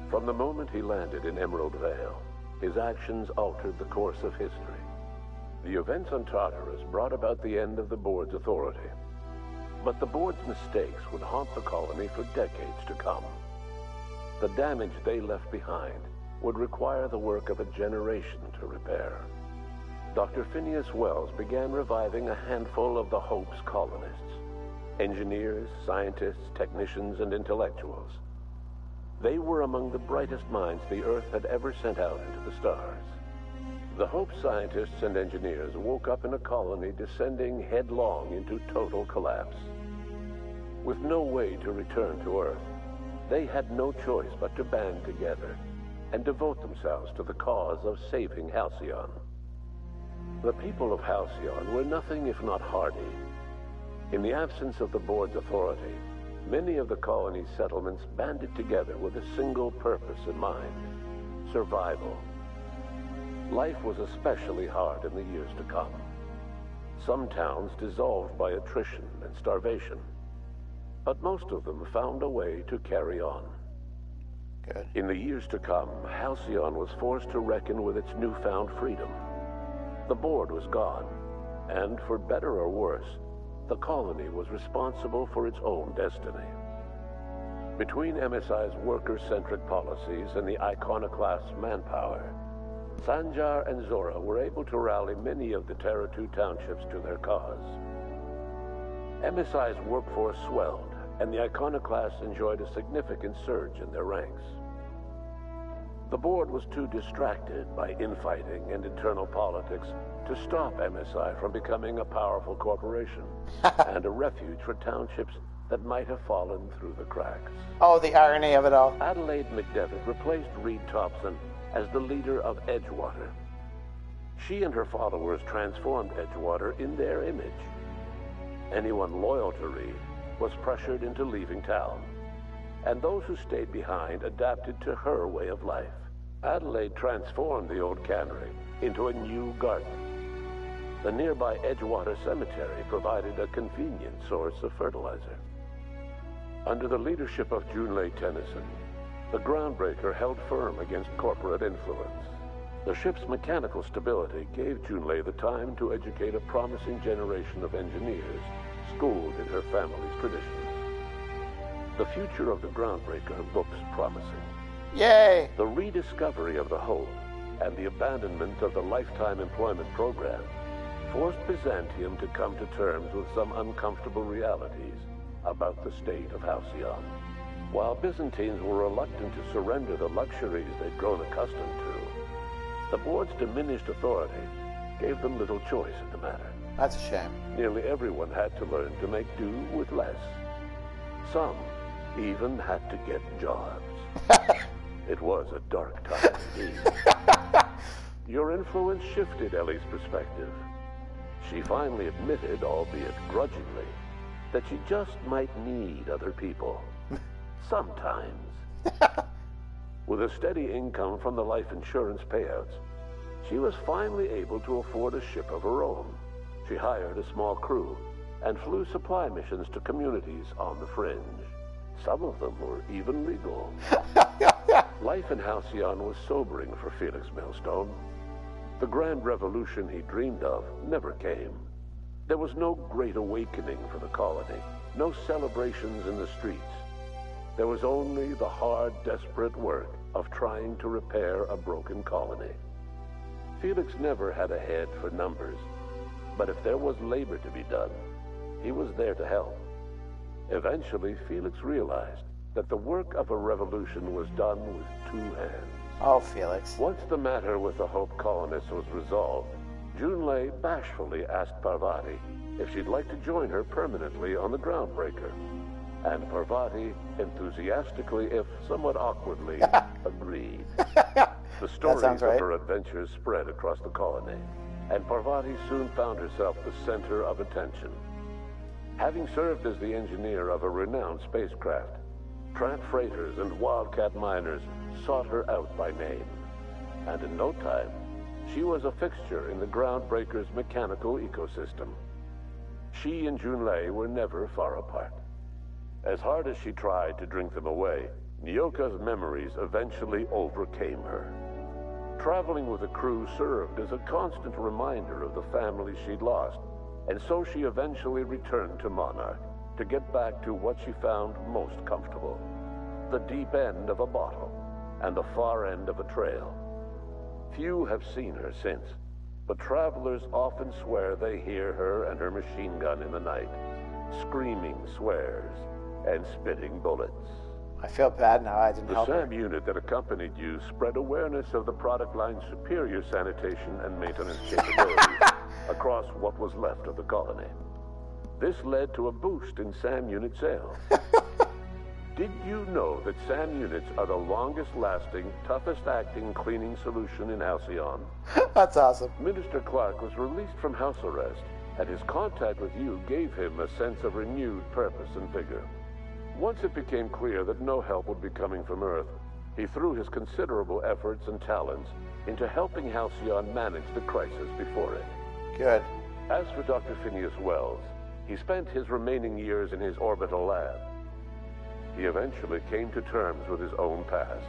From the moment he landed in Emerald Vale, his actions altered the course of history. The events on Tartarus brought about the end of the board's authority. But the board's mistakes would haunt the colony for decades to come. The damage they left behind would require the work of a generation to repair. Dr. Phineas Wells began reviving a handful of the Hope's colonists. Engineers, scientists, technicians, and intellectuals. They were among the brightest minds the Earth had ever sent out into the stars. The Hope scientists and engineers woke up in a colony descending headlong into total collapse. With no way to return to Earth, they had no choice but to band together and devote themselves to the cause of saving Halcyon. The people of Halcyon were nothing if not hardy. In the absence of the board's authority, many of the colony's settlements banded together with a single purpose in mind: survival. Life was especially hard in the years to come. Some towns dissolved by attrition and starvation, but most of them found a way to carry on. Good. In the years to come, Halcyon was forced to reckon with its newfound freedom. The board was gone, and for better or worse, the colony was responsible for its own destiny. Between MSI's worker-centric policies and the iconoclast's manpower, Sanjar and Zora were able to rally many of the Terra 2 townships to their cause. MSI's workforce swelled, and the iconoclasts enjoyed a significant surge in their ranks. The board was too distracted by infighting and internal politics to stop MSI from becoming a powerful corporation and a refuge for townships that might have fallen through the cracks. Oh, the irony of it all. Adelaide McDevitt replaced Reed Thompson as the leader of Edgewater. She and her followers transformed Edgewater in their image. Anyone loyal to Reed was pressured into leaving town, and those who stayed behind adapted to her way of life. Adelaide transformed the old cannery into a new garden. The nearby Edgewater Cemetery provided a convenient source of fertilizer. Under the leadership of Junlei Tennyson, the Groundbreaker held firm against corporate influence. The ship's mechanical stability gave Junlei the time to educate a promising generation of engineers, schooled in her family's traditions. The future of the Groundbreaker looks promising. Yay! The rediscovery of the Hope and the abandonment of the lifetime employment program forced Byzantium to come to terms with some uncomfortable realities about the state of Halcyon. While Byzantines were reluctant to surrender the luxuries they'd grown accustomed to, the board's diminished authority gave them little choice in the matter. That's a shame. Nearly everyone had to learn to make do with less. Some even had to get jobs. It was a dark time indeed. Your influence shifted Ellie's perspective. She finally admitted, albeit grudgingly, that she just might need other people. Sometimes. With a steady income from the life insurance payouts, she was finally able to afford a ship of her own. She hired a small crew and flew supply missions to communities on the fringe. Some of them were even legal. Life in Halcyon was sobering for Felix Millstone. The grand revolution he dreamed of never came. There was no great awakening for the colony, no celebrations in the streets. There was only the hard, desperate work of trying to repair a broken colony. Felix never had a head for numbers, but if there was labor to be done, he was there to help. Eventually, Felix realized that the work of a revolution was done with two hands. Oh, Felix. Once the matter with the Hope colonists was resolved, Junlei bashfully asked Parvati if she'd like to join her permanently on the Groundbreaker. And Parvati enthusiastically, if somewhat awkwardly, agreed. The stories of her adventures spread across the colony, and Parvati soon found herself the center of attention. Having served as the engineer of a renowned spacecraft, tramp freighters and wildcat miners sought her out by name. And in no time, she was a fixture in the Groundbreaker's mechanical ecosystem. She and Junlei were never far apart. As hard as she tried to drink them away, Nyoka's memories eventually overcame her. Traveling with the crew served as a constant reminder of the family she'd lost, and so she eventually returned to Monarch to get back to what she found most comfortable: the deep end of a bottle and the far end of a trail. Few have seen her since, but travelers often swear they hear her and her machine gun in the night, screaming swears and spitting bullets. I feel bad now I didn't help her. The SAM unit that accompanied you spread awareness of the product line's superior sanitation and maintenance capabilities across what was left of the colony. This led to a boost in SAM unit sales. Did you know that SAM units are the longest-lasting, toughest-acting cleaning solution in Halcyon? That's awesome. Minister Clark was released from house arrest, and his contact with you gave him a sense of renewed purpose and vigor. Once it became clear that no help would be coming from Earth, he threw his considerable efforts and talents into helping Halcyon manage the crisis before it. Good. As for Dr. Phineas Wells, he spent his remaining years in his orbital lab. He eventually came to terms with his own past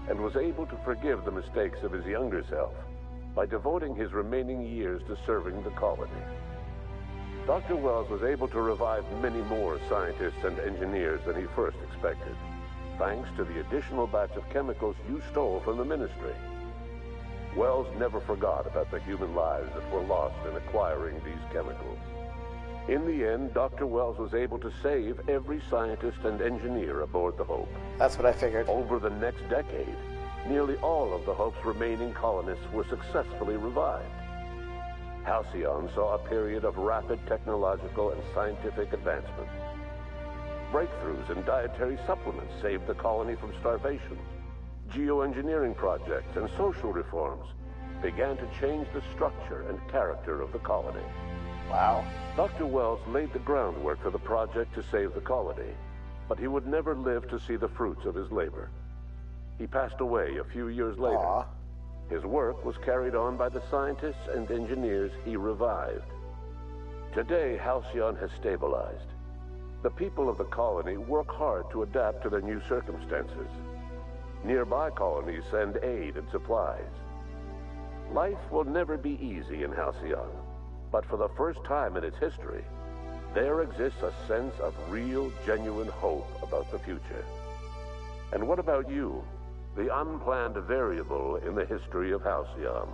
and was able to forgive the mistakes of his younger self by devoting his remaining years to serving the colony. Dr. Wells was able to revive many more scientists and engineers than he first expected, thanks to the additional batch of chemicals you stole from the Ministry. Wells never forgot about the human lives that were lost in acquiring these chemicals. In the end, Dr. Wells was able to save every scientist and engineer aboard the Hope. That's what I figured. Over the next decade, nearly all of the Hope's remaining colonists were successfully revived. Halcyon saw a period of rapid technological and scientific advancement. Breakthroughs in dietary supplements saved the colony from starvation. Geoengineering projects and social reforms began to change the structure and character of the colony. Wow. Dr. Wells laid the groundwork for the project to save the colony, but he would never live to see the fruits of his labor. He passed away a few years later. Aww. His work was carried on by the scientists and engineers he revived. Today, Halcyon has stabilized. The people of the colony work hard to adapt to their new circumstances. Nearby colonies send aid and supplies. Life will never be easy in Halcyon, but for the first time in its history, there exists a sense of real, genuine hope about the future. And what about you, the unplanned variable in the history of Halcyon?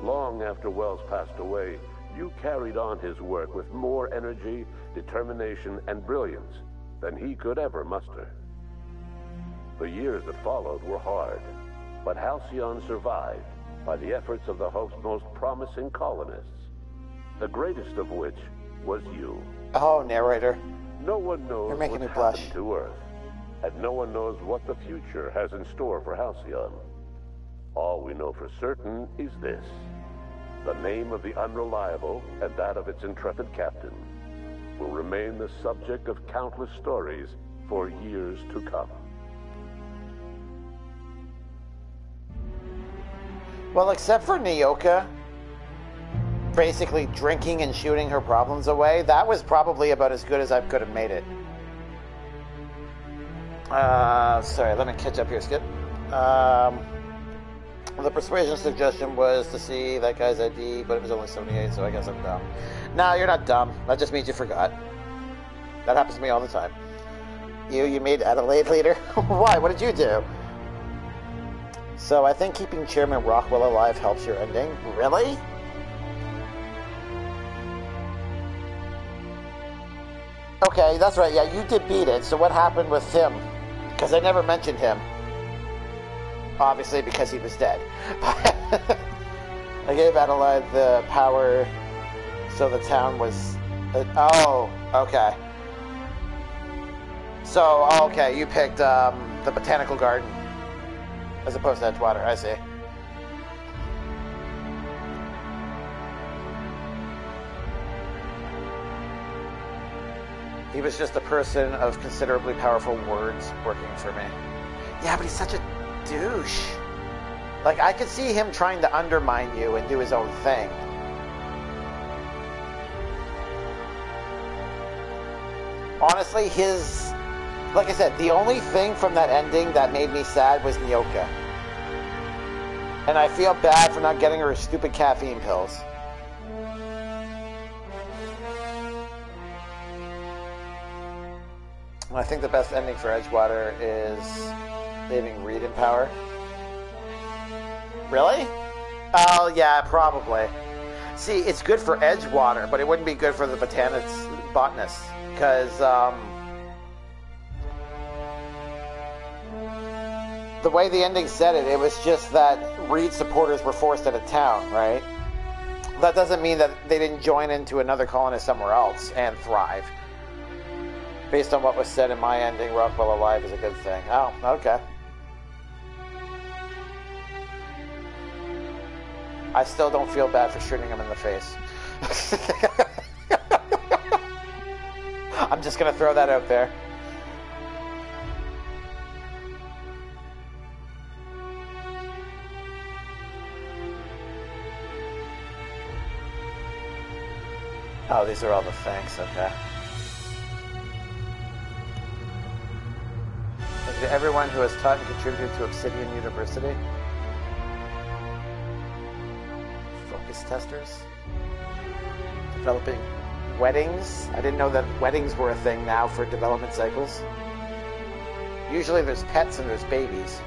Long after Wells passed away, you carried on his work with more energy, determination, and brilliance than he could ever muster. The years that followed were hard, but Halcyon survived by the efforts of the Hope's most promising colonists, the greatest of which was you. Oh, narrator. No one knows You're making what's me blush. happened to Earth, and no one knows what the future has in store for Halcyon. All we know for certain is this: the name of the Unreliable and that of its intrepid captain will remain the subject of countless stories for years to come. Well, except for Nyoka basically drinking and shooting her problems away, that was probably about as good as I could have made it. Sorry, let me catch up here, Skip. The persuasion suggestion was to see that guy's ID, but it was only 78, so I guess I'm dumb. No, you're not dumb. That just means you forgot. That happens to me all the time. You made Adelaide leader? Why? What did you do? So I think keeping Chairman Rockwell alive helps your ending. Really? Okay, that's right. Yeah, you did beat it. So what happened with him? Because I never mentioned him. Obviously, because he was dead. I gave Adelaide the power so the town was... oh, okay. So, okay, you picked the Botanical Garden as opposed to Edgewater, I see. He was just a person of considerably powerful words working for me. Yeah, but he's such a douche. Like, I could see him trying to undermine you and do his own thing. Honestly, like I said, the only thing from that ending that made me sad was Nyoka. And I feel bad for not getting her stupid caffeine pills. I think the best ending for Edgewater is leaving Reed in power. Really? Oh, yeah, probably. See, it's good for Edgewater, but it wouldn't be good for the botanists. Because, the way the ending said it, it was just that Reed supporters were forced out of town, right? That doesn't mean that they didn't join into another colonist somewhere else and thrive. Based on what was said in my ending, Rockwell alive is a good thing. Oh, okay. I still don't feel bad for shooting him in the face. I'm just going to throw that out there. Oh, these are all the thanks, okay. Thank you to everyone who has taught and contributed to Obsidian University. Focus testers. Developing weddings. I didn't know that weddings were a thing now for development cycles. Usually there's pets and there's babies.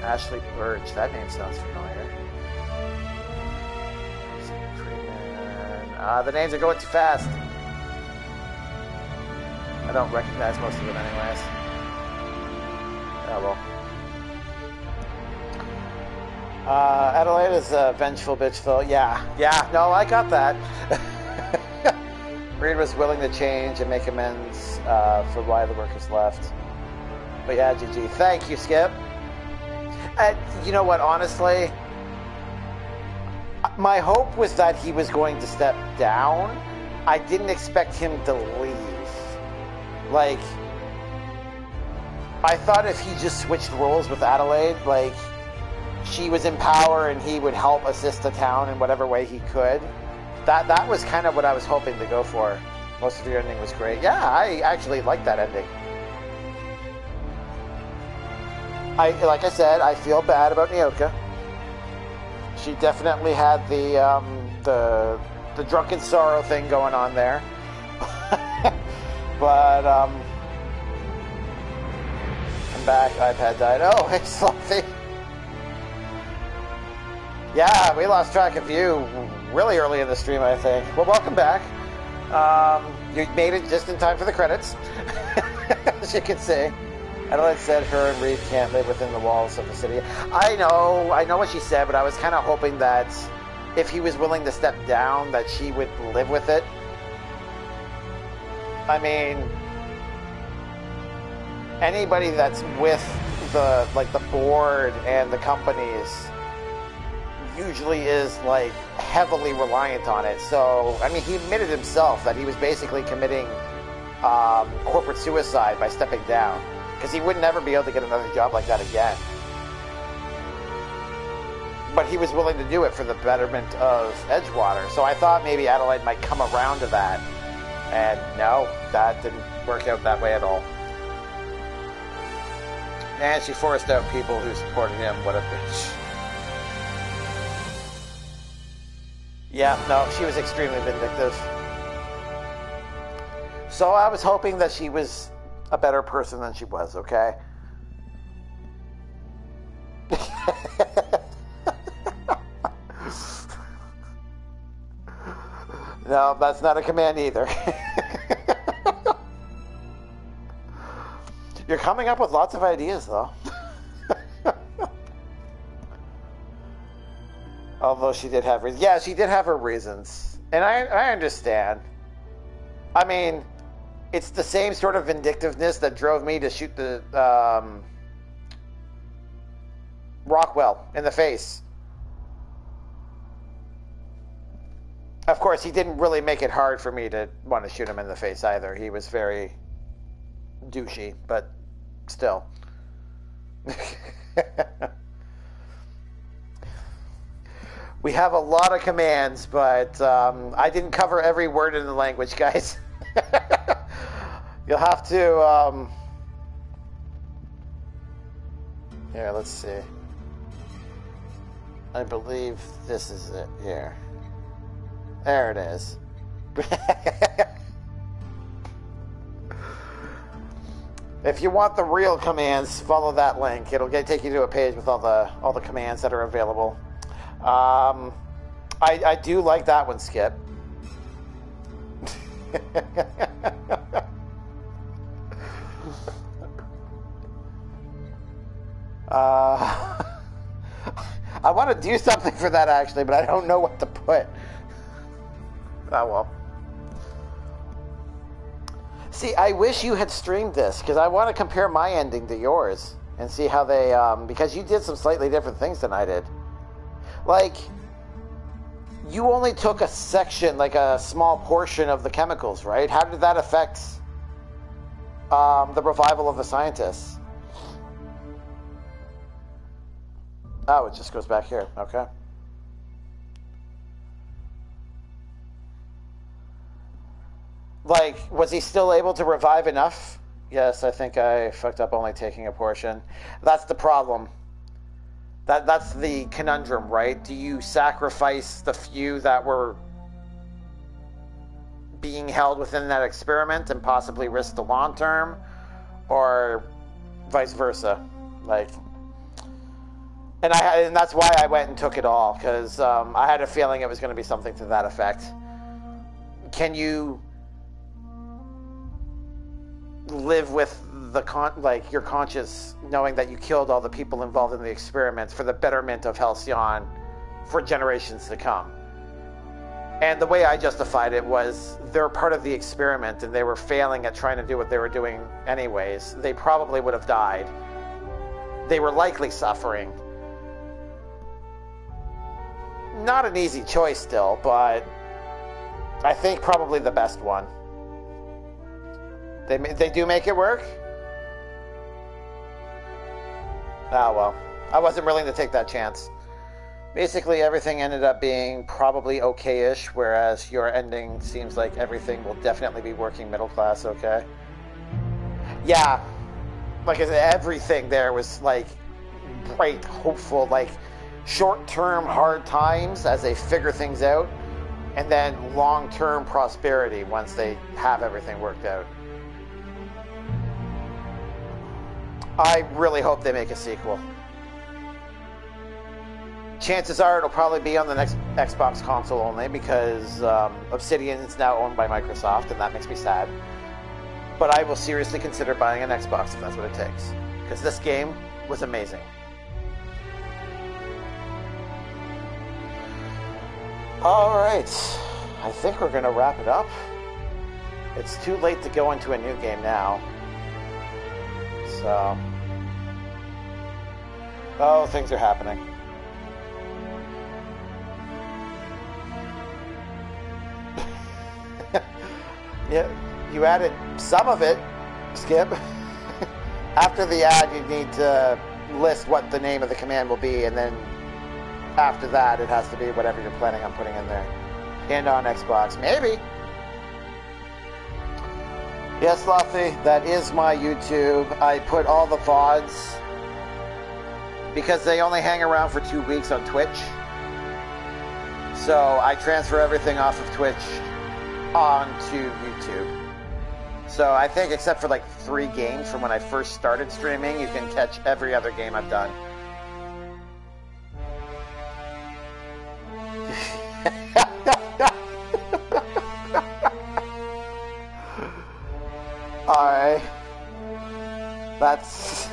Ashley Burge, that name sounds familiar. The names are going too fast. I don't recognize most of them anyways. Oh well. Adelaide is a vengeful bitchful. Yeah, no, I got that. Reed was willing to change and make amends for why the workers left. But yeah, GG. Thank you, Skip. You know what, honestly, my hope was that he was going to step down. I didn't expect him to leave. Like, I thought if he just switched roles with Adelaide, like, she was in power and he would help assist the town in whatever way he could. That was kind of what I was hoping to go for. Most of your ending was great. Yeah, I actually liked that ending. like I said, I feel bad about Nyoka. She definitely had the drunken sorrow thing going on there. But I'm back. iPad died. Oh, hey, Sloppy. Yeah, we lost track of you really early in the stream, I think. Well, welcome back. You made it just in time for the credits, as you can see. Adelaide said her and Reed can't live within the walls of the city. I know what she said, but I was kind of hoping that if he was willing to step down, that she would live with it. I mean, anybody that's with the board and the companies usually is like heavily reliant on it. So, I mean, he admitted himself that he was basically committing corporate suicide by stepping down, because he would never be able to get another job like that again. But he was willing to do it for the betterment of Edgewater. So I thought maybe Adelaide might come around to that. And no, that didn't work out that way at all. And she forced out people who supported him. What a bitch. Yeah, no, she was extremely vindictive. So I was hoping that she was a better person than she was, okay? No, that's not a command either. You're coming up with lots of ideas, though. Although she did have reasons. Yeah, she did have her reasons. And I understand. I mean, it's the same sort of vindictiveness that drove me to shoot the Rockwell in the face. Of course, he didn't really make it hard for me to want to shoot him in the face either. He was very douchey, but still. We have a lot of commands, but I didn't cover every word in the language, guys. You'll have to... Here, let's see. I believe this is it here. There it is. If you want the real commands, follow that link. It'll take you to a page with all the commands that are available. I do like that one, Skip. I want to do something for that actually, but I don't know what to put. Oh well. See, I wish you had streamed this, because I want to compare my ending to yours and see how they, because you did some slightly different things than I did. Like, you only took a section, like a small portion of the chemicals, right? How did that affect the revival of the scientists? Oh, it just goes back here. Okay. Like, was he still able to revive enough? Yes, I think I fucked up only taking a portion. That's the problem. That's the conundrum, right? Do you sacrifice the few that were being held within that experiment and possibly risk the long term? Or vice versa? Like... And that's why I went and took it all, because I had a feeling it was going to be something to that effect. Can you live with your conscience knowing that you killed all the people involved in the experiment for the betterment of Halcyon for generations to come? And the way I justified it was they're part of the experiment and they were failing at trying to do what they were doing anyways. They probably would have died. They were likely suffering. Not an easy choice still, but I think probably the best one. They do make it work? Ah, well. I wasn't willing to take that chance. Basically, everything ended up being probably okay-ish, whereas your ending seems like everything will definitely be working middle class okay. Yeah. Like I said, everything there was like bright, hopeful, like short-term hard times as they figure things out, and then long-term prosperity once they have everything worked out. I really hope they make a sequel. Chances are it'll probably be on the next Xbox console only, because Obsidian is now owned by Microsoft, and that makes me sad. But I will seriously consider buying an Xbox if that's what it takes, because this game was amazing. Alright, I think we're going to wrap it up. It's too late to go into a new game now. So... oh, things are happening. Yeah, you added some of it, Skip. After the ad, you need to list what the name of the command will be, and then after that, it has to be whatever you're planning on putting in there. And on Xbox, maybe. Yes, Lothy, that is my YouTube. I put all the VODs because they only hang around for 2 weeks on Twitch. So I transfer everything off of Twitch onto YouTube. So I think except for like 3 games from when I first started streaming, you can catch every other game I've done. Alright. That's...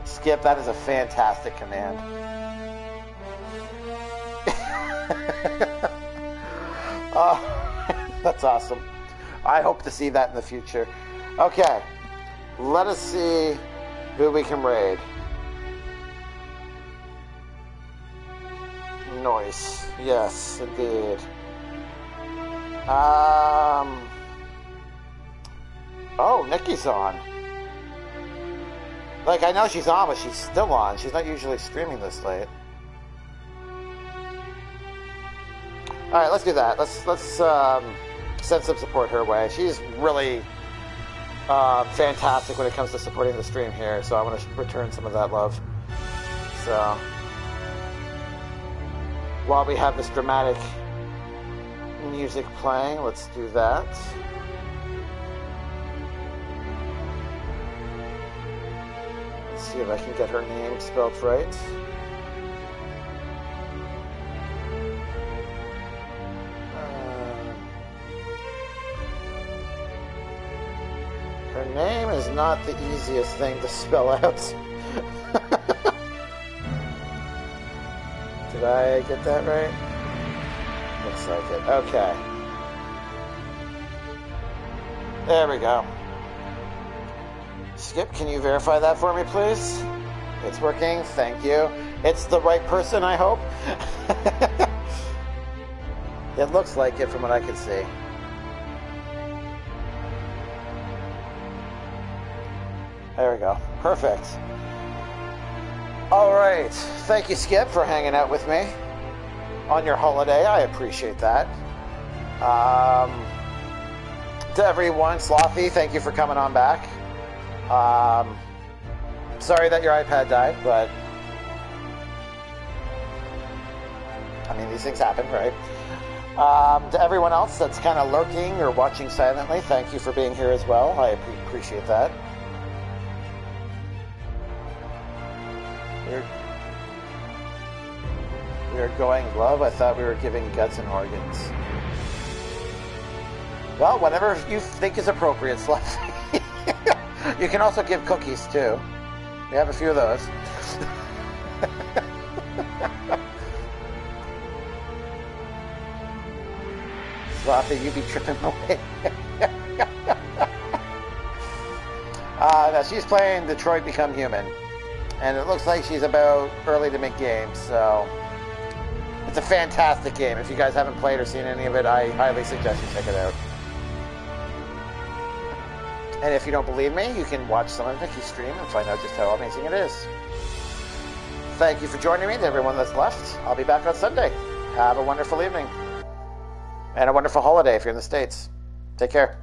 Skip, that is a fantastic command. That's awesome. I hope to see that in the future. Okay, let us see who we can raid. Nice. Yes, indeed. Oh, Nikki's on. Like, I know she's on, but she's still on. She's not usually streaming this late. Alright, let's do that. Let's send some support her way. She's really fantastic when it comes to supporting the stream here, so I want to return some of that love. So, while we have this dramatic music playing, let's do that. Let's see if I can get her name spelled right. Her name is not the easiest thing to spell out. Did I get that right? Looks like it. Okay. There we go. Skip, can you verify that for me, please? It's working. Thank you. It's the right person, I hope. It looks like it from what I can see. There we go. Perfect. All right. Thank you, Skip, for hanging out with me on your holiday. I appreciate that. To everyone, Slothy, thank you for coming on back. Sorry that your iPad died, but I mean, these things happen, right? To everyone else that's kind of lurking or watching silently, thank you for being here as well. I appreciate that. We are going glove. I thought we were giving guts and organs. Well, whatever you think is appropriate, Slothy. You can also give cookies too. We have a few of those. Slothy, you be tripping away. No, she's playing Detroit Become Human. And it looks like she's about early to mid-game, so it's a fantastic game. If you guys haven't played or seen any of it, I highly suggest you check it out. And if you don't believe me, you can watch some of Nikki's stream and find out just how amazing it is. Thank you for joining me, to everyone that's left. I'll be back on Sunday. Have a wonderful evening. And a wonderful holiday if you're in the States. Take care.